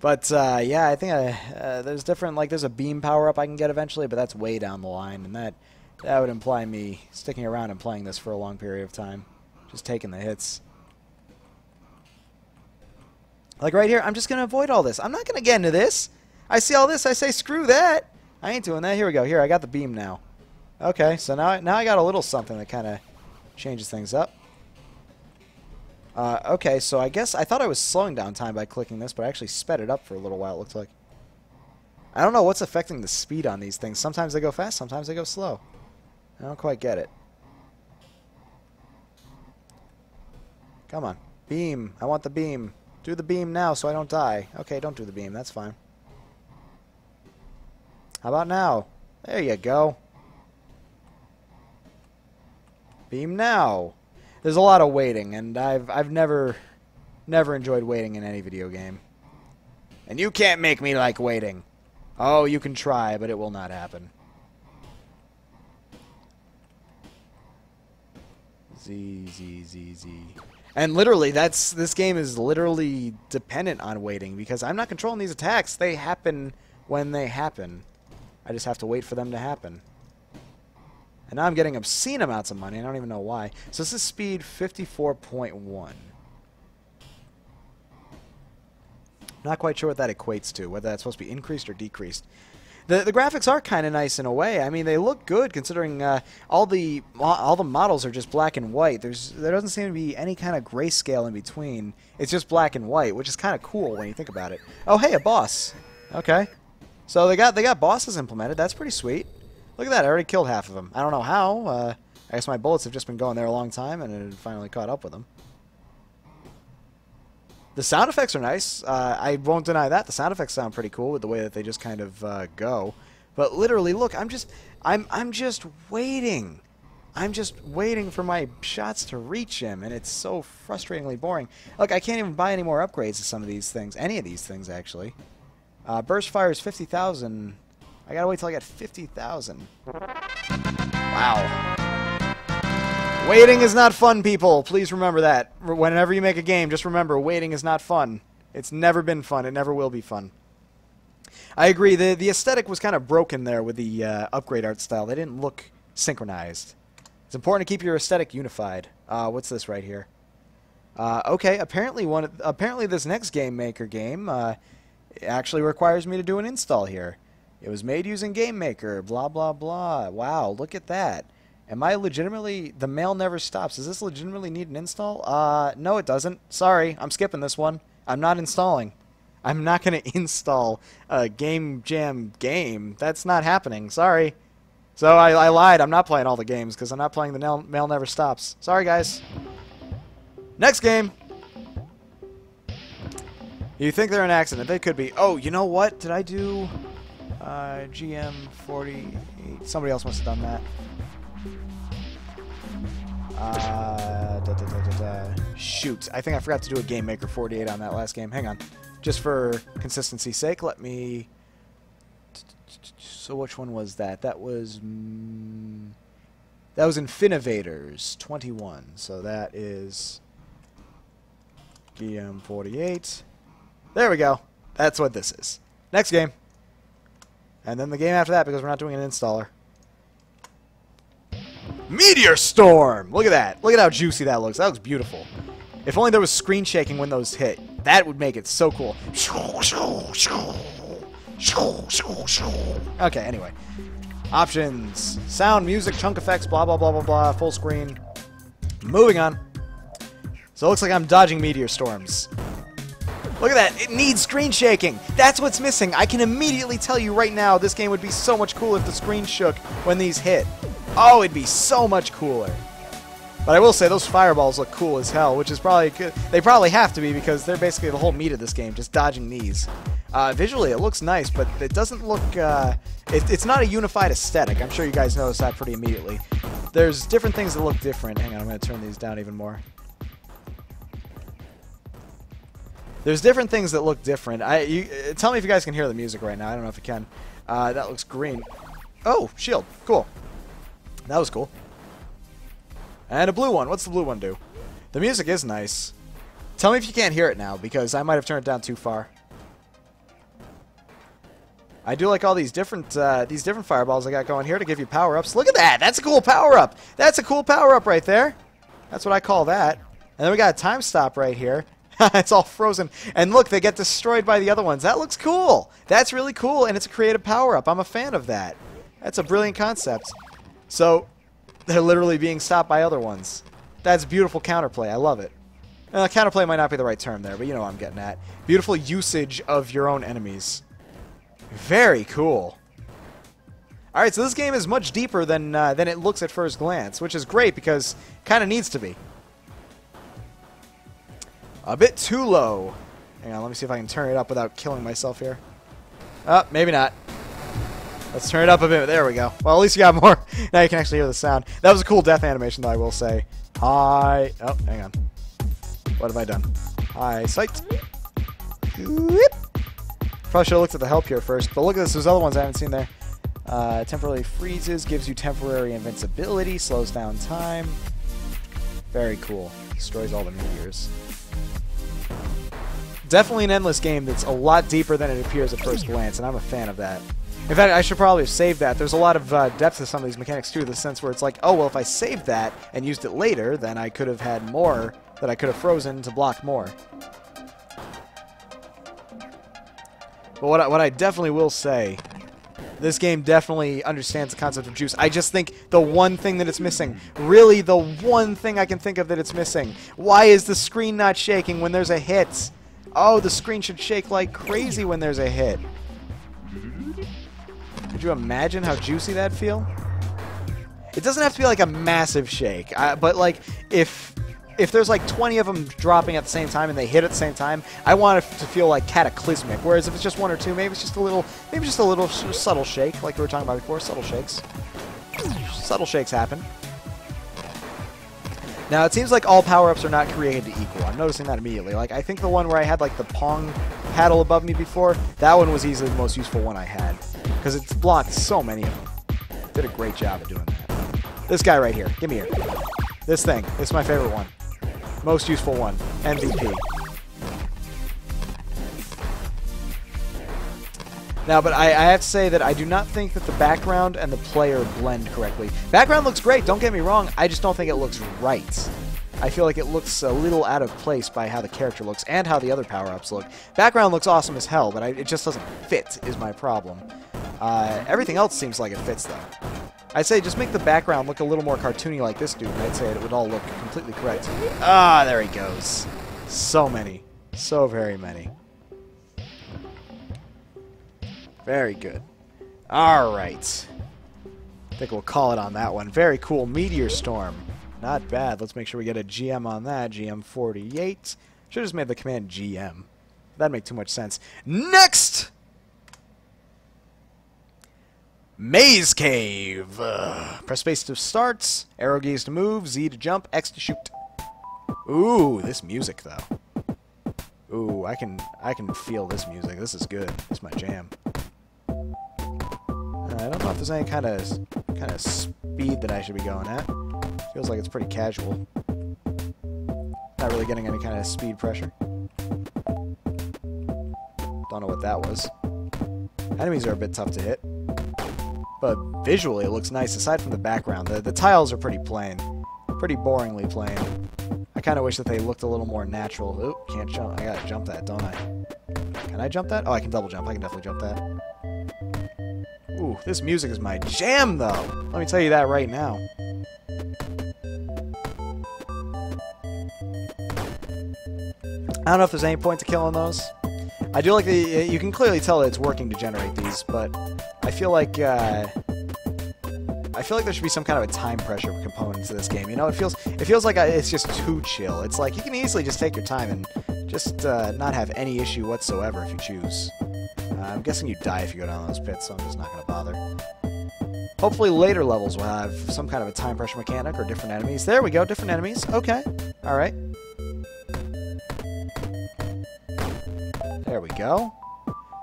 But, yeah, I think there's different, like, there's a beam power-up I can get eventually, but that's way down the line, and that would imply me sticking around and playing this for a long period of time. Just taking the hits. Like right here, I'm just going to avoid all this. I'm not going to get into this. I see all this, I say, screw that. I ain't doing that. Here we go. Here, I got the beam now. Okay, so now I got a little something that kind of changes things up. Okay, so I guess I thought I was slowing down time by clicking this, but I actually sped it up for a little while, it looks like. I don't know what's affecting the speed on these things. Sometimes they go fast, sometimes they go slow. I don't quite get it. Come on. Beam. I want the beam. Do the beam now so I don't die. Okay, don't do the beam. That's fine. How about now? There you go. Beam now. There's a lot of waiting, and I've never enjoyed waiting in any video game. And you can't make me like waiting. Oh, you can try, but it will not happen. Z. And literally, this game is literally dependent on waiting, because I'm not controlling these attacks. They happen when they happen. I just have to wait for them to happen. And now I'm getting obscene amounts of money. I don't even know why. So this is speed 54.1. Not quite sure what that equates to, whether that's supposed to be increased or decreased. The graphics are kind of nice in a way. I mean, they look good considering all the models are just black and white. There doesn't seem to be any kind of grayscale in between. It's just black and white, which is kind of cool when you think about it. Oh, hey, a boss. Okay. So they got bosses implemented. That's pretty sweet. Look at that, I already killed half of them. I don't know how. I guess my bullets have just been going there a long time, and it finally caught up with them. The sound effects are nice. I won't deny that. The sound effects sound pretty cool with the way that they just kind of go. But literally, look, I'm just waiting. I'm just waiting for my shots to reach him, and it's so frustratingly boring. Look, I can't even buy any more upgrades to some of these things. Any of these things, actually. Burst fire is 50,000. I gotta wait till I get 50,000. Wow. Waiting is not fun, people. Please remember that. Whenever you make a game, just remember, waiting is not fun. It's never been fun. It never will be fun. I agree. The aesthetic was kind of broken there with the upgrade art style. They didn't look synchronized. It's important to keep your aesthetic unified. What's this right here? Okay, apparently this next Game Maker game actually requires me to do an install here. It was made using Game Maker, blah, blah, blah. Wow, look at that. Am I legitimately... The mail never stops. Does this legitimately need an install? No, it doesn't. Sorry, I'm skipping this one. I'm not installing. I'm not going to install a Game Jam game. That's not happening. Sorry. So I lied. I'm not playing all the games because I'm not playing the Mail Never Stops. Sorry, guys. Next game. You think they're an accident. They could be. Oh, you know what? Did I do GM48? Somebody else must have done that. Shoot. I think I forgot to do a Game Maker 48 on that last game. Hang on. Just for consistency's sake, let me... So which one was that? That was Infinivaders 21. So that is GM48. There we go. That's what this is. Next game. And then the game after that because we're not doing an installer. MeteorStorm! Look at that. Look at how juicy that looks. That looks beautiful. If only there was screen shaking when those hit. That would make it so cool. Okay, anyway. Options. Sound, music, chunk effects, blah, blah, blah, blah, blah. Full screen. Moving on. So it looks like I'm dodging meteor storms. Look at that. It needs screen shaking. That's what's missing. I can immediately tell you right now this game would be so much cooler if the screen shook when these hit. Oh, it'd be so much cooler. But I will say those fireballs look cool as hell, which is probably good. They probably have to be because they're basically the whole meat of this game, just dodging these. Visually, it looks nice, but it doesn't look... it's not a unified aesthetic. I'm sure you guys noticed that pretty immediately. There's different things that look different. Hang on, I'm going to turn these down even more. There's different things that look different. Tell me if you guys can hear the music right now. I don't know if you can. That looks green. Oh, shield. Cool. That was cool. And a blue one. What's the blue one do? The music is nice. Tell me if you can't hear it now, because I might have turned it down too far. I do like all these different fireballs I got going here to give you power-ups. Look at that! That's a cool power-up! That's a cool power-up right there! That's what I call that. And then we got a time stop right here. It's all frozen. And look, they get destroyed by the other ones. That looks cool! That's really cool, and it's a creative power-up. I'm a fan of that. That's a brilliant concept. So, they're literally being stopped by other ones. That's beautiful counterplay. I love it. Counterplay might not be the right term there, but you know what I'm getting at. Beautiful usage of your own enemies. Very cool. Alright, so this game is much deeper than it looks at first glance, which is great because it kind of needs to be. A bit too low. Hang on, let me see if I can turn it up without killing myself here. Oh, maybe not. Let's turn it up a bit. There we go. Well, at least you got more. Now you can actually hear the sound. That was a cool death animation, though, I will say. Hi. Oh, hang on. What have I done? Highsight. Probably should have looked at the help here first. But look at this. There's other ones I haven't seen there. Temporarily freezes. Gives you temporary invincibility. Slows down time. Very cool. Destroys all the meteors. Definitely an endless game that's a lot deeper than it appears at first glance, and I'm a fan of that. In fact, I should probably have saved that. There's a lot of depth to some of these mechanics, too, in the sense where it's like, oh, well, if I saved that and used it later, then I could have had more that I could have frozen to block more. But what I definitely will say, this game definitely understands the concept of juice. I just think the one thing that it's missing, really the one thing I can think of that it's missing, why is the screen not shaking when there's a hit? Oh, the screen should shake like crazy when there's a hit. Could you imagine how juicy that'd feel? It doesn't have to be like a massive shake, but like if there's like 20 of them dropping at the same time and they hit at the same time, I want it to feel like cataclysmic. Whereas if it's just one or two, maybe it's just a little, subtle shake, like we were talking about before. Subtle shakes. Subtle shakes happen. Now it seems like all power-ups are not created equal. I'm noticing that immediately. Like I think the one where I had like the Pong paddle above me before, that one was easily the most useful one I had because it's blocked so many of them. Did a great job of doing that. This guy right here. Give me here. This thing. This is my favorite one. Most useful one. MVP. Now, but I have to say that I do not think that the background and the player blend correctly. Background looks great, don't get me wrong. I just don't think it looks right. I feel like it looks a little out of place by how the character looks and how the other power-ups look. Background looks awesome as hell, but it just doesn't fit is my problem. Everything else seems like it fits, though. I'd say just make the background look a little more cartoony like this dude, and I'd say it would all look completely correct. Ah, there he goes. So many. So very many. Very good. Alright. I think we'll call it on that one. Very cool. MeteorStorm. Not bad. Let's make sure we get a GM on that. GM48. Should have just made the command GM. That'd make too much sense. Next! Mazecave. Press space to start. Arrow keys to move. Z to jump. X to shoot. Ooh, this music, though. Ooh, I can feel this music. This is good. It's my jam. I don't know if there's any kind of speed that I should be going at. Feels like it's pretty casual. Not really getting any kind of speed pressure. Don't know what that was. Enemies are a bit tough to hit. But visually it looks nice, aside from the background. The tiles are pretty plain. Pretty boringly plain. I kind of wish that they looked a little more natural. Oop, can't jump. I gotta jump that, don't I? Can I jump that? Oh, I can double jump. I can definitely jump that. Ooh, this music is my jam, though. Let me tell you that right now. I don't know if there's any point to killing those. I do like the... You can clearly tell that it's working to generate these, but I feel like there should be some kind of a time pressure component to this game. You know, it feels like it's just too chill. It's like you can easily just take your time and just not have any issue whatsoever if you choose. I'm guessing you die if you go down those pits, so I'm just not going to bother. Hopefully later levels will have some kind of a time pressure mechanic or different enemies. There we go, different enemies. Okay. Alright. There we go.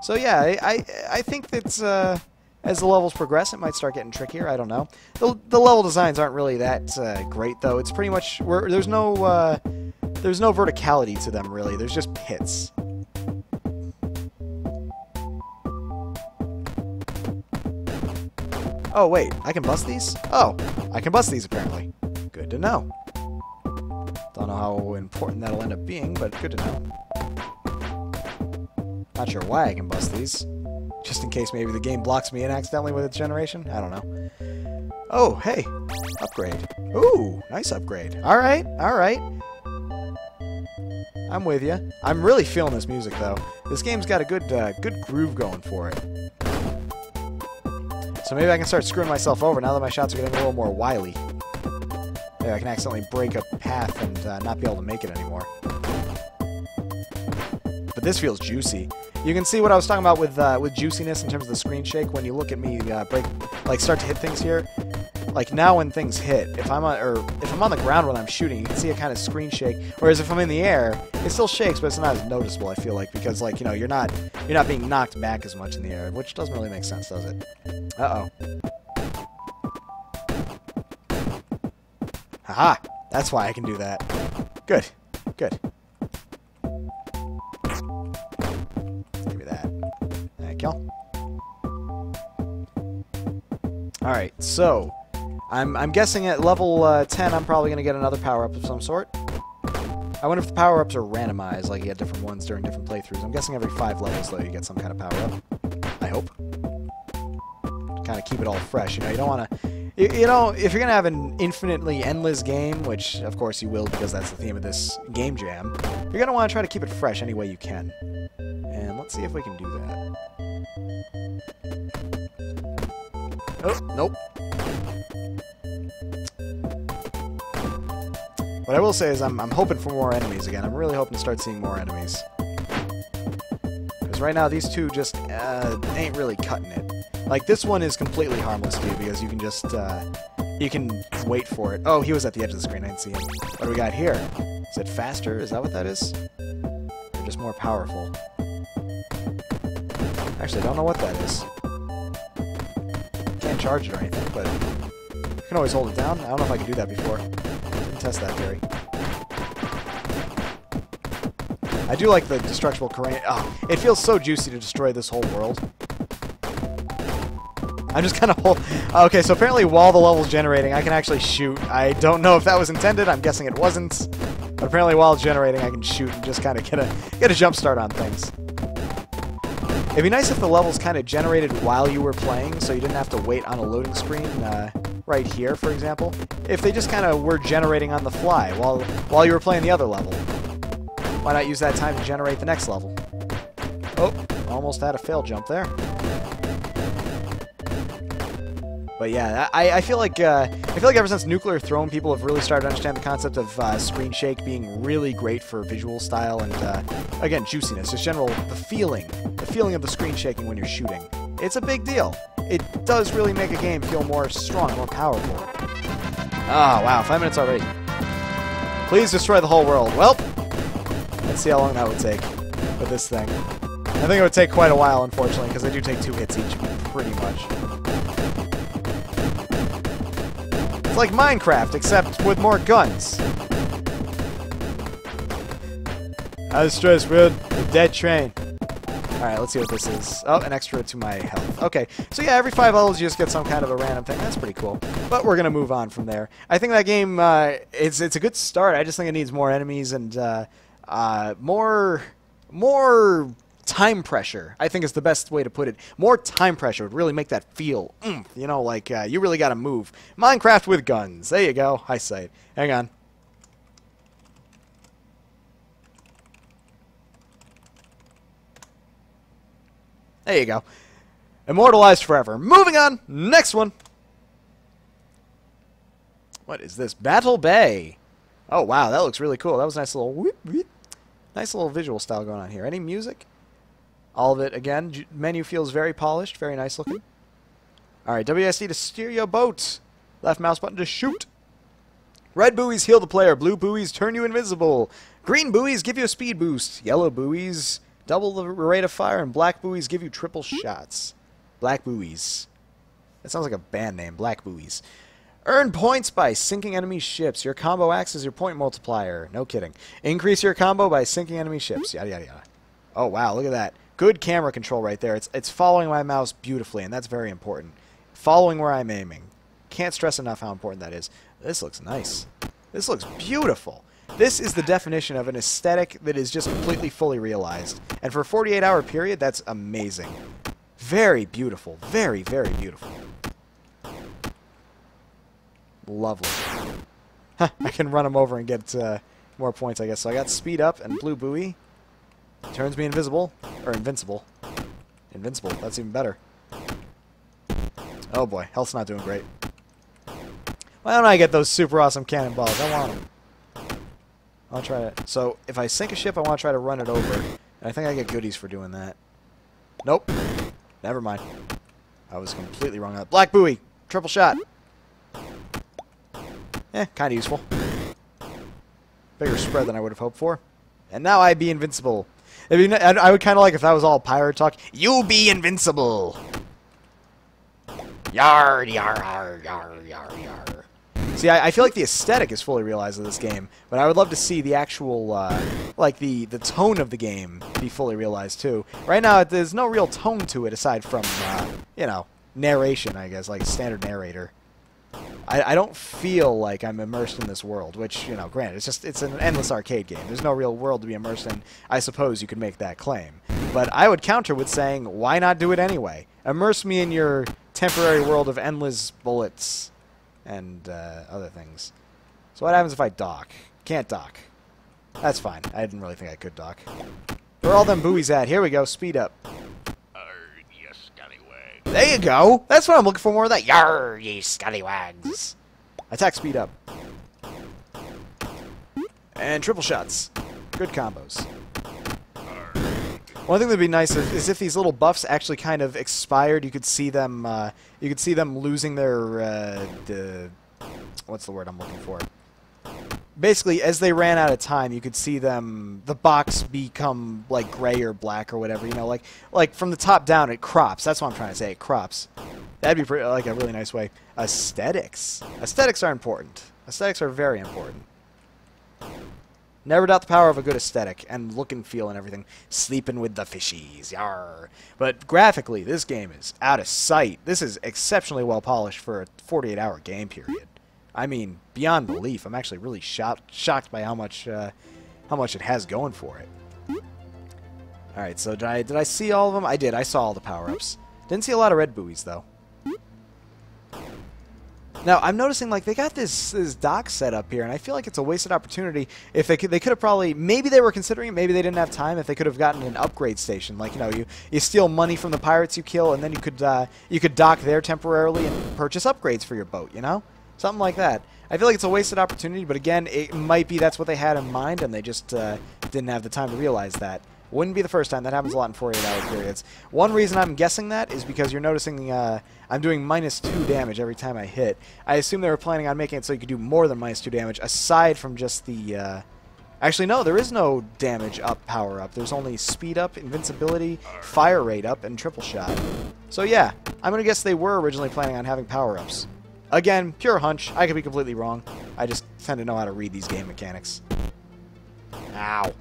So yeah, I think that as the levels progress, it might start getting trickier. I don't know. The level designs aren't really that great, though. It's pretty much... There's no verticality to them, really. There's just pits. Oh, wait. I can bust these? Oh, I can bust these, apparently. Good to know. Don't know how important that'll end up being, but good to know. Not sure why I can bust these. Just in case maybe the game blocks me in accidentally with its generation. I don't know. Oh, hey. Upgrade. Ooh, nice upgrade. Alright, alright. I'm with you. I'm really feeling this music, though. This game's got a good groove going for it. So maybe I can start screwing myself over now that my shots are getting a little more wily. There, I can accidentally break a path and not be able to make it anymore. But this feels juicy. You can see what I was talking about with juiciness in terms of the screen shake when you look at me start to hit things here. Like now when things hit, if I'm on the ground when I'm shooting, you can see a kind of screen shake. Whereas if I'm in the air, it still shakes, but it's not as noticeable. I feel like because like you're not being knocked back as much in the air, which doesn't really make sense, does it? Uh-oh. Haha! That's why I can do that. Good. Good. Give me that. Thank you. Alright, so I'm guessing at level 10 I'm probably going to get another power-up of some sort. I wonder if the power-ups are randomized, like you get different ones during different playthroughs. I'm guessing every 5 levels, though, you get some kind of power-up. I hope. Kind of keep it all fresh, you know, you don't want to... You know, if you're going to have an infinitely endless game, which, of course, you will because that's the theme of this game jam, you're going to want to try to keep it fresh any way you can. And let's see if we can do that. Oh, nope. What I will say is I'm hoping for more enemies again. I'm really hoping to start seeing more enemies. Because right now these two just ain't really cutting it. Like, this one is completely harmless to you because you can just, you can wait for it. Oh, he was at the edge of the screen. I didn't see him. What do we got here? Is it faster? Is that what that is? Or just more powerful? Actually, I don't know what that is. Can't charge it or anything, but you can always hold it down. I don't know if I can do that before. Didn't test that very. I do like the destructible terrain. Oh, it feels so juicy to destroy this whole world. I'm just kind of... Okay, so apparently while the level's generating, I can actually shoot. I don't know if that was intended. I'm guessing it wasn't. But apparently while it's generating, I can shoot and just kind of get a jump start on things. It'd be nice if the levels kind of generated while you were playing, so you didn't have to wait on a loading screen right here, for example. If they just kind of were generating on the fly while you were playing the other level. Why not use that time to generate the next level? Oh, almost had a fail jump there. But yeah, I feel like ever since Nuclear Throne, people have really started to understand the concept of screen shake being really great for visual style and again, juiciness, just the feeling of the screen shaking when you're shooting. It's a big deal. It does really make a game feel more strong, more powerful. Oh wow, 5 minutes already. Please destroy the whole world. Well, let's see how long that would take with this thing. I think it would take quite a while, unfortunately, because they do take 2 hits each, pretty much. It's like Minecraft, except with more guns. I was stressed with the dead train. Alright, let's see what this is. Oh, an extra to my health. Okay, so yeah, every 5 levels you just get some kind of a random thing. That's pretty cool. But we're going to move on from there. I think that game, it's a good start. I just think it needs more enemies and more time pressure, I think is the best way to put it. More time pressure would really make that feel, you know, like you really got to move. Minecraft with guns. There you go. Highsight. Hang on. There you go. Immortalized forever. Moving on. Next one. What is this? Battle Bay. Oh, wow. That looks really cool. That was a nice little whoop, whoop. Nice little visual style going on here. Any music? All of it, again. Menu feels very polished. Very nice looking. Alright, WSD to steer your boat. Left mouse button to shoot. Red buoys heal the player. Blue buoys turn you invisible. Green buoys give you a speed boost. Yellow buoys double the rate of fire. And black buoys give you triple shots. Black buoys. That sounds like a band name. Black buoys. Earn points by sinking enemy ships. Your combo acts as your point multiplier. No kidding. Increase your combo by sinking enemy ships. Yada, yada, yada. Oh, wow. Look at that. Good camera control right there. It's following my mouse beautifully, and that's very important. Following where I'm aiming. Can't stress enough how important that is. This looks nice. This looks beautiful. This is the definition of an aesthetic that is just completely fully realized. And for a 48-hour period, that's amazing. Very beautiful. Very, very beautiful. Lovely. Huh, I can run them over and get more points, I guess. So I got speed up and blue buoy. Turns me invisible. Or invincible. Invincible. That's even better. Oh boy. Health's not doing great. Why don't I get those super awesome cannonballs? I want them. I'll try it. So if I sink a ship, I want to try to run it over. And I think I get goodies for doing that. Nope. Never mind. I was completely wrong on that. Black buoy. Triple shot. Kind of useful. Bigger spread than I would have hoped for. And now I be invincible. I would kind of like if that was all pirate talk. You be invincible. Yar, yar, yar, yar, yar, yar. See, I feel like the aesthetic is fully realized in this game, but I would love to see the actual, like the tone of the game be fully realized too. Right now, there's no real tone to it aside from, you know, narration, I guess, like a standard narrator. I don't feel like I'm immersed in this world, which, you know, granted, it's an endless arcade game. There's no real world to be immersed in. I suppose you could make that claim. But I would counter with saying, why not do it anyway? Immerse me in your temporary world of endless bullets and other things. So what happens if I dock? Can't dock. That's fine. I didn't really think I could dock. Where are all them buoys at? Here we go. Speed up. You scallywag. There you go. That's what I'm looking for. More of that. Yarr, ye scallywags. Attack speed up. And triple shots. Good combos. One thing that'd be nice is if these little buffs actually kind of expired. You could see them. You could see them losing their. What's the word I'm looking for? Basically, as they ran out of time, you could see them. The box become like gray or black or whatever. You know, like from the top down, it crops. That's what I'm trying to say. It crops. That'd be pretty, like a really nice way. Aesthetics. Aesthetics are important. Aesthetics are very important. Never doubt the power of a good aesthetic and look and feel and everything. Sleeping with the fishies, yarr. But graphically, this game is out of sight. This is exceptionally well polished for a 48-hour game period. I mean, beyond belief. I'm actually really shocked by how much it has going for it. All right, so did I see all of them? I did. I saw all the power-ups. Didn't see a lot of red buoys though. Now, I'm noticing, like, they got this dock set up here, and I feel like it's a wasted opportunity. If they could have probably, maybe they were considering it, maybe they didn't have time, if they could have gotten an upgrade station. Like, you know, you steal money from the pirates you kill, and then you could dock there temporarily and purchase upgrades for your boat, you know? Something like that. I feel like it's a wasted opportunity, but again, it might be that's what they had in mind, and they just didn't have the time to realize that. Wouldn't be the first time. That happens a lot in 48-hour periods. One reason I'm guessing that is because you're noticing I'm doing -2 damage every time I hit. I assume they were planning on making it so you could do more than -2 damage, aside from just the... Actually, no, there is no damage up, power up. There's only speed up, invincibility, fire rate up, and triple shot. So yeah, I'm going to guess they were originally planning on having power-ups. Again, pure hunch. I could be completely wrong. I just tend to know how to read these game mechanics. Ow.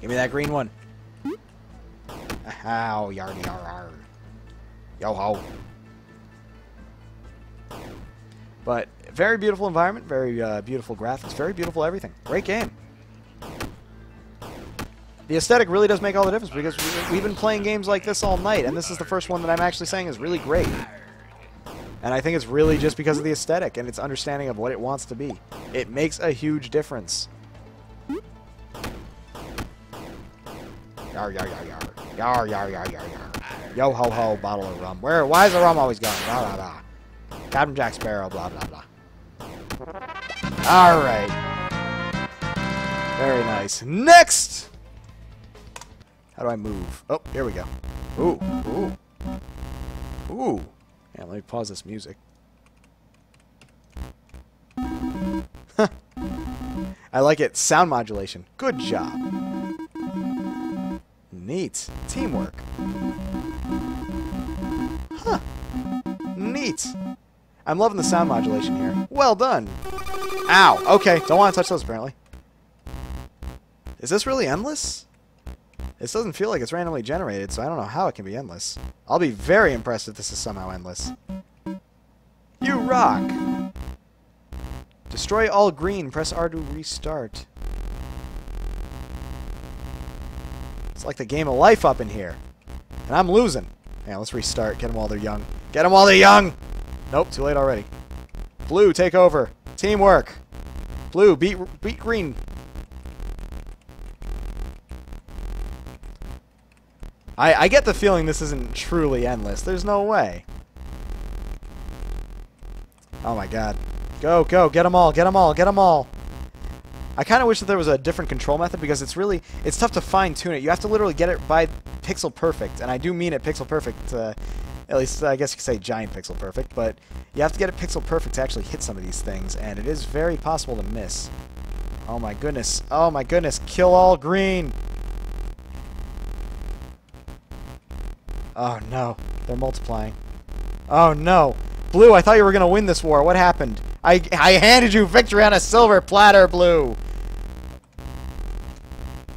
Give me that green one. Ow, yardy yar yar. Yo ho. But very beautiful environment, very beautiful graphics, very beautiful everything. Great game. The aesthetic really does make all the difference because we've been playing games like this all night, and this is the first one that I'm actually saying is really great. And I think it's really just because of the aesthetic and its understanding of what it wants to be. It makes a huge difference. Yar, yar, yar, yar. Yar, yar, yar, yar, yar. Yo ho ho, bottle of rum. Why is the rum always going? Blah, blah, blah. Captain Jack Sparrow, blah, blah, blah. Alright. Very nice. Next! How do I move? Oh, here we go. Ooh, ooh. Ooh. Yeah, let me pause this music. I like it. Sound modulation. Good job. Neat. Teamwork. Huh. Neat. I'm loving the sound modulation here. Well done. Ow. Okay, don't want to touch those apparently. Is this really endless? This doesn't feel like it's randomly generated, so I don't know how it can be endless. I'll be very impressed if this is somehow endless. You rock! Destroy all green. Press R to restart. It's like the game of life up in here. And I'm losing. Yeah, let's restart. Get them while they're young. Get them while they're young! Nope, too late already. Blue, take over. Teamwork. Blue, beat green. I get the feeling this isn't truly endless. There's no way. Oh my god. Go, go, get them all, get them all, get them all. I kind of wish that there was a different control method because it's tough to fine-tune it. You have to literally get it by pixel perfect, and I do mean it pixel perfect, at least I guess you could say giant pixel perfect, but you have to get it pixel perfect to actually hit some of these things, and it is very possible to miss. Oh my goodness, kill all green! Oh no, they're multiplying. Oh no! Blue, I thought you were going to win this war. What happened? I handed you victory on a silver platter, Blue!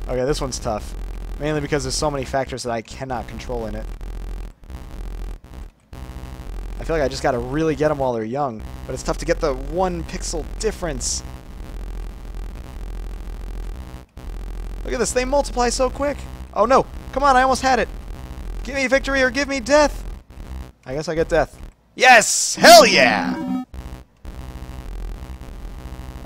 Okay, this one's tough. Mainly because there's so many factors that I cannot control in it. I feel like I just gotta really get them while they're young. But it's tough to get the 1 pixel difference. Look at this, they multiply so quick! Oh no! Come on, I almost had it! Give me victory or give me death! I guess I get death. Yes! Hell yeah!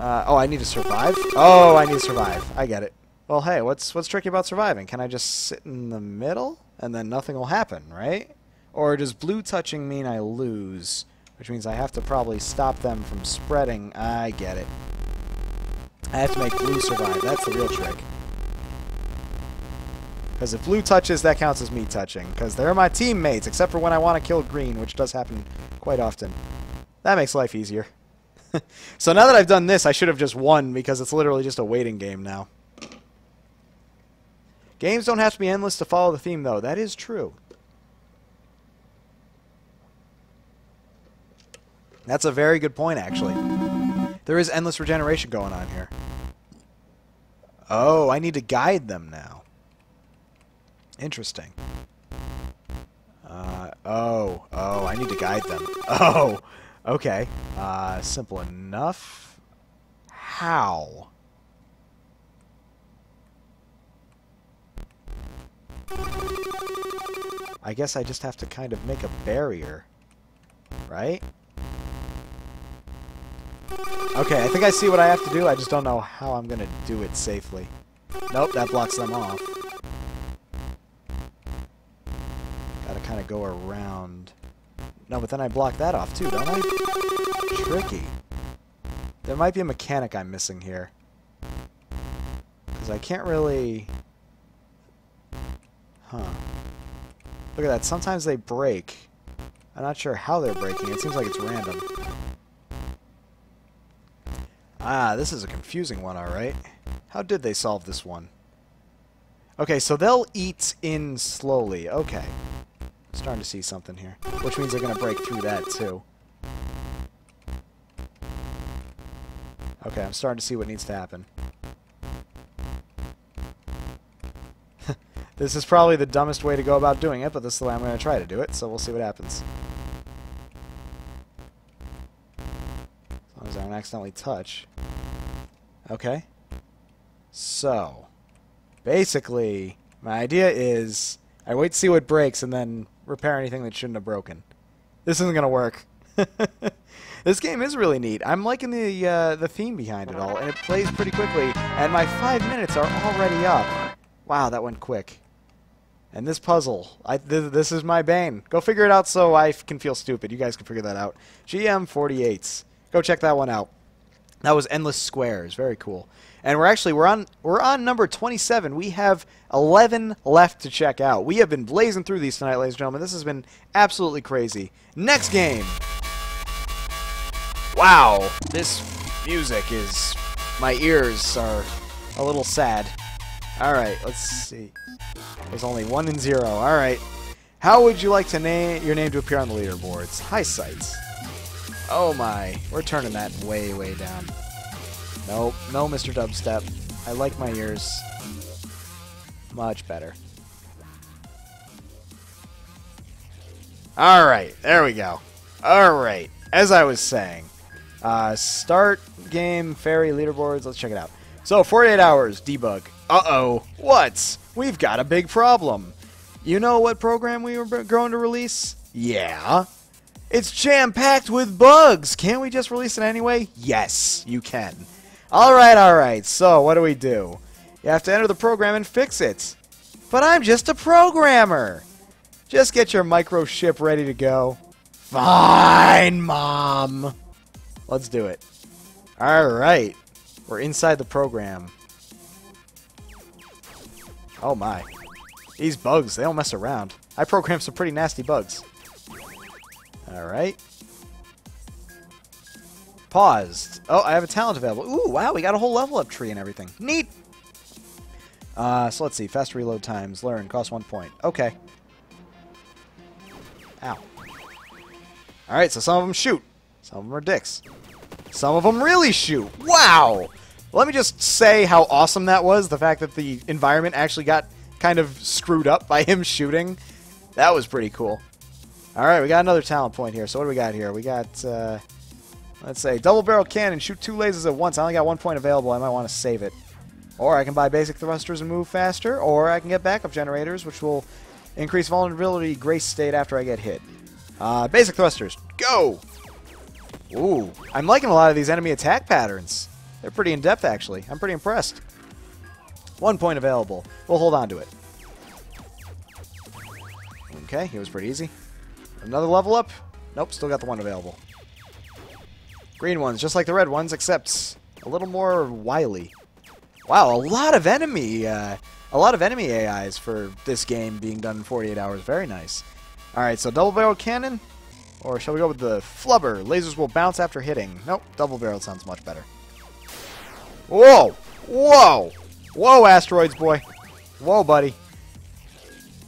Oh, I need to survive? Oh, I need to survive. I get it. Well, hey, what's tricky about surviving? Can I just sit in the middle and then nothing will happen, right? Or does blue touching mean I lose? Which means I have to probably stop them from spreading. I get it. I have to make blue survive. That's the real trick. Because if blue touches, that counts as me touching. Because they're my teammates, except for when I want to kill green, which does happen quite often. That makes life easier. So now that I've done this, I should have just won, because it's literally just a waiting game now. Games don't have to be endless to follow the theme, though. That is true. That's a very good point, actually. There is endless regeneration going on here. Oh, I need to guide them now. Interesting. Oh, I need to guide them. Oh, okay. Simple enough. How? I guess I just have to kind of make a barrier. Right? Okay, I think I see what I have to do. I just don't know how I'm going to do it safely. Nope, that blocks them off. Gotta kind of go around. No, but then I block that off too, don't I? Tricky. There might be a mechanic I'm missing here. Because I can't really... Huh. Look at that. Sometimes they break. I'm not sure how they're breaking. It seems like it's random. Ah, this is a confusing one, alright. How did they solve this one? Okay, so they'll eat in slowly. Okay. Starting to see something here. Which means they're going to break through that, too. Okay, I'm starting to see what needs to happen. This is probably the dumbest way to go about doing it, but this is the way I'm going to try to do it, so we'll see what happens. As long as I don't accidentally touch. Okay. So, basically, my idea is I wait to see what breaks and then repair anything that shouldn't have broken. This isn't going to work. This game is really neat. I'm liking the theme behind it all, and it plays pretty quickly, and my 5 minutes are already up. Wow, that went quick. And this puzzle, this is my bane. Go figure it out so I can feel stupid. You guys can figure that out. GM48. Go check that one out. That was Endless Squares. Very cool. And we're on number 27. We have 11 left to check out. We have been blazing through these tonight, ladies and gentlemen. This has been absolutely crazy. Next game. Wow, this music is... My ears are a little sad. Alright, let's see. There's only 1 and 0. Alright. How would you like to your name to appear on the leaderboards? Highsight. Oh my. We're turning that way, way down. Nope. No, Mr. Dubstep. I like my ears. Much better. Alright. There we go. Alright. As I was saying. Start game fairy leaderboards. Let's check it out. So, 48 hours. Debug. Uh-oh. What? We've got a big problem. You know what program we were going to release? Yeah. It's jam-packed with bugs. Can't we just release it anyway? Yes, you can. Alright. So, what do? You have to enter the program and fix it. But I'm just a programmer. Just get your microchip ready to go. Fine, Mom. Let's do it. Alright. We're inside the program. Oh my. These bugs, they don't mess around. I programmed some pretty nasty bugs. Alright. Paused. Oh, I have a talent available. Ooh, wow, we got a whole level up tree and everything. Neat! So let's see. Fast reload times. Learn. Cost 1 point. Okay. Ow. Alright, so some of them shoot. Some of them are dicks. Some of them really shoot. Wow! Let me just say how awesome that was. The fact that the environment actually got kind of screwed up by him shooting. That was pretty cool. Alright, we got another talent point here. So what do we got here? We got, let's say, double barrel cannon. Shoot 2 lasers at once. I only got 1 point available. I might want to save it. Or I can buy basic thrusters and move faster. Or I can get backup generators, which will increase vulnerability grace state after I get hit. Basic thrusters. Go! Ooh, I'm liking a lot of these enemy attack patterns. They're pretty in-depth, actually. I'm pretty impressed. 1 point available. We'll hold on to it. Okay, he was pretty easy. Another level up? Nope, still got the 1 available. Green ones, just like the red ones, except a little more wily. Wow, a lot of enemy AIs for this game being done in 48 hours. Very nice. Alright, so double-barreled cannon? Or shall we go with the flubber? Lasers will bounce after hitting. Nope, double-barreled sounds much better. Whoa! Whoa! Whoa, asteroids, boy. Whoa, buddy.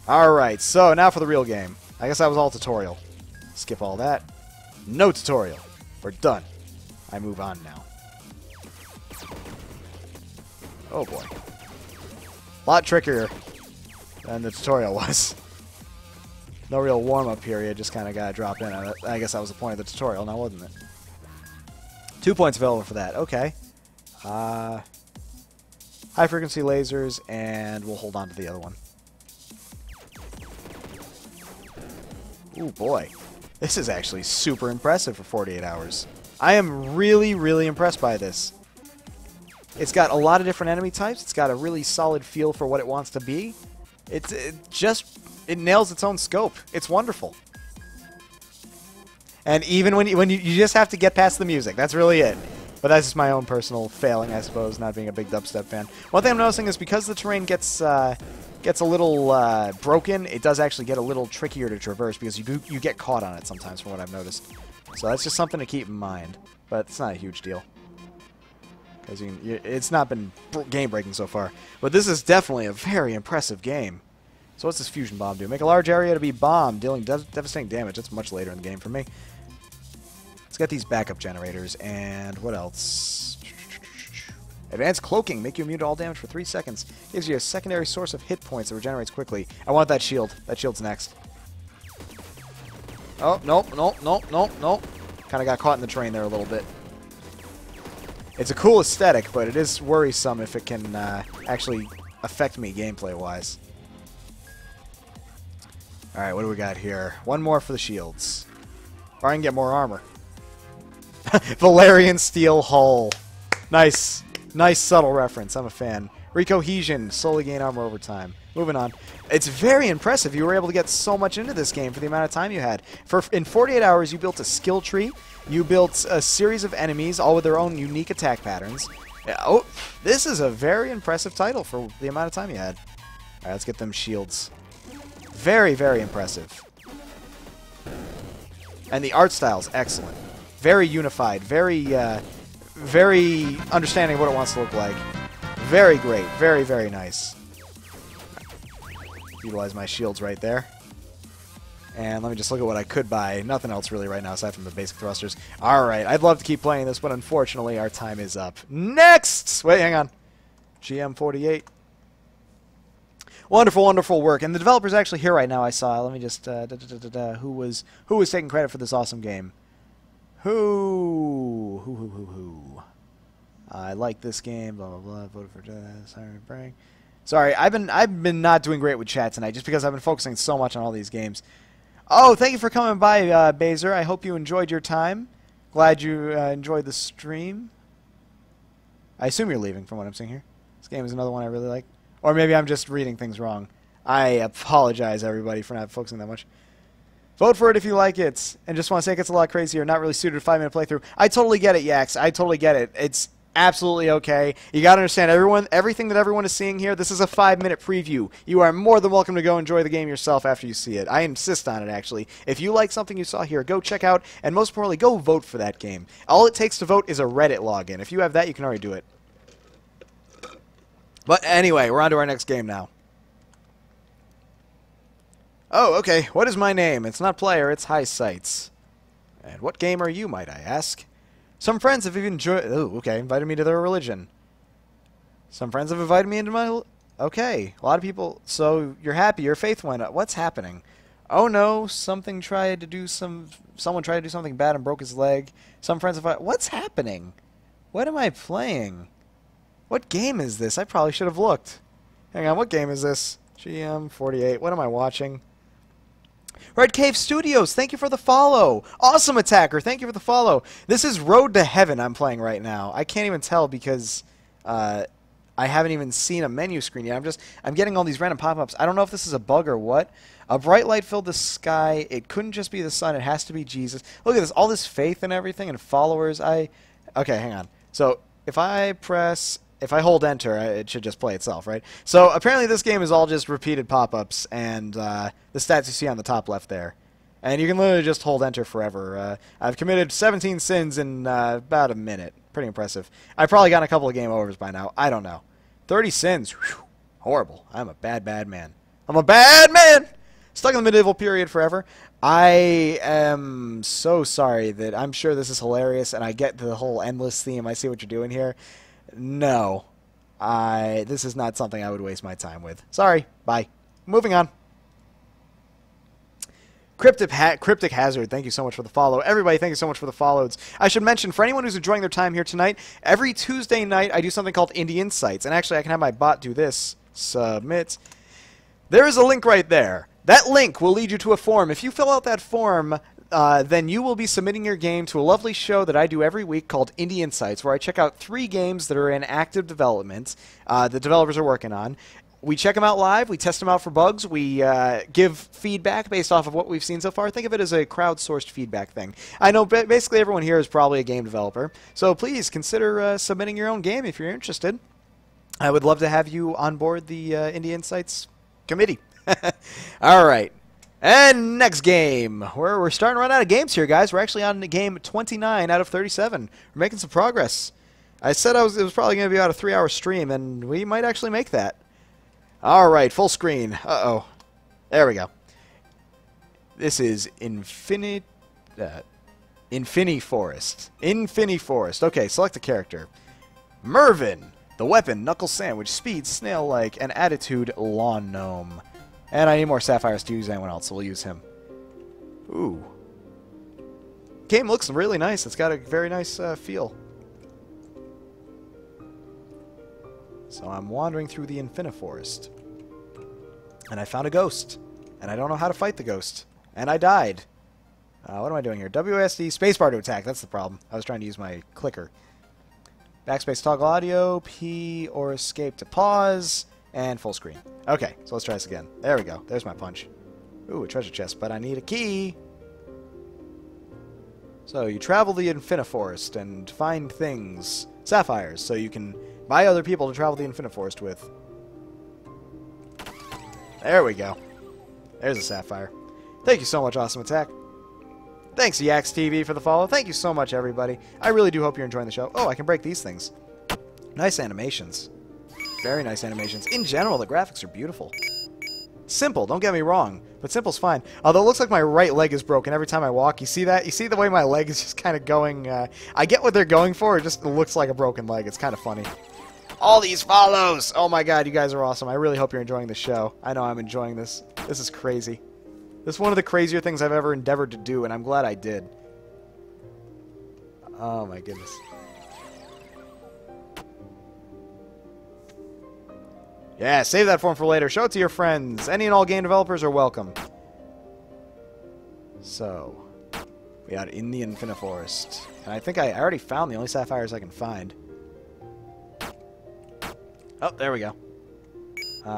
Alright, so now for the real game. I guess that was all tutorial. Skip all that. No tutorial. We're done. I move on now. Oh, boy. A lot trickier than the tutorial was. No real warm-up period, just kind of got to drop in. I guess that was the point of the tutorial, now wasn't it? 2 points available for that. Okay. High-frequency lasers, and we'll hold on to the other one. Ooh, boy. This is actually super impressive for 48 hours. I am really, really impressed by this. It's got a lot of different enemy types. It's got a really solid feel for what it wants to be. It nails its own scope. It's wonderful. And even when you just have to get past the music. That's really it. But that's just my own personal failing, I suppose, not being a big dubstep fan. One thing I'm noticing is because the terrain gets a little broken, it does actually get a little trickier to traverse because you get caught on it sometimes, from what I've noticed. So that's just something to keep in mind. But it's not a huge deal. Because it's not been game-breaking so far. But this is definitely a very impressive game. So what's this fusion bomb do? Make a large area to be bombed, dealing devastating damage. That's much later in the game for me. Let's get these backup generators. And what else? Advanced cloaking. Make you immune to all damage for 3 seconds. Gives you a secondary source of hit points that regenerates quickly. I want that shield. That shield's next. Oh, nope, nope, nope, nope, nope. Kind of got caught in the train there a little bit. It's a cool aesthetic, but it is worrisome if it can actually affect me gameplay-wise. Alright, what do we got here? One more for the shields. Or I can get more armor. Valerian steel hull. Nice. Nice subtle reference. I'm a fan. Recohesion. Slowly gain armor over time. Moving on. It's very impressive. You were able to get so much into this game for the amount of time you had. In 48 hours, you built a skill tree. You built a series of enemies, all with their own unique attack patterns. Oh, this is a very impressive title for the amount of time you had. Alright, let's get them shields. Very, very impressive. And the art style's excellent. Very unified. Very understanding of what it wants to look like. Very great. Very, very nice. Utilize my shields right there. And let me just look at what I could buy. Nothing else really right now aside from the basic thrusters. Alright, I'd love to keep playing this, but unfortunately our time is up. Next! Wait, hang on. GM48. Wonderful, wonderful work. And the developer's actually here right now, I saw. Let me just... who was taking credit for this awesome game? Who? I like this game, blah, blah, blah. Voted for Siren Brang. Sorry, I've been not doing great with chat tonight, just because I've been focusing so much on all these games. Oh, thank you for coming by, Bazer. I hope you enjoyed your time. Glad you enjoyed the stream. I assume you're leaving from what I'm seeing here. This game is another one I really like. Or maybe I'm just reading things wrong. I apologize, everybody, for not focusing that much. Vote for it if you like it. And just want to say it gets a lot crazier. Not really suited to a 5-minute playthrough. I totally get it, Yax. I totally get it. It's absolutely okay. You got to understand, everything that everyone is seeing here, this is a 5-minute preview. You are more than welcome to go enjoy the game yourself after you see it. I insist on it, actually. If you like something you saw here, go check out, and most importantly, go vote for that game. All it takes to vote is a Reddit login. If you have that, you can already do it. But anyway, we're on to our next game now. Oh, okay. What is my name? It's not player, it's Highsight. And what game are you, might I ask? Some friends have even invited me to their religion. Some friends have invited me into my... Okay, a lot of people... So, you're happy, your faith went up. What's happening? Oh no, someone tried to do something bad and broke his leg. Some friends have... What's happening? What am I playing? What game is this? I probably should have looked. Hang on, what game is this? GM48. What am I watching? Red Cave Studios, thank you for the follow. Awesome Attacker, thank you for the follow. This is Road to Heaven I'm playing right now. I can't even tell because I haven't even seen a menu screen yet. I'm getting all these random pop-ups. I don't know if this is a bug or what. A bright light filled the sky. It couldn't just be the sun. It has to be Jesus. Look at this. All this faith and everything and followers. Okay, hang on. So if I hold enter, it should just play itself, right? So apparently this game is all just repeated pop-ups and the stats you see on the top left there. And you can literally just hold enter forever. I've committed 17 sins in about a minute. Pretty impressive. I've probably gotten a couple of game overs by now. I don't know. 30 sins. Whew. Horrible. I'm a bad, bad man. I'm a bad man! Stuck in the medieval period forever. I am so sorry that I'm sure this is hilarious and I get the whole endless theme. I see what you're doing here. No. This is not something I would waste my time with. Sorry. Bye. Moving on. Cryptic Hazard, thank you so much for the follow. Everybody, thank you so much for the follows. I should mention, for anyone who's enjoying their time here tonight, every Tuesday night I do something called Indie Insights. And actually, I can have my bot do this. Submit. There is a link right there. That link will lead you to a form. If you fill out that form, then you will be submitting your game to a lovely show that I do every week called Indie Insights, where I check out 3 games that are in active development the developers are working on. We check them out live. We test them out for bugs. We give feedback based off of what we've seen so far. Think of it as a crowdsourced feedback thing. I know basically everyone here is probably a game developer, so please consider submitting your own game if you're interested. I would love to have you on board the Indie Insights committee. All right. And next game. We're starting to run out of games here, guys. We're actually on game 29 out of 37. We're making some progress. I said it was probably going to be about a 3-hour stream, and we might actually make that. All right, full screen. Uh-oh. There we go. This is Infini-Forest. Infini-Forest. Okay, select a character. Mervyn. The weapon, Knuckle Sandwich. Speed, Snail-like. And attitude, Lawn Gnome. And I need more sapphires to use anyone else, so we'll use him. Ooh. Game looks really nice. It's got a very nice feel. So I'm wandering through the Infini-Forest. And I found a ghost. And I don't know how to fight the ghost. And I died. What am I doing here? WSD spacebar to attack. That's the problem. I was trying to use my clicker. Backspace toggle audio. P or escape to pause. And full screen. Okay, so let's try this again. There we go. There's my punch. Ooh, a treasure chest, but I need a key. So you travel the Infini-Forest and find things. Sapphires, so you can buy other people to travel the Infini-Forest with. There we go. There's a sapphire. Thank you so much, Awesome Attack. Thanks, Yax TV, for the follow. Thank you so much, everybody. I really do hope you're enjoying the show. Oh, I can break these things. Nice animations. Very nice animations. In general, the graphics are beautiful. Simple, don't get me wrong, but simple's fine. Although it looks like my right leg is broken every time I walk. You see that? You see the way my leg is just kind of going... I get what they're going for, it just looks like a broken leg. It's kind of funny. All these follows! Oh my god, you guys are awesome. I really hope you're enjoying the show. I know I'm enjoying this. This is crazy. This is one of the crazier things I've ever endeavored to do, and I'm glad I did. Oh my goodness. Yeah, save that form for later. Show it to your friends. Any and all game developers are welcome. So, we got in the Infini-Forest. And I think I already found the only sapphires I can find. Oh, there we go.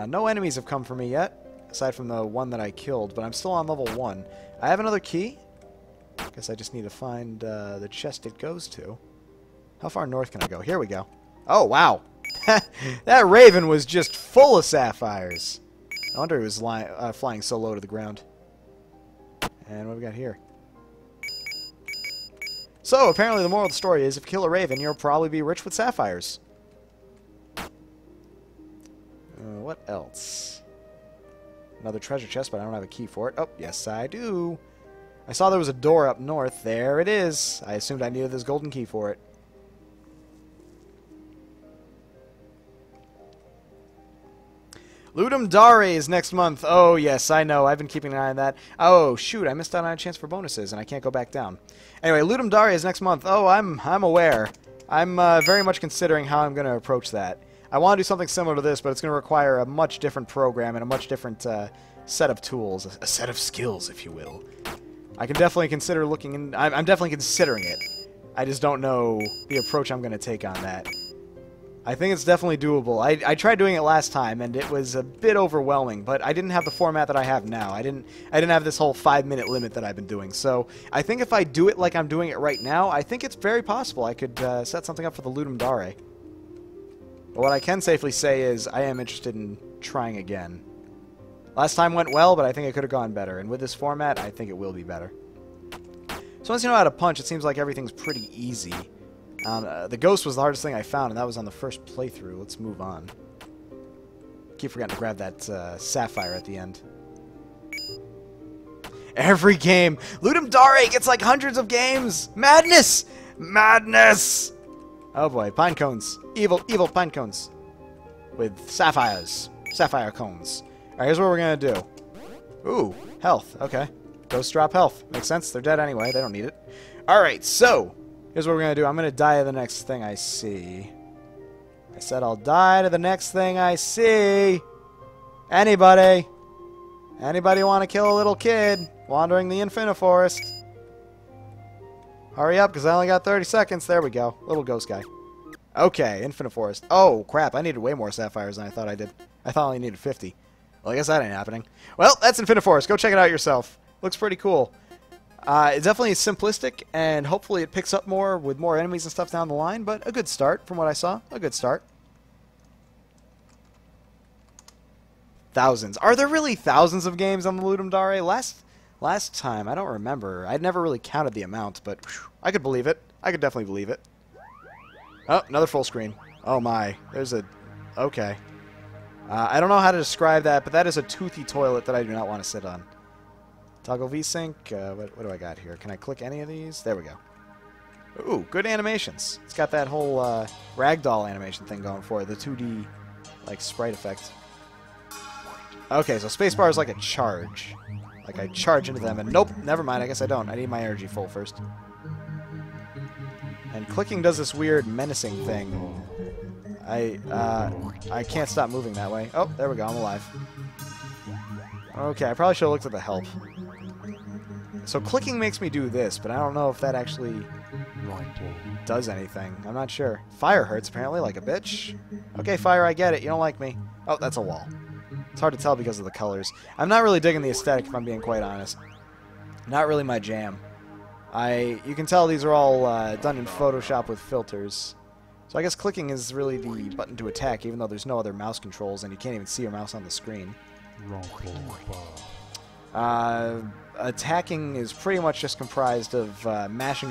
No enemies have come for me yet, aside from the one that I killed, but I'm still on level 1. I have another key. Guess I just need to find the chest it goes to. How far north can I go? Here we go. Oh, wow. That raven was just full of sapphires. I wonder it was flying so low to the ground. And what do we got here? So, apparently the moral of the story is, if you kill a raven, you'll probably be rich with sapphires. What else? Another treasure chest, but I don't have a key for it. Oh, yes I do. I saw there was a door up north. There it is. I assumed I needed this golden key for it. Ludum Dare is next month. Oh, yes, I know. I've been keeping an eye on that. Oh, shoot, I missed out on a chance for bonuses, and I can't go back down. Anyway, Ludum Dare is next month. Oh, I'm aware. I'm very much considering how I'm going to approach that. I want to do something similar to this, but it's going to require a much different program and a much different set of tools, a set of skills, if you will. I can definitely consider looking in... I'm definitely considering it. I just don't know the approach I'm going to take on that. I think it's definitely doable. I tried doing it last time, and it was a bit overwhelming, but I didn't have the format that I have now. I didn't have this whole 5-minute limit that I've been doing. So I think if I do it like I'm doing it right now, I think it's very possible I could set something up for the Ludum Dare. But what I can safely say is I am interested in trying again. Last time went well, but I think it could have gone better. And with this format, I think it will be better. So once you know how to punch, it seems like everything's pretty easy. The ghost was the hardest thing I found, and that was on the first playthrough. Let's move on. Keep forgetting to grab that sapphire at the end. Every game! Ludum Dare gets like hundreds of games! Madness! Madness! Oh boy, pine cones. Evil, evil pine cones. With sapphires. Sapphire cones. Alright, here's what we're gonna do. Ooh, health. Okay. Ghosts drop health. Makes sense. They're dead anyway. They don't need it. Alright, so here's what we're going to do. I'm going to die to the next thing I see. I said I'll die to the next thing I see. Anybody? Anybody want to kill a little kid wandering the Infini-Forest? Hurry up, because I only got 30 seconds. There we go. Little ghost guy. Okay, Infini-Forest. Oh, crap. I needed way more sapphires than I thought I did. I thought I only needed 50. Well, I guess that ain't happening. Well, that's Infini-Forest. Go check it out yourself. Looks pretty cool. It's definitely simplistic, and hopefully it picks up more with more enemies and stuff down the line, but a good start from what I saw. A good start. Thousands. Are there really thousands of games on the Ludum Dare? Last time, I don't remember. I'd never really counted the amount, but whew, I could believe it. I could definitely believe it. Oh, another full screen. Oh my. There's a... Okay. I don't know how to describe that, but that is a toothy toilet that I do not want to sit on. Toggle VSync. What do I got here? Can I click any of these? There we go. Ooh, good animations. It's got that whole ragdoll animation thing going for it. The 2D, like, sprite effect. Okay, so spacebar is like a charge. Like, I charge into them, and nope, never mind. I guess I don't. I need my energy full first. And clicking does this weird menacing thing. I can't stop moving that way. Oh, there we go. I'm alive. Okay, I probably should have looked at the help. So clicking makes me do this, but I don't know if that actually does anything. I'm not sure. Fire hurts, apparently, like a bitch. Okay, fire, I get it. You don't like me. Oh, that's a wall. It's hard to tell because of the colors. I'm not really digging the aesthetic, if I'm being quite honest. Not really my jam. You can tell these are all done in Photoshop with filters. So I guess clicking is really the button to attack, even though there's no other mouse controls, and you can't even see your mouse on the screen. Attacking is pretty much just comprised of mashing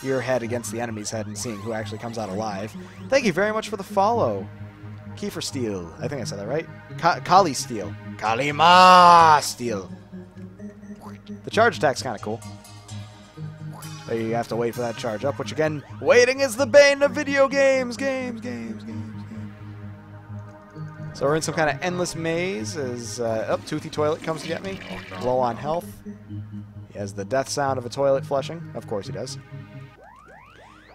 your head against the enemy's head and seeing who actually comes out alive. Thank you very much for the follow. Kiefer Steel. I think I said that right. Kali Steel. Kalima Steel. The charge attack's kind of cool. But you have to wait for that charge up, which again, waiting is the bane of video games. Games. So we're in some kind of endless maze as Toothy Toilet comes to get me. Low on health. He has the death sound of a toilet flushing. Of course he does.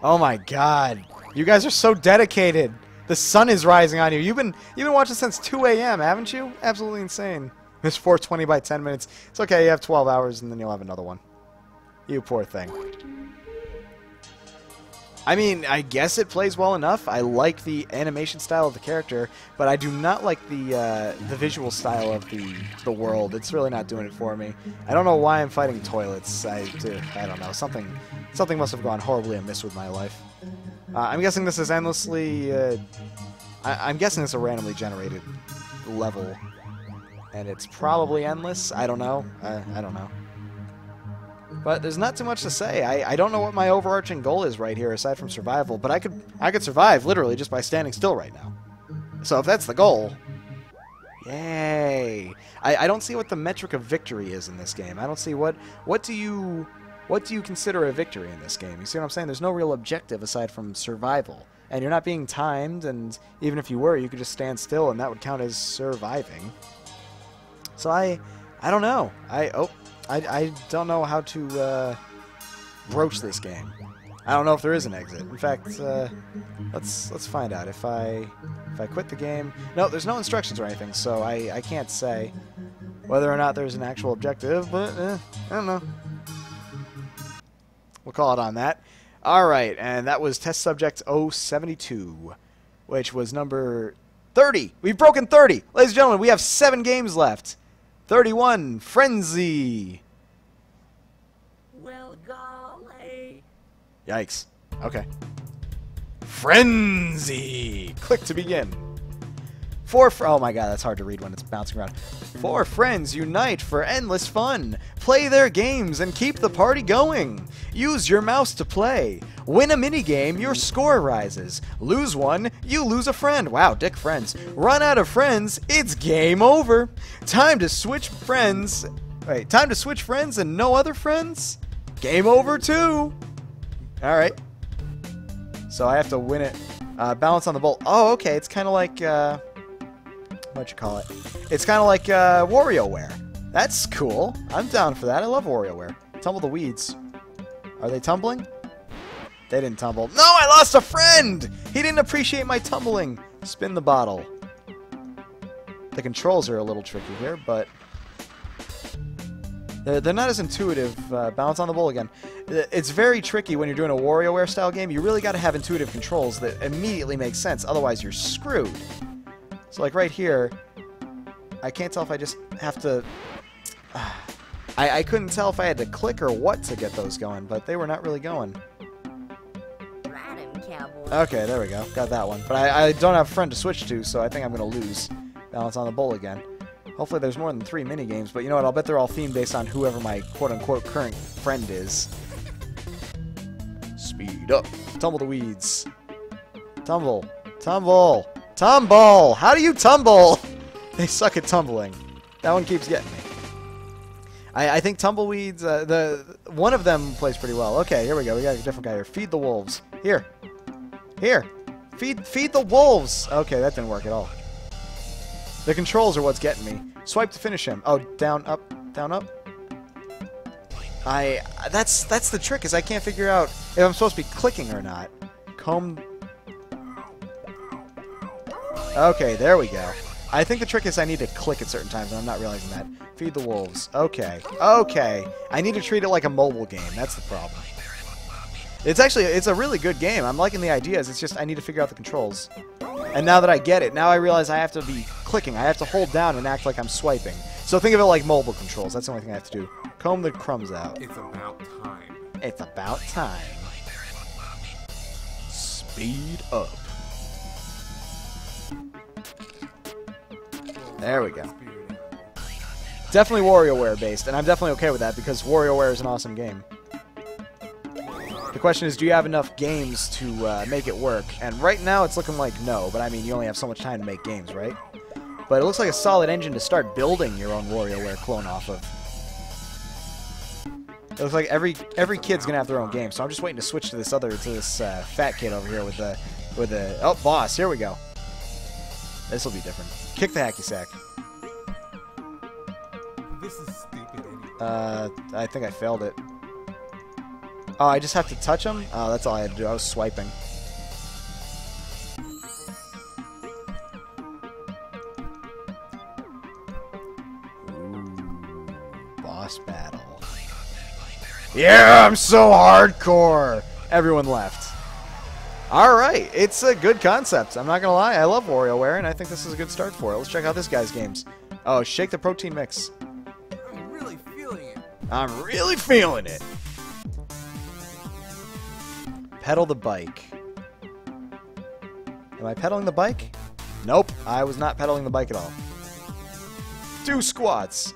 Oh my god. You guys are so dedicated. The sun is rising on you. You've been watching since 2 a.m., haven't you? Absolutely insane. It's 4:20 by 10 minutes. It's okay, you have 12 hours and then you'll have another one. You poor thing. I mean, I guess it plays well enough. I like the animation style of the character, but I do not like the visual style of the world. It's really not doing it for me. I don't know why I'm fighting toilets. I don't know. Something must have gone horribly amiss with my life. I'm guessing this is endlessly... I'm guessing it's a randomly generated level, and it's probably endless. I don't know. I don't know. But there's not too much to say. I don't know what my overarching goal is right here, aside from survival. But I could survive literally just by standing still right now. So if that's the goal, yay! I don't see what the metric of victory is in this game. I don't see what do you consider a victory in this game. You see what I'm saying? There's no real objective aside from survival, and you're not being timed. And even if you were, you could just stand still, and that would count as surviving. So I don't know. I don't know how to broach this game. I don't know if there is an exit. In fact, let's find out. If I quit the game... No, there's no instructions or anything, so I can't say whether or not there's an actual objective, but I don't know. We'll call it on that. Alright, and that was test subject 072. which was number 30. We've broken 30. Ladies and gentlemen, we have 7 games left. 31, FRIENDZY. Well, golly. Yikes. Okay. FRIENDZY. Click to begin. Oh my god, that's hard to read when it's bouncing around. 4 friends unite for endless fun. Play their games and keep the party going. Use your mouse to play. Win a minigame, your score rises. Lose one, you lose a friend. Wow, dick friends. Run out of friends, it's game over. Time to switch friends. Wait, time to switch friends and no other friends? Game over too. Alright. So I have to win it. Balance on the bolt. Oh, okay, it's kind of like... what you call it? It's kind of like WarioWare. That's cool. I'm down for that. I love WarioWare. Tumble the weeds. Are they tumbling? They didn't tumble. No, I lost a friend! He didn't appreciate my tumbling. Spin the bottle. The controls are a little tricky here, but they're not as intuitive. Balance on the bowl again. It's very tricky when you're doing a WarioWare style game. You really got to have intuitive controls that immediately make sense. Otherwise, you're screwed. So like right here, I can't tell if I just have to... I couldn't tell if I had to click or what to get those going, but they were not really going. Okay, there we go. Got that one. But I don't have a friend to switch to, so I think I'm going to lose. Balance on the bowl again. Hopefully there's more than 3 minigames, but you know what? I'll bet they're all themed based on whoever my quote-unquote current friend is. Speed up. Tumble the weeds. Tumble. Tumble. Tumble! How do you tumble? They suck at tumbling. That one keeps getting me. I think tumbleweeds, one of them plays pretty well. Okay, here we go. We got a different guy here. Feed the wolves. Here. Here. Feed the wolves. Okay, that didn't work at all. The controls are what's getting me. Swipe to finish him. Oh, down, up, down, up. That's the trick, is I can't figure out if I'm supposed to be clicking or not. Comb. Okay, there we go. I think the trick is I need to click at certain times, and I'm not realizing that. Feed the wolves. Okay. Okay. I need to treat it like a mobile game. That's the problem. It's a really good game. I'm liking the ideas. It's just I need to figure out the controls. And now that I get it, now I realize I have to be clicking. I have to hold down and act like I'm swiping. So think of it like mobile controls. That's the only thing I have to do. Comb the crumbs out. It's about time. It's about time. Speed up. There we go. Definitely WarioWare based, and I'm definitely okay with that because WarioWare is an awesome game. The question is, do you have enough games to make it work? And right now it's looking like no, but I mean, you only have so much time to make games, right? But it looks like a solid engine to start building your own WarioWare clone off of. It looks like every kid's gonna have their own game, so I'm just waiting to switch to this fat kid over here with the oh, boss. Here we go. This will be different. Kick the hacky sack. This is stupid anyway. I think I failed it. Oh, I just have to touch him? Oh, that's all I had to do. I was swiping. Ooh, boss battle. Yeah, I'm so hardcore! Everyone left. Alright, it's a good concept. I'm not gonna lie, I love WarioWare, and I think this is a good start for it. Let's check out this guy's games. Oh, shake the protein mix. I'm really feeling it. I'm really feeling it. Pedal the bike. Am I pedaling the bike? Nope, I was not pedaling the bike at all. Do squats.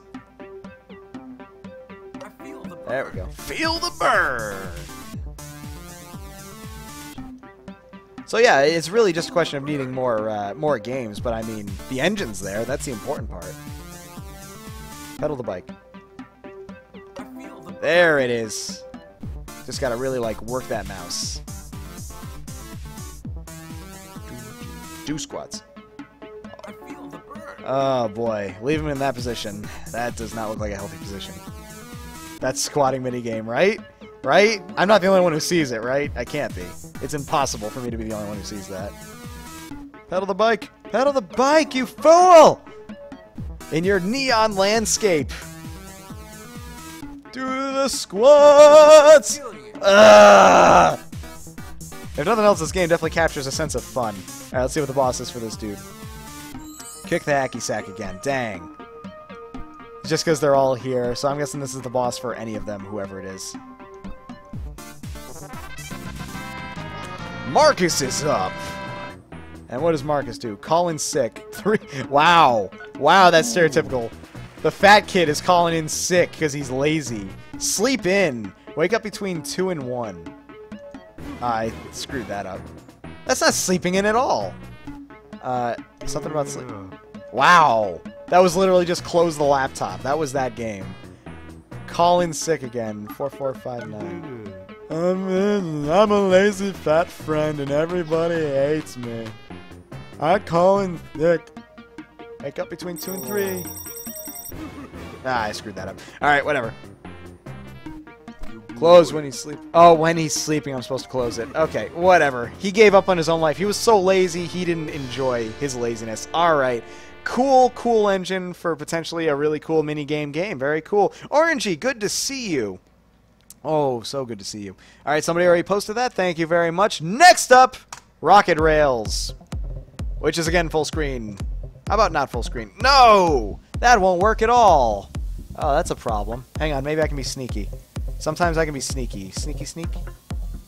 I feel the burn. There we go. Feel the burn. So yeah, it's really just a question of needing more games, but I mean, the engine's there. That's the important part. Pedal the bike. I feel the burn. There it is. Just gotta really, like, work that mouse. Do squats. I feel the burn. Oh boy, leave him in that position. That does not look like a healthy position. That's squatting minigame, right? Right? I'm not the only one who sees it, right? I can't be. It's impossible for me to be the only one who sees that. Pedal the bike! Pedal the bike, you fool! In your neon landscape. Do the squats! Feeling it. If nothing else, this game definitely captures a sense of fun. Alright, let's see what the boss is for this dude. Kick the hacky sack again. Dang. Just because they're all here, so I'm guessing this is the boss for any of them, whoever it is. Marcus is up! And what does Marcus do? Call in sick. 3. Wow. Wow, that's stereotypical. The fat kid is calling in sick because he's lazy. Sleep in. Wake up between 2 and 1. I screwed that up. That's not sleeping in at all. Something about sleep. Wow. That was literally just close the laptop. That was that game. Call in sick again. 4459. I'm a lazy fat friend and everybody hates me. I call in sick. Wake up between 2 and 3. Ah, I screwed that up. Alright, whatever. Close when he's sleeping. Oh, when he's sleeping, I'm supposed to close it. Okay, whatever. He gave up on his own life. He was so lazy, he didn't enjoy his laziness. Alright. Cool, cool engine for potentially a really cool mini-game game. Very cool. Orangey, good to see you. Oh, so good to see you. Alright, somebody already posted that. Thank you very much. Next up, Rocket Rails. Which is, again, full screen. How about not full screen? No! That won't work at all. Oh, that's a problem. Hang on, maybe I can be sneaky. Sometimes I can be sneaky. Sneaky, sneak?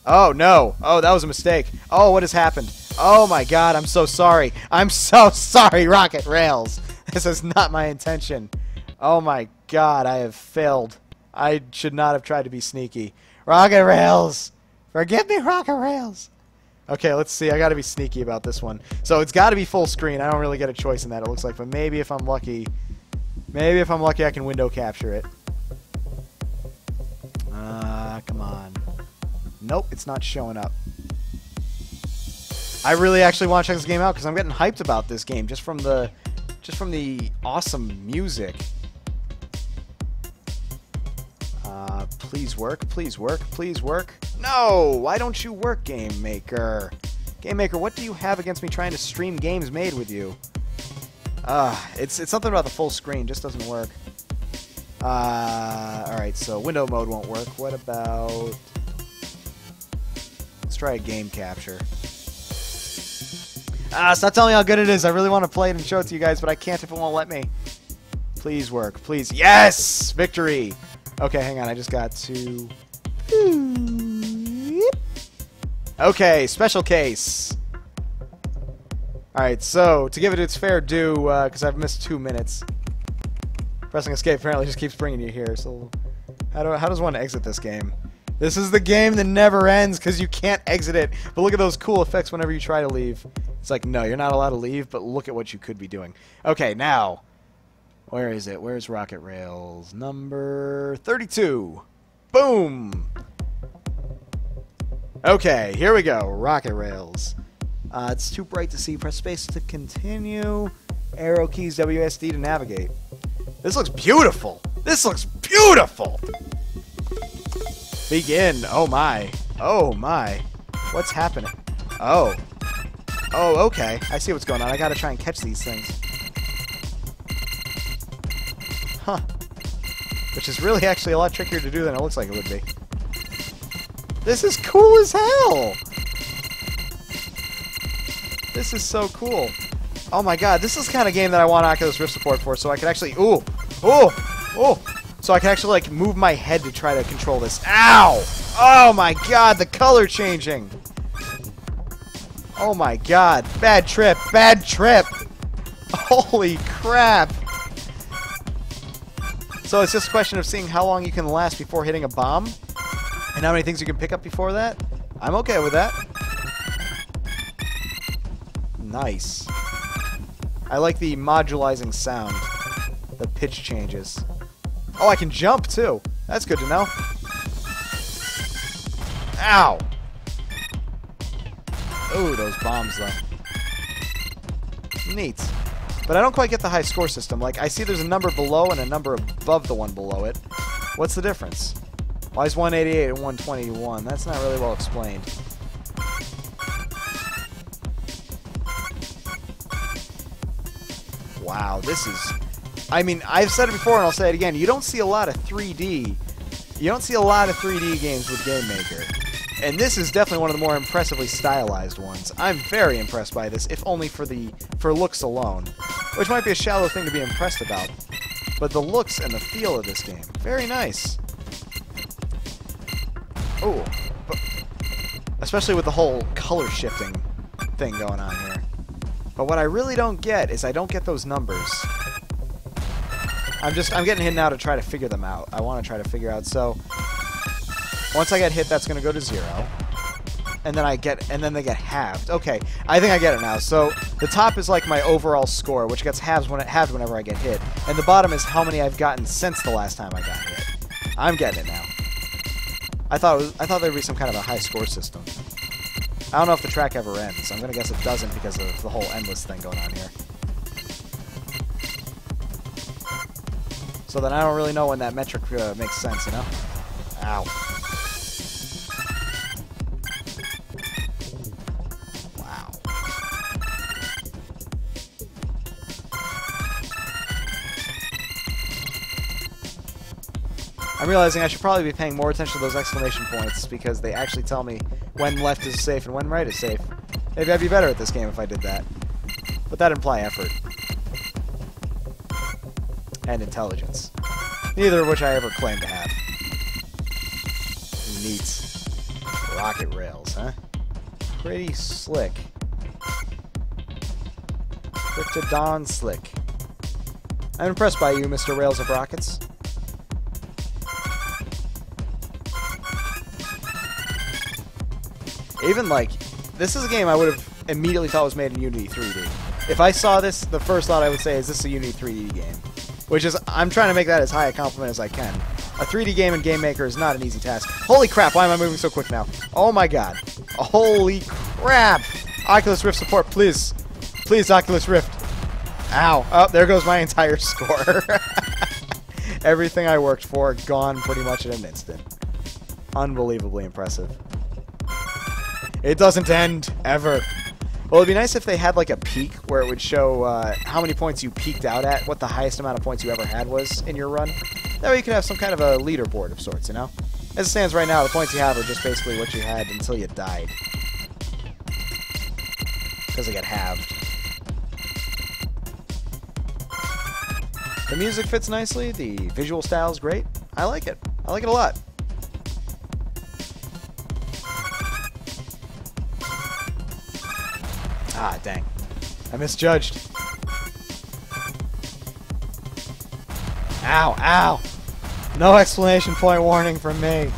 Oh, no. Oh, that was a mistake. Oh, what has happened? Oh, my God, I'm so sorry. I'm so sorry, Rocket Rails. This is not my intention. Oh, my God, I have failed. I should not have tried to be sneaky. Rocket Rails! Forgive me, Rocket Rails! Okay, let's see. I gotta be sneaky about this one. So it's gotta be full screen. I don't really get a choice in that, it looks like. But maybe if I'm lucky... Maybe if I'm lucky, I can window capture it. Come on. Nope, it's not showing up. I really actually want to check this game out because I'm getting hyped about this game just from the awesome music. Please work, please work, please work. No! Why don't you work, Game Maker? Game Maker, what do you have against me trying to stream games made with you? It's something about the full screen, just doesn't work. Alright, so window mode won't work. What about... Let's try a game capture. Stop telling me how good it is. I really want to play it and show it to you guys, but I can't if it won't let me. Please work, please. Yes! Victory! Okay, hang on, I just got to... Okay, special case. Alright, so, to give it its fair due, because I've missed 2 minutes, pressing escape apparently just keeps bringing you here, so... How does one exit this game? This is the game that never ends, because you can't exit it. But look at those cool effects whenever you try to leave. It's like, no, you're not allowed to leave, but look at what you could be doing. Okay, now... Where is it? Where's Rocket Rails? Number 32. Boom! Okay, here we go. Rocket Rails. It's too bright to see. Press space to continue. Arrow keys WSD to navigate. This looks beautiful! This looks beautiful! Begin. Oh my. Oh my. What's happening? Oh. Oh, okay. I see what's going on. I gotta try and catch these things. Huh. Which is really actually a lot trickier to do than it looks like it would be. This is cool as hell! This is so cool. Oh my god, this is the kind of game that I want Oculus Rift support for, so I can actually... Ooh! Ooh! Ooh! So I can actually, like, move my head to try to control this. Ow! Oh my god, the color changing! Oh my god. Bad trip! Bad trip! Holy crap! So it's just a question of seeing how long you can last before hitting a bomb, and how many things you can pick up before that. I'm okay with that. Nice. I like the modularizing sound. The pitch changes. Oh, I can jump too. That's good to know. Ow! Ooh, those bombs though. Neat. But I don't quite get the high score system. Like, I see there's a number below and a number above the one below it. What's the difference? Why is 188 and 121? That's not really well explained. Wow, this is... I mean, I've said it before and I'll say it again. You don't see a lot of 3D. You don't see a lot of 3D games with Game Maker. And this is definitely one of the more impressively stylized ones. I'm very impressed by this, if only for looks alone. Which might be a shallow thing to be impressed about. But the looks and the feel of this game, very nice. Oh, especially with the whole color shifting thing going on here. But what I really don't get is I don't get those numbers. I'm getting hit now to try to figure them out. I want to try to figure out. So once I get hit, that's going to go to 0. And then they get halved. Okay, I think I get it now. So the top is like my overall score, which gets halved whenever I get hit. And the bottom is how many I've gotten since the last time I got hit. I'm getting it now. I thought there'd be some kind of a high score system. I don't know if the track ever ends. I'm going to guess it doesn't because of the whole endless thing going on here. So then I don't really know when that metric makes sense, you know? Ow. Wow. I'm realizing I should probably be paying more attention to those exclamation points because they actually tell me when left is safe and when right is safe. Maybe I'd be better at this game if I did that. But that'd imply effort. And intelligence. Neither of which I ever claim to have. Neat. Rocket rails, huh? Pretty slick. Pretty darn slick. I'm impressed by you, Mr. Rails of Rockets. Even, like, this is a game I would have immediately thought was made in Unity 3D. If I saw this, the first thought I would say is this a Unity 3D game. Which is, I'm trying to make that as high a compliment as I can. A 3D game in Game Maker is not an easy task. Holy crap, why am I moving so quick now? Oh my god. Holy crap! Oculus Rift support, please. Please, Oculus Rift. Ow. Oh, there goes my entire score. Everything I worked for, gone pretty much in an instant. Unbelievably impressive. It doesn't end, ever. Well, it'd be nice if they had like a peak where it would show how many points you peaked out at, what the highest amount of points you ever had was in your run. That way you could have some kind of a leaderboard of sorts, you know? As it stands right now, the points you have are just basically what you had until you died. Because they get halved. The music fits nicely, the visual style is great. I like it. I like it a lot. Ah, dang. I misjudged. Ow, ow! No exclamation point warning from me.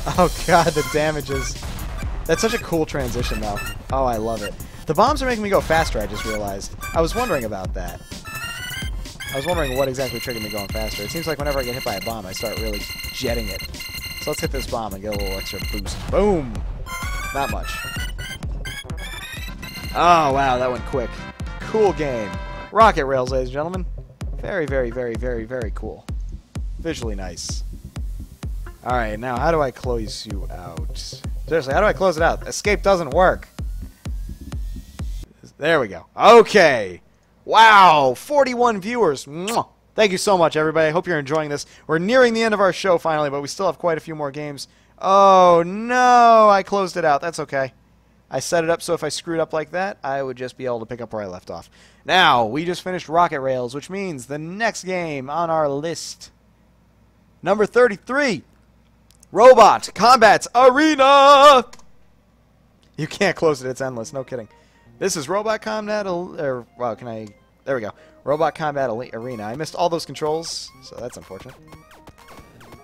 Oh god, the damages. That's such a cool transition, though. Oh, I love it. The bombs are making me go faster, I just realized. I was wondering about that. I was wondering what exactly triggered me going faster. It seems like whenever I get hit by a bomb, I start really jetting it. So let's hit this bomb and get a little extra boost. Boom! Not much. Oh, wow, that went quick. Cool game. Rocket Rails, ladies and gentlemen. Very, very, very, very, very cool. Visually nice. Alright, now how do I close you out? Seriously, how do I close it out? Escape doesn't work. There we go. Okay. Wow, 41 viewers. Mwah. Thank you so much, everybody. I hope you're enjoying this. We're nearing the end of our show finally, but we still have quite a few more games. Oh, no, I closed it out. That's okay. I set it up so if I screwed up like that, I would just be able to pick up where I left off. Now, we just finished Rocket Rails, which means the next game on our list, number 33, Robot Combat Arena! You can't close it, it's endless, no kidding. This is Robot Combat, well, there we go. Robot Combat Arena. I missed all those controls, so that's unfortunate.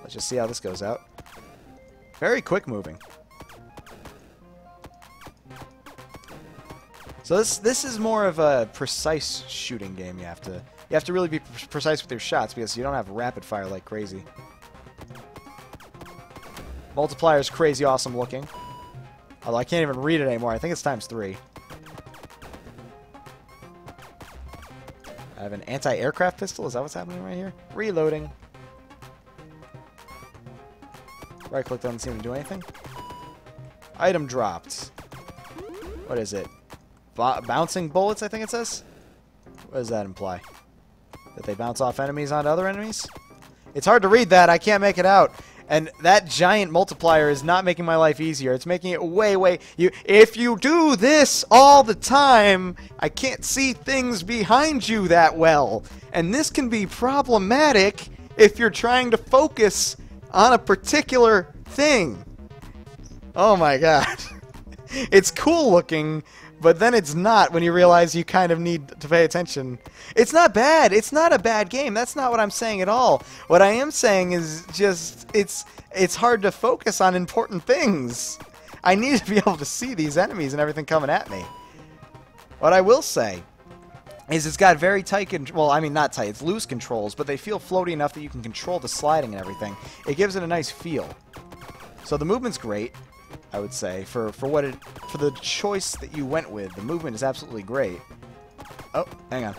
Let's just see how this goes out. Very quick moving. So this is more of a precise shooting game. You have to really be precise with your shots because you don't have rapid fire like crazy. Multiplier is crazy awesome looking. Although I can't even read it anymore. I think it's ×3. I have an anti-aircraft pistol. Is that what's happening right here? Reloading. Right click doesn't seem to do anything. Item dropped. What is it? Bouncing bullets, I think it says? What does that imply? That they bounce off enemies onto other enemies? It's hard to read that. I can't make it out. And that giant multiplier is not making my life easier. It's making it way... If you do this all the time, I can't see things behind you that well. And this can be problematic if you're trying to focus on a particular thing. Oh my god. It's cool looking, but then it's not when you realize you kind of need to pay attention. It's not bad. It's not a bad game. That's not what I'm saying at all. What I am saying is just it's hard to focus on important things. I need to be able to see these enemies and everything coming at me. What I will say is it's got very tight well, I mean not tight, it's loose controls, but they feel floaty enough that you can control the sliding and everything. It gives it a nice feel. So the movement's great, I would say, for the choice that you went with. The movement is absolutely great. Oh, hang on.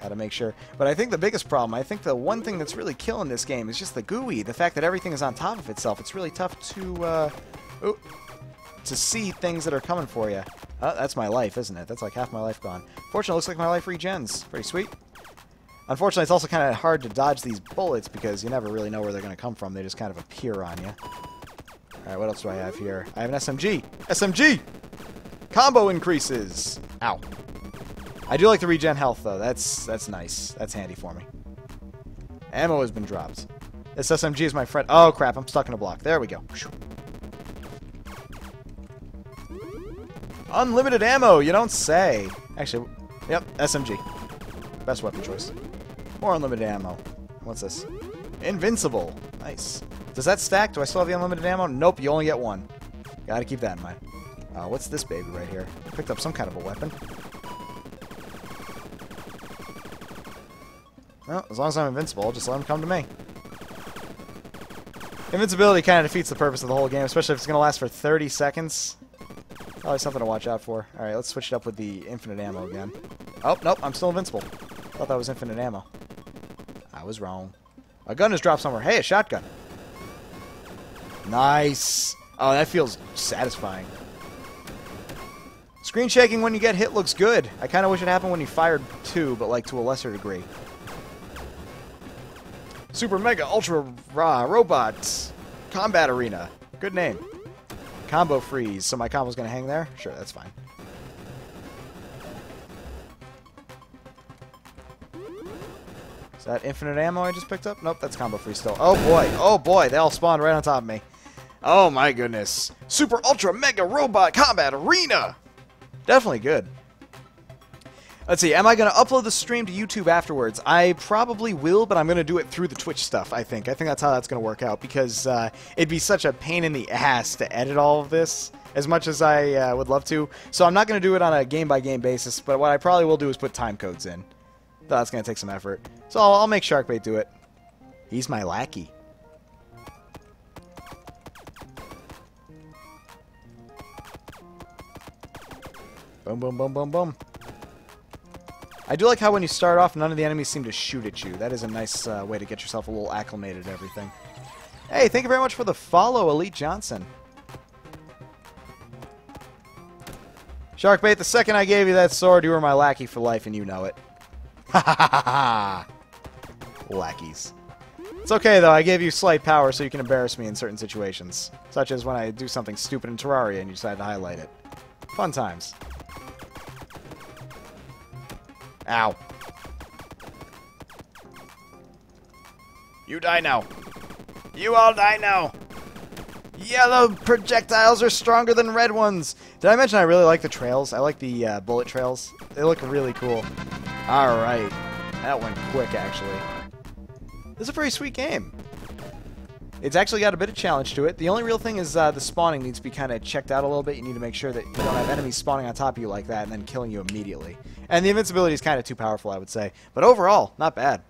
Gotta make sure. But I think the biggest problem, I think the one thing that's really killing this game is just the GUI. The fact that everything is on top of itself. It's really tough to see things that are coming for you. Oh, that's my life, isn't it? That's like half my life gone. Fortunately, it looks like my life regens. Pretty sweet. Unfortunately, it's also kind of hard to dodge these bullets because you never really know where they're going to come from. They just kind of appear on you. Alright, what else do I have here? I have an SMG! SMG! Combo increases! Ow. I do like the regen health, though. That's nice. That's handy for me. Ammo has been dropped. This SMG is my friend. Oh, crap. I'm stuck in a block. There we go. Unlimited ammo! You don't say. Actually, yep, SMG. Best weapon choice. More unlimited ammo. What's this? Invincible. Nice. Does that stack? Do I still have the unlimited ammo? Nope, you only get one. Gotta keep that in mind. What's this baby right here? Picked up some kind of a weapon. Well, as long as I'm invincible, just let him come to me. Invincibility kind of defeats the purpose of the whole game, especially if it's going to last for 30 seconds. Probably something to watch out for. Alright, let's switch it up with the infinite ammo again. Oh, nope, I'm still invincible. Thought that was infinite ammo. I was wrong. A gun has dropped somewhere. Hey, a shotgun. Nice. Oh, that feels satisfying. Screen shaking when you get hit looks good. I kind of wish it happened when you fired too, but like to a lesser degree. Super Mega Ultra Raw Robots Combat Arena. Good name. Combo freeze. So my combo's going to hang there? Sure, that's fine. Is that infinite ammo I just picked up? Nope, that's combo freeze still. Oh boy. Oh boy, they all spawned right on top of me. Oh my goodness. Super Ultra Mega Robot Combat Arena. Definitely good. Let's see, am I going to upload the stream to YouTube afterwards? I probably will, but I'm going to do it through the Twitch stuff, I think. I think that's how that's going to work out, because it'd be such a pain in the ass to edit all of this, as much as I would love to. So I'm not going to do it on a game-by-game basis, but what I probably will do is put time codes in. That's going to take some effort. So I'll make Sharkbait do it. He's my lackey. Boom, boom, boom, boom, boom. I do like how when you start off, none of the enemies seem to shoot at you. That is a nice way to get yourself a little acclimated to everything. Hey, thank you very much for the follow, Elite Johnson. Sharkbait, the second I gave you that sword, you were my lackey for life, and you know it. Ha ha ha ha! Lackeys. It's okay, though. I gave you slight power so you can embarrass me in certain situations. Such as when I do something stupid in Terraria and you decide to highlight it. Fun times. Ow. You die now. You all die now. Yellow projectiles are stronger than red ones. Did I mention I really like the trails? I like the bullet trails. They look really cool. Alright. That went quick, actually. This is a very sweet game. It's actually got a bit of challenge to it. The only real thing is the spawning needs to be kind of checked out a little bit. You need to make sure that you don't have enemies spawning on top of you like that and then killing you immediately. And the invincibility is kind of too powerful, I would say. But overall, not bad.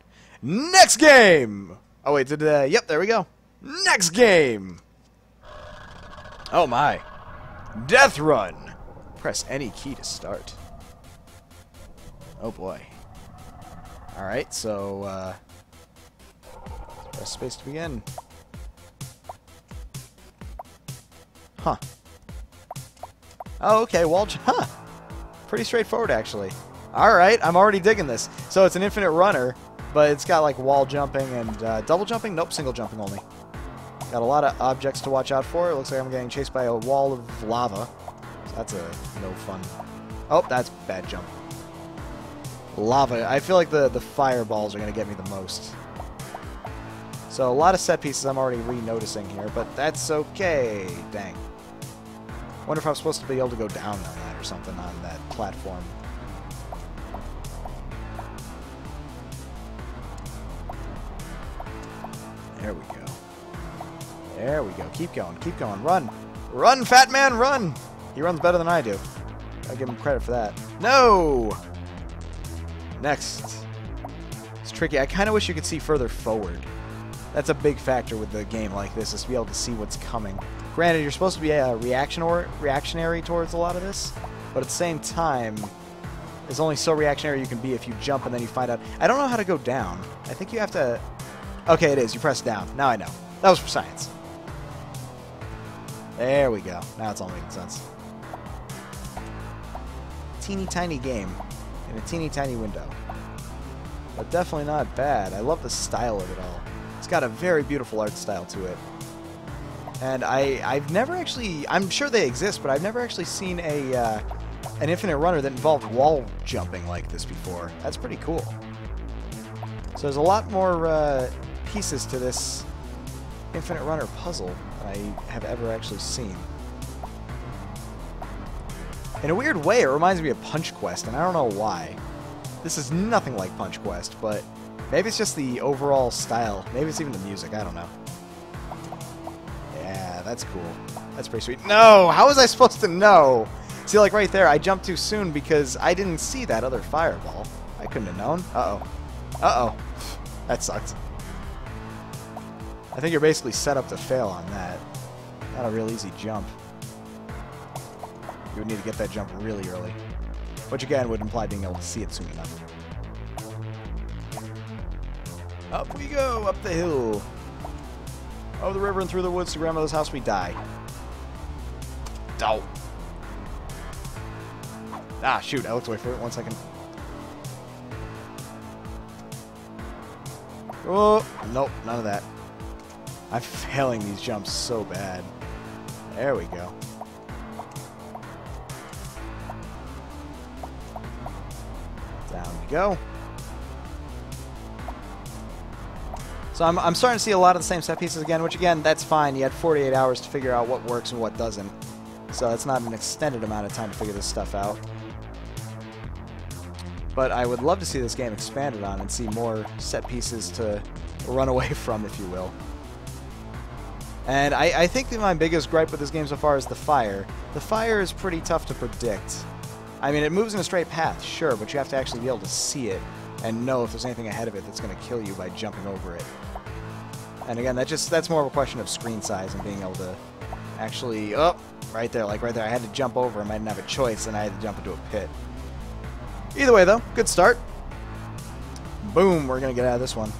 Next game! Oh, wait, yep, there we go. Next game! Oh, my. Deathrun! Press any key to start. Oh, boy. Alright, so, press space to begin. Huh. Oh, okay, huh. Pretty straightforward, actually. Alright, I'm already digging this. So it's an infinite runner, but it's got, like, wall jumping and double jumping? Nope, single jumping only. Got a lot of objects to watch out for. It looks like I'm getting chased by a wall of lava. So that's a no fun. Oh, that's bad jump. Lava. I feel like the fireballs are going to get me the most. So a lot of set pieces I'm already re-noticing here, but that's okay. Dang. Wonder if I'm supposed to be able to go down on that or something on that platform. There we go. There we go. Keep going. Keep going. Run. Run, fat man, run! He runs better than I do. I give him credit for that. No! Next. It's tricky. I kind of wish you could see further forward. That's a big factor with the game like this, is to be able to see what's coming. Granted, you're supposed to be reactionary towards a lot of this, but at the same time, it's only so reactionary you can be if you jump and then you find out. I don't know how to go down. I think you have to... Okay, it is. You press down. Now I know. That was for science. There we go. Now it's all making sense. Teeny tiny game in a teeny tiny window. But definitely not bad. I love the style of it all. It's got a very beautiful art style to it. And I've never actually... I'm sure they exist, but I've never actually seen an Infinite Runner that involved wall jumping like this before. That's pretty cool. So there's a lot more pieces to this Infinite Runner puzzle than I have ever actually seen. In a weird way, it reminds me of Punch Quest, and I don't know why. This is nothing like Punch Quest, but maybe it's just the overall style. Maybe it's even the music. I don't know. Yeah, that's cool. That's pretty sweet. No! How was I supposed to know? See, like right there, I jumped too soon because I didn't see that other fireball. I couldn't have known. Uh-oh. Uh-oh. That sucked. I think you're basically set up to fail on that. Not a real easy jump. You would need to get that jump really early. Which again would imply being able to see it soon enough. Up we go, up the hill. Over the river and through the woods to grandmother's house we die. Oh. Ah, shoot, I looked away for it. 1 second. Oh, nope, none of that. I'm failing these jumps so bad. There we go. Down we go. So I'm starting to see a lot of the same set pieces again, which again, that's fine. You had 48 hours to figure out what works and what doesn't. So that's not an extended amount of time to figure this stuff out. But I would love to see this game expanded on and see more set pieces to run away from, if you will. And I think that my biggest gripe with this game so far is the fire. The fire is pretty tough to predict. I mean, it moves in a straight path, sure, but you have to actually be able to see it and know if there's anything ahead of it that's going to kill you by jumping over it. And again, that's more of a question of screen size and being able to actually... Oh, right there, like right there. I had to jump over him. I didn't have a choice, and I had to jump into a pit. Either way, though, good start. Boom, we're going to get out of this one.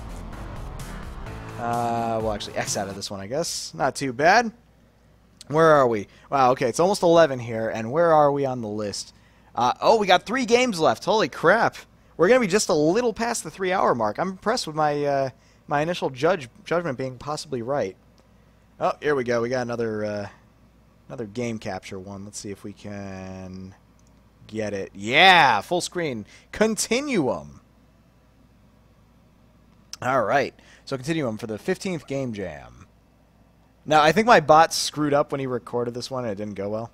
Well, actually, X out of this one, I guess. Not too bad. Where are we? Wow, okay, it's almost 11 here, and where are we on the list? Oh, we got 3 games left. Holy crap. We're going to be just a little past the 3-hour mark. I'm impressed with my my initial judgment being possibly right. Oh, here we go. We got another game capture one. Let's see if we can get it. Yeah, full screen. Continuum. All right. So Continuum for the 15th Game Jam. Now, I think my bot screwed up when he recorded this one and it didn't go well.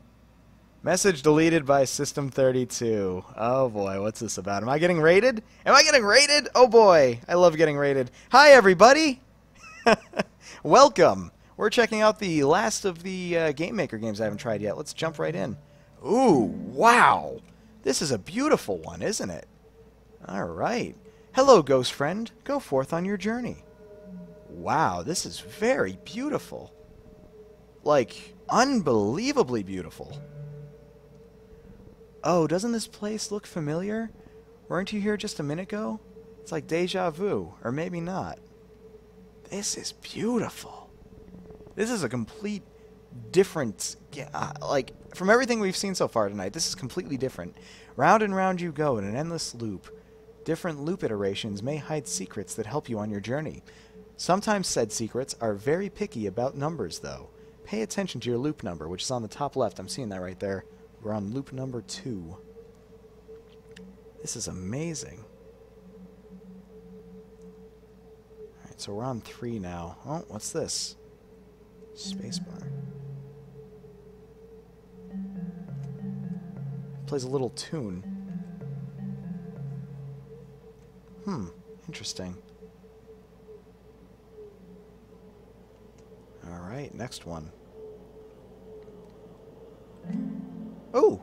Message deleted by System32. Oh boy, what's this about? Am I getting raided? Am I getting raided? Oh boy, I love getting raided. Hi everybody! Welcome! We're checking out the last of the Game Maker games I haven't tried yet. Let's jump right in. Ooh, wow! This is a beautiful one, isn't it? Alright. Hello, ghost friend. Go forth on your journey. Wow, this is very beautiful. Like, unbelievably beautiful. Oh, doesn't this place look familiar? Weren't you here just a minute ago? It's like deja vu, or maybe not. This is beautiful. This is a complete different... like, from everything we've seen so far tonight, this is completely different. Round and round you go in an endless loop. Different loop iterations may hide secrets that help you on your journey. Sometimes said secrets are very picky about numbers, though. Pay attention to your loop number, which is on the top left. I'm seeing that right there. We're on loop number 2. This is amazing. Alright, so we're on 3 now. Oh, what's this? Spacebar. Plays a little tune. Interesting. Alright, next one. Oh!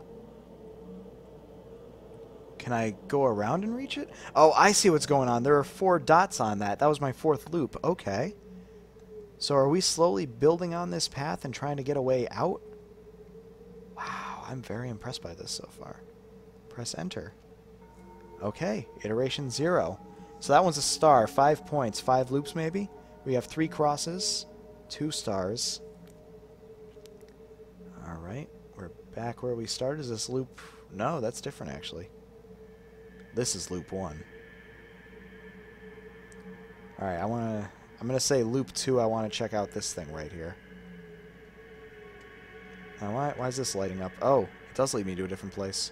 Can I go around and reach it? Oh, I see what's going on. There are 4 dots on that. That was my 4th loop. Okay. So are we slowly building on this path and trying to get a way out? Wow, I'm very impressed by this so far. Press enter. Okay, iteration 0. So that one's a star. 5 points. 5 loops maybe? We have 3 crosses. 2 stars. Alright, we're back where we started. Is this loop? No, that's different actually. This is loop 1. Alright, I'm gonna say loop 2. I want to check out this thing right here. Now why is this lighting up? Oh, it does lead me to a different place.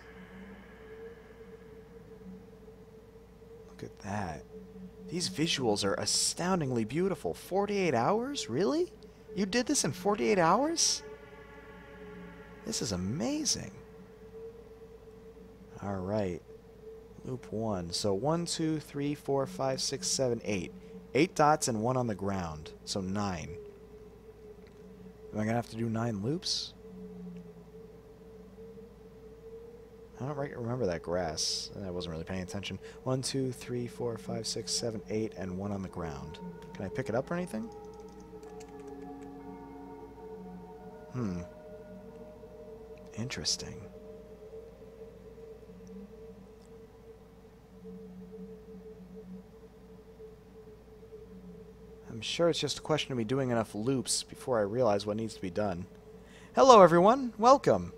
Look at that. These visuals are astoundingly beautiful. 48 hours? Really? You did this in 48 hours? This is amazing. Alright. Loop 1. So 1, 2, 3, 4, 5, 6, 7, 8. 8 dots and 1 on the ground. So 9. Am I going to have to do 9 loops? I don't remember that grass. I wasn't really paying attention. 1, 2, 3, 4, 5, 6, 7, 8, and 1 on the ground. Can I pick it up or anything? Interesting. I'm sure it's just a question of me doing enough loops before I realize what needs to be done. Hello everyone, welcome!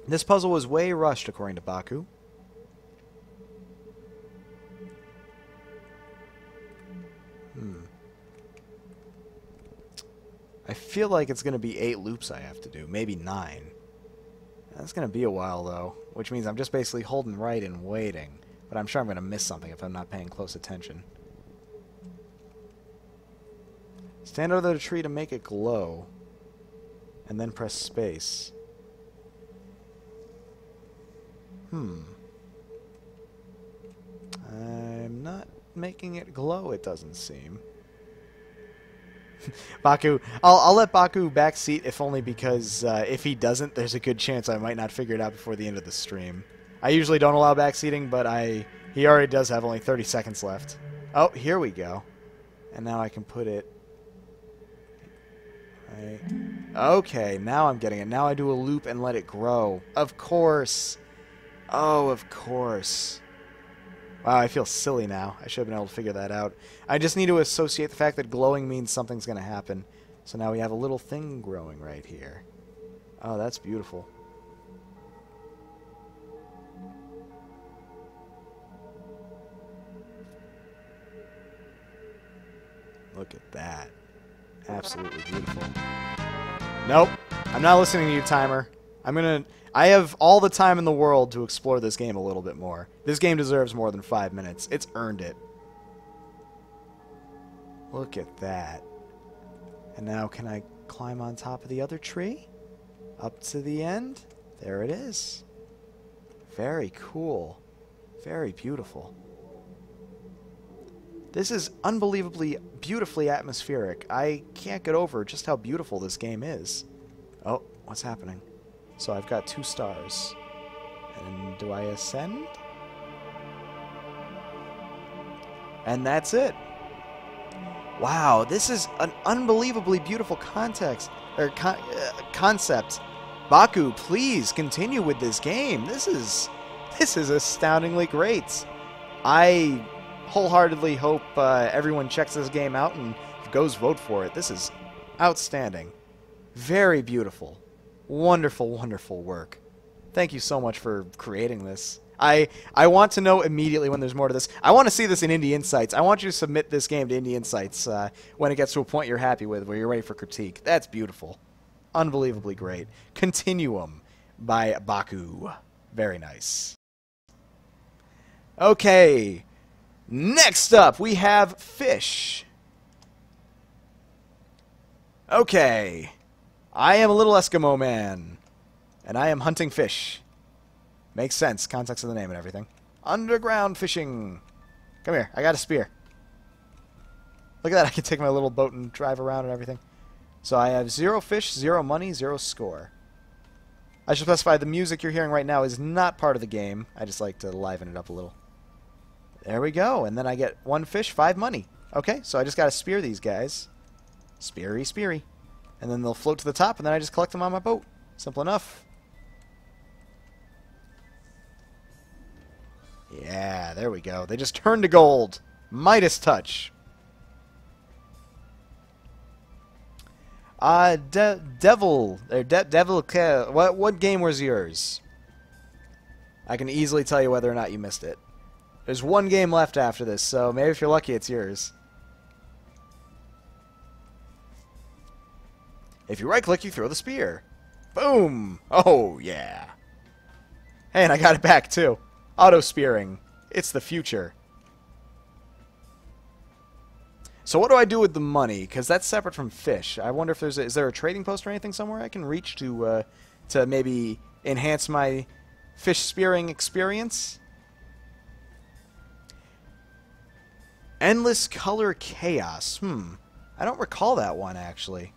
This puzzle was way rushed according to Baku. I feel like it's going to be 8 loops I have to do, maybe 9. That's going to be a while though, which means I'm just basically holding right and waiting. But I'm sure I'm going to miss something if I'm not paying close attention. Stand under the tree to make it glow, and then press space. I'm not making it glow, it doesn't seem. Baku, I'll let Baku backseat if only because if he doesn't, there's a good chance I might not figure it out before the end of the stream. I usually don't allow backseating, but he already does have only 30 seconds left. Oh, here we go. And now I can put it... right. Okay, now I'm getting it. Now I do a loop and let it grow. Of course. Oh, of course. Wow, I feel silly now. I should have been able to figure that out. I just need to associate the fact that glowing means something's going to happen. So now we have a little thing growing right here. Oh, that's beautiful. Look at that. Absolutely beautiful. Nope. I'm not listening to you, timer. I have all the time in the world to explore this game a little bit more. This game deserves more than 5 minutes. It's earned it. Look at that. And now can I climb on top of the other tree? Up to the end? There it is. Very cool. Very beautiful. This is unbelievably beautifully atmospheric. I can't get over just how beautiful this game is. Oh, what's happening? So I've got 2 stars. And do I ascend? And that's it. Wow, this is an unbelievably beautiful concept. Baku, please continue with this game. This is astoundingly great. I wholeheartedly hope everyone checks this game out and goes vote for it. This is outstanding. Very beautiful. Wonderful, wonderful work. Thank you so much for creating this. I want to know immediately when there's more to this. I want to see this in Indie Insights. I want you to submit this game to Indie Insights when it gets to a point you're happy with, where you're ready for critique. That's beautiful. Unbelievably great. Continuum by Baku. Very nice. Okay. Next up, we have fish. Okay. I am a little Eskimo man, and I am hunting fish. Makes sense, context of the name and everything. Underground fishing. Come here, I got a spear. Look at that, I can take my little boat and drive around and everything. So I have 0 fish, 0 money, 0 score. I should specify the music you're hearing right now is not part of the game. I just like to liven it up a little. There we go, and then I get 1 fish, 5 money. Okay, so I just got to spear these guys. Speary, speary. And then they'll float to the top, and then I just collect them on my boat. Simple enough. Yeah, there we go. They just turned to gold. Midas touch. Devil. What game was yours? I can easily tell you whether or not you missed it. There's 1 game left after this, so maybe if you're lucky, it's yours. If you right-click, you throw the spear. Boom! Oh, yeah. Hey, and I got it back, too. Auto-spearing. It's the future. So what do I do with the money? Because that's separate from fish. I wonder if there's is there a trading post or anything somewhere I can reach to maybe enhance my fish spearing experience? Endless Color Chaos. I don't recall that one, actually.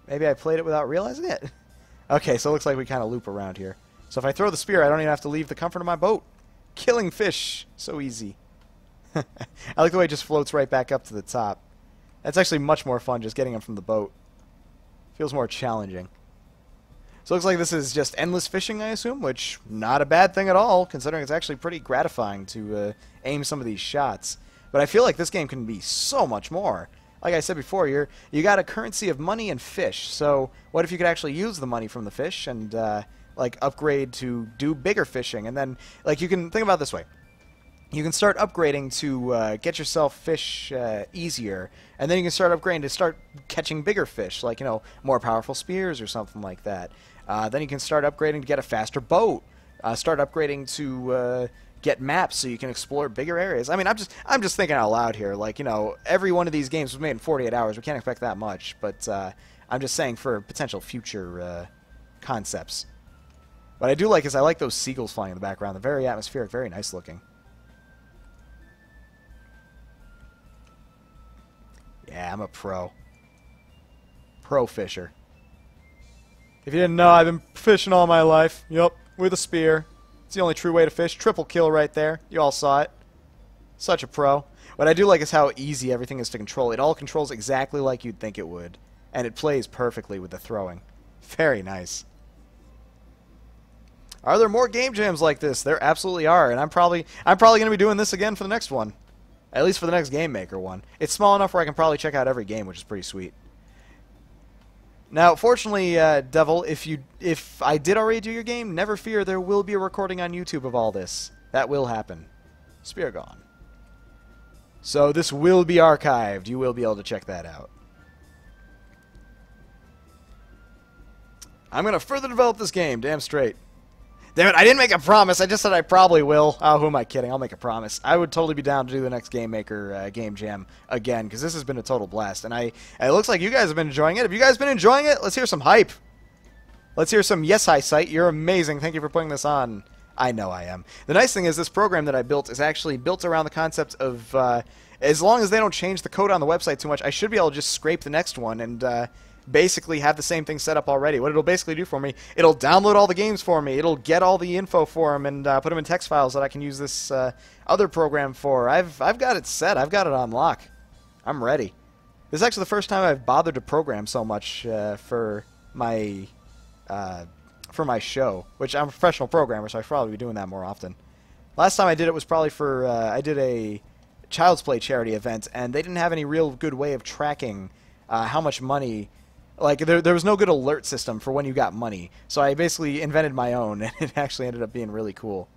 Maybe I played it without realizing it? Okay, so it looks like we kind of loop around here. So if I throw the spear, I don't even have to leave the comfort of my boat. Killing fish. So easy. I like the way it just floats right back up to the top. That's actually much more fun, just getting them from the boat. Feels more challenging. So it looks like this is just endless fishing, I assume, which not a bad thing at all, considering it's actually pretty gratifying to aim some of these shots. But I feel like this game can be so much more. Like I said before, you got a currency of money and fish. So what if you could actually use the money from the fish and like upgrade to do bigger fishing? And then like you can think about it this way. You can start upgrading to get yourself fish easier, and then you can start upgrading to start catching bigger fish, like, you know, more powerful spears or something like that. Then you can start upgrading to get a faster boat. Start upgrading to get maps so you can explore bigger areas. I mean, I'm just thinking out loud here. Like, you know, every one of these games was made in 48 hours. We can't expect that much, but I'm just saying for potential future concepts. What I do like is I like those seagulls flying in the background. They're very atmospheric, very nice looking. Yeah, I'm a pro. Pro fisher. If you didn't know, I've been fishing all my life. Yup, with a spear. It's the only true way to fish. Triple kill right there. You all saw it. Such a pro. What I do like is how easy everything is to control. It all controls exactly like you'd think it would. And it plays perfectly with the throwing. Very nice. Are there more game jams like this? There absolutely are, and I'm probably going to be doing this again for the next one. At least for the next Game Maker one. It's small enough where I can probably check out every game, which is pretty sweet. Now, fortunately, Devil, if I did already do your game, never fear, there will be a recording on YouTube of all this. That will happen. Spear gone. So this will be archived. You will be able to check that out. I'm going to further develop this game, damn straight. Damn it, I didn't make a promise. I just said I probably will. Oh, who am I kidding? I'll make a promise. I would totally be down to do the next Game Maker game jam again, because this has been a total blast. And it looks like you guys have been enjoying it. Have you guys been enjoying it? Let's hear some hype. Let's hear some yes, Highsight. You're amazing. Thank you for putting this on. I know I am. The nice thing is this program that I built is actually built around the concept of, as long as they don't change the code on the website too much, I should be able to just scrape the next one and basically have the same thing set up already. What it'll basically do for me, it'll download all the games for me, it'll get all the info for them, and put them in text files that I can use this other program for. I've got it set. I've got it on lock. I'm ready. This is actually the first time I've bothered to program so much for my show, which I'm a professional programmer, so I should probably be doing that more often. Last time I did it was probably for, I did a Child's Play charity event, and they didn't have any real good way of tracking how much money. Like, there was no good alert system for when you got money. So I basically invented my own, and it actually ended up being really cool.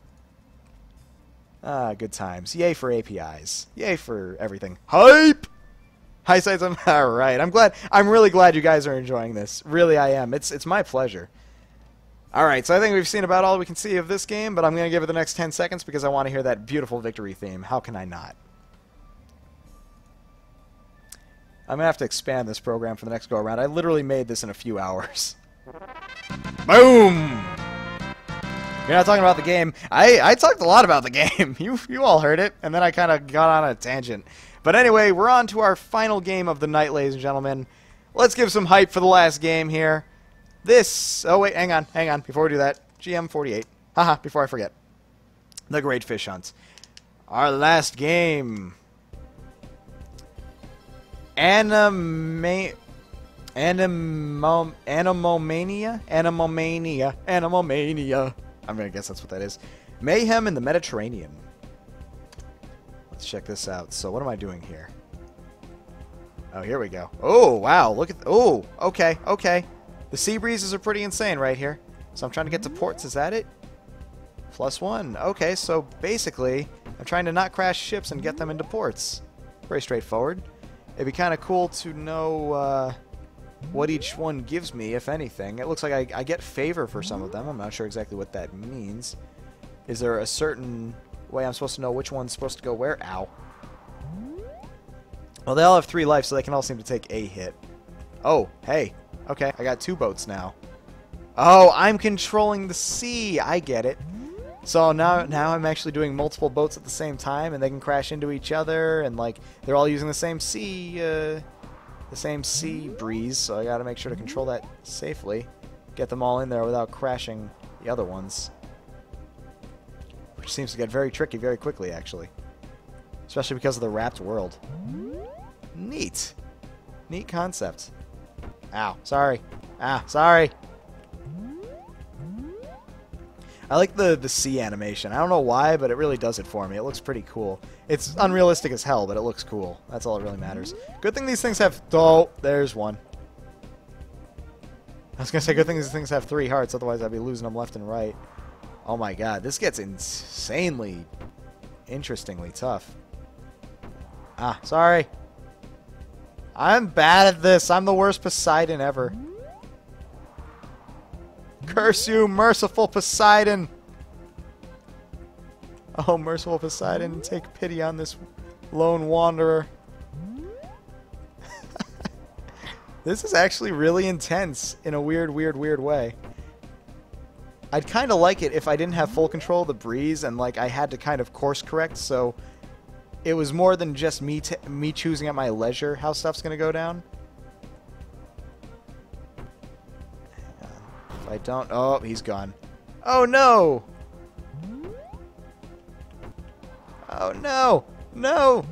Ah, good times. Yay for APIs. Yay for everything. Hype! Highsight, alright. I'm really glad you guys are enjoying this. Really, I am. It's my pleasure. Alright, so I think we've seen about all we can see of this game, but I'm going to give it the next 10 seconds because I want to hear that beautiful victory theme. How can I not? I'm going to have to expand this program for the next go-around. I literally made this in a few hours. Boom! You're not talking about the game. I talked a lot about the game. You all heard it, and then I kind of got on a tangent. But anyway, we're on to our final game of the night, ladies and gentlemen. Let's give some hype for the last game here. This... Oh, wait, hang on. Before we do that, GM48. Haha, before I forget. The Great Fish Hunt. Our last game... Anemomania? I'm going to guess that's what that is. Mayhem in the Mediterranean. Let's check this out. So what am I doing here? Oh, here we go. Oh, wow. Look at... Oh, okay. The sea breezes are pretty insane right here. So I'm trying to get to ports. Is that it? +1. Okay, so basically, I'm trying to not crash ships and get them into ports. Very straightforward. It'd be kind of cool to know what each one gives me, if anything. It looks like I get favor for some of them. I'm not sure exactly what that means. Is there a certain way I'm supposed to know which one's supposed to go where? Ow. Well, they all have 3 life, so they can all seem to take a hit. Oh, hey. Okay, I got 2 boats now. Oh, I'm controlling the sea. I get it. So now I'm actually doing multiple boats at the same time, and they can crash into each other, and like they're all using the same sea breeze. So I got to make sure to control that safely, get them all in there without crashing the other ones, which seems to get very tricky very quickly, actually, especially because of the wrapped world. Neat concept. Ow, sorry. Sorry. I like the sea animation. I don't know why, but it really does it for me. It looks pretty cool. It's unrealistic as hell, but it looks cool. That's all that really matters. Good thing these things have... Oh, there's one. I was going to say, good thing these things have 3 hearts, otherwise I'd be losing them left and right. Oh my god, this gets insanely, interestingly tough. Sorry. I'm bad at this. I'm the worst Poseidon ever. Curse you, merciful Poseidon! Oh, merciful Poseidon, take pity on this lone wanderer. This is actually really intense in a weird way. I'd kind of like it if I didn't have full control of the breeze and like I had to kind of course correct, so it was more than just me choosing at my leisure how stuff's gonna go down. I don't... Oh, he's gone. Oh, no! Oh, no! No!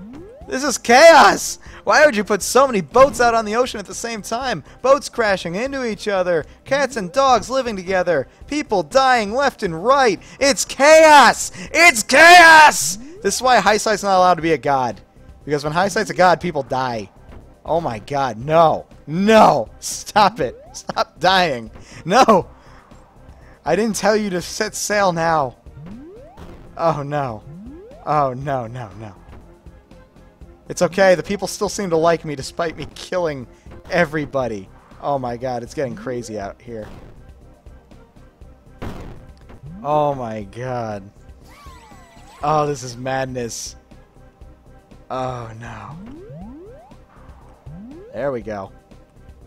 This is chaos! Why would you put so many boats out on the ocean at the same time? Boats crashing into each other. Cats and dogs living together. People dying left and right. It's chaos! It's chaos! This is why Highsight's not allowed to be a god. Because when Highsight's a god, people die. Oh my god, no. No! Stop it. Stop dying. No! I didn't tell you to set sail now. Oh no. Oh no, no, no. It's okay, the people still seem to like me despite me killing everybody. Oh my god, it's getting crazy out here. Oh my god. Oh, this is madness. Oh no. There we go.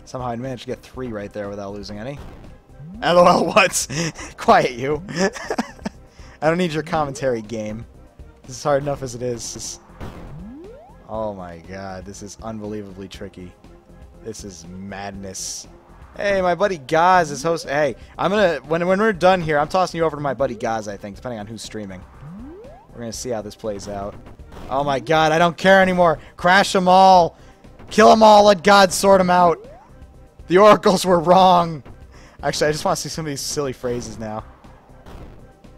Somehow I managed to get 3 right there without losing any. LOL, what? Quiet you. I don't need your commentary, game. This is hard enough as it is. Oh my god, this is unbelievably tricky. This is madness. Hey, my buddy Gaz is host. Hey, I'm gonna when we're done here, I'm tossing you over to my buddy Gaz, I think, depending on who's streaming. We're gonna see how this plays out. Oh my god, I don't care anymore. Crash them all. Kill them all. Let God sort them out. The oracles were wrong. Actually, I just want to see some of these silly phrases now.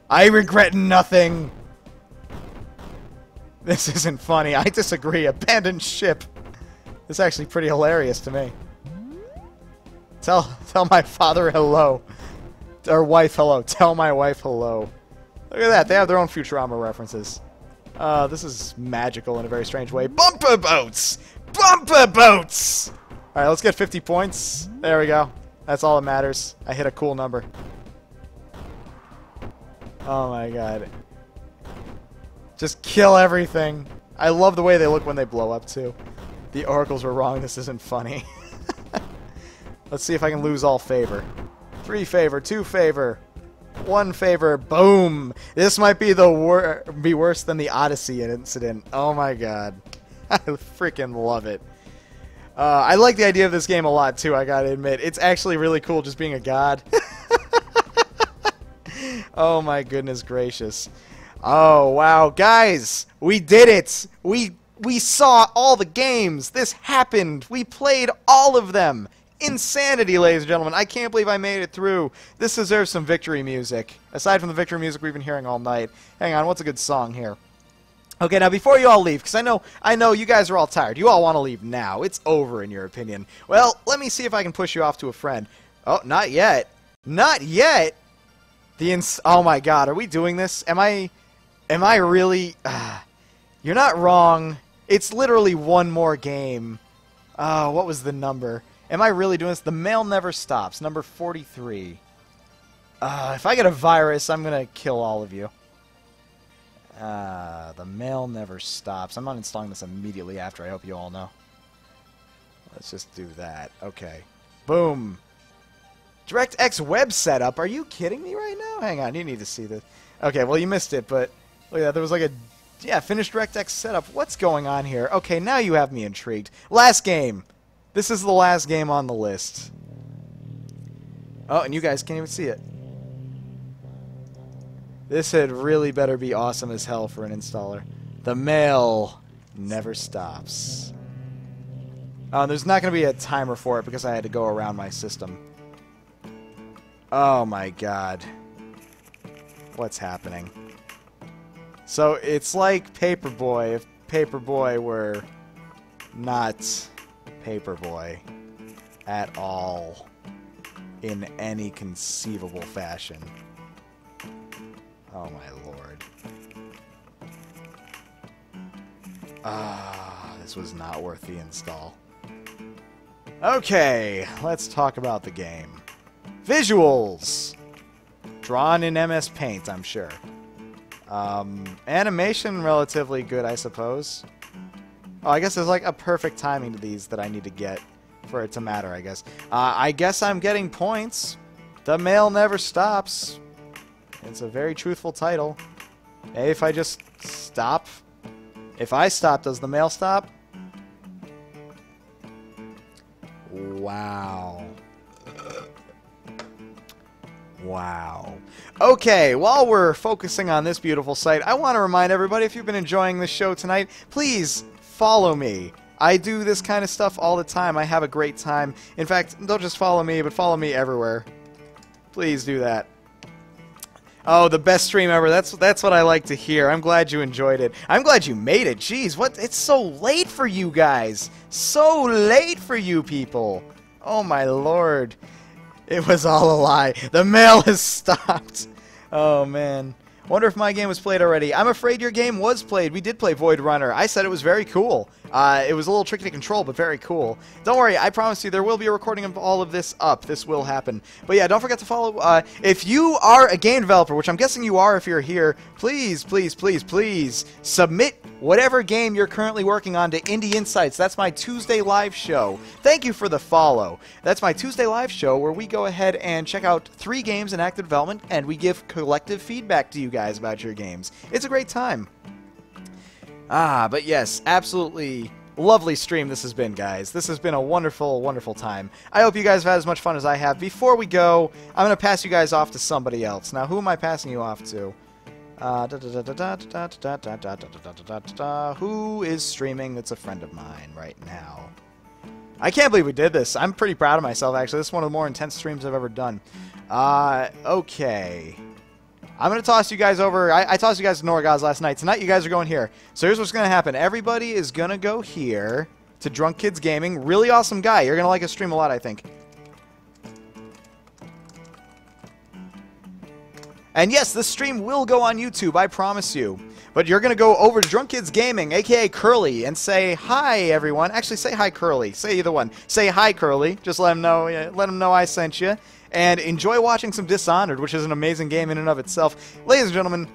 I regret nothing. This isn't funny. I disagree. Abandoned ship. This is actually pretty hilarious to me. Tell my father hello. Or wife hello. Tell my wife hello. Look at that. They have their own Futurama references. This is magical in a very strange way. Bumper boats! Bumper boats! Alright, let's get 50 points. There we go. That's all that matters. I hit a cool number. Oh my god. Just kill everything. I love the way they look when they blow up, too. The oracles were wrong. This isn't funny. Let's see if I can lose all favor. 3 favor, 2 favor, 1 favor. Boom! This might be be worse than the Odyssey incident. Oh my god. I freaking love it. I like the idea of this game a lot, too, I gotta admit. It's actually really cool just being a god. Oh my goodness gracious. Oh, wow. Guys, we did it! We saw all the games! This happened! We played all of them! Insanity, ladies and gentlemen. I can't believe I made it through. This deserves some victory music. Aside from the victory music we've been hearing all night. Hang on, what's a good song here? Okay, now before you all leave, because I know you guys are all tired. You all want to leave now. It's over, in your opinion. Well, let me see if I can push you off to a friend. Oh, not yet. Not yet? Oh my god, are we doing this? Am I really... You're not wrong. It's literally one more game. What was the number? Am I really doing this? The mail never stops. Number 43. If I get a virus, I'm going to kill all of you. The mail never stops. I'm not installing this immediately after, I hope you all know. Let's just do that. Okay. Boom. DirectX web setup. Are you kidding me right now? Hang on, you need to see this. Okay, well, you missed it, but look at that. There was like a... Yeah, finished DirectX setup. What's going on here? Okay, now you have me intrigued. Last game. This is the last game on the list. Oh, and you guys can't even see it. This had really better be awesome as hell for an installer. The mail never stops. There's not going to be a timer for it because I had to go around my system. Oh my god. What's happening? So it's like Paperboy if Paperboy were not Paperboy at all in any conceivable fashion. Oh my lord. This was not worth the install. Okay, let's talk about the game. Visuals! Drawn in MS Paint, I'm sure. Animation, relatively good, I suppose. Oh, I guess there's like a perfect timing to these that I need to get for it to matter, I guess. I guess I'm getting points. The mail never stops. It's a very truthful title. Maybe if I just stop. If I stop, does the mail stop? Wow. Wow. Okay, while we're focusing on this beautiful site, I want to remind everybody, if you've been enjoying this show tonight, please follow me. I do this kind of stuff all the time. I have a great time. In fact, don't just follow me, but follow me everywhere. Please do that. Oh, the best stream ever. That's what I like to hear. I'm glad you enjoyed it. I'm glad you made it. Jeez, what? It's so late for you guys. So late for you people. Oh, my lord. It was all a lie. The mail has stopped. Oh, man. Wonder if my game was played already. I'm afraid your game was played. We did play Void Runner. I said it was very cool. It was a little tricky to control, but very cool. Don't worry, I promise you there will be a recording of all of this up. This will happen. But yeah, don't forget to follow. If you are a game developer, which I'm guessing you are if you're here, please, please, please, please submit whatever game you're currently working on to Indie Insights. That's my Tuesday live show. Thank you for the follow. That's my Tuesday live show where we go ahead and check out 3 games in active development and we give collective feedback to you guys about your games. It's a great time. But yes, absolutely lovely stream this has been, guys. This has been a wonderful, wonderful time. I hope you guys have had as much fun as I have. Before we go, I'm going to pass you guys off to somebody else. Now, who am I passing you off to? Who is streaming that's a friend of mine right now? I can't believe we did this. I'm pretty proud of myself, actually. This is one of the more intense streams I've ever done. Okay. I'm going to toss you guys over. I tossed you guys to Norgaz last night. Tonight, you guys are going here. So here's what's going to happen. Everybody is going to go here to Drunk Kids Gaming. Really awesome guy. You're going to like his stream a lot, I think. And yes, this stream will go on YouTube, I promise you. But you're going to go over to Drunk Kids Gaming, a.k.a. Curly, and say hi, everyone. Actually, say hi, Curly. Say either one. Say hi, Curly. Just let him know I sent you. And enjoy watching some Dishonored, which is an amazing game in and of itself. Ladies and gentlemen,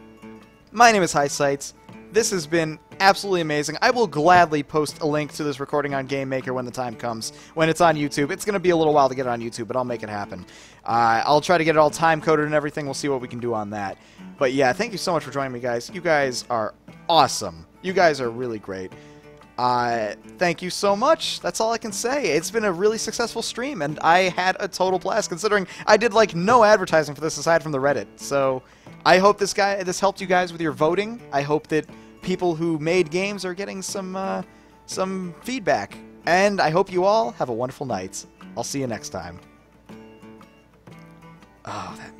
my name is Highsight. This has been absolutely amazing. I will gladly post a link to this recording on Game Maker when the time comes, when it's on YouTube. It's going to be a little while to get it on YouTube, but I'll make it happen. I'll try to get it all time-coded and everything. We'll see what we can do on that. But yeah, thank you so much for joining me, guys. You guys are awesome. You guys are really great. Thank you so much. That's all I can say. It's been a really successful stream, and I had a total blast, considering I did, like, no advertising for this aside from the Reddit. So I hope this helped you guys with your voting. I hope that people who made games are getting some feedback. And I hope you all have a wonderful night. I'll see you next time. Oh, that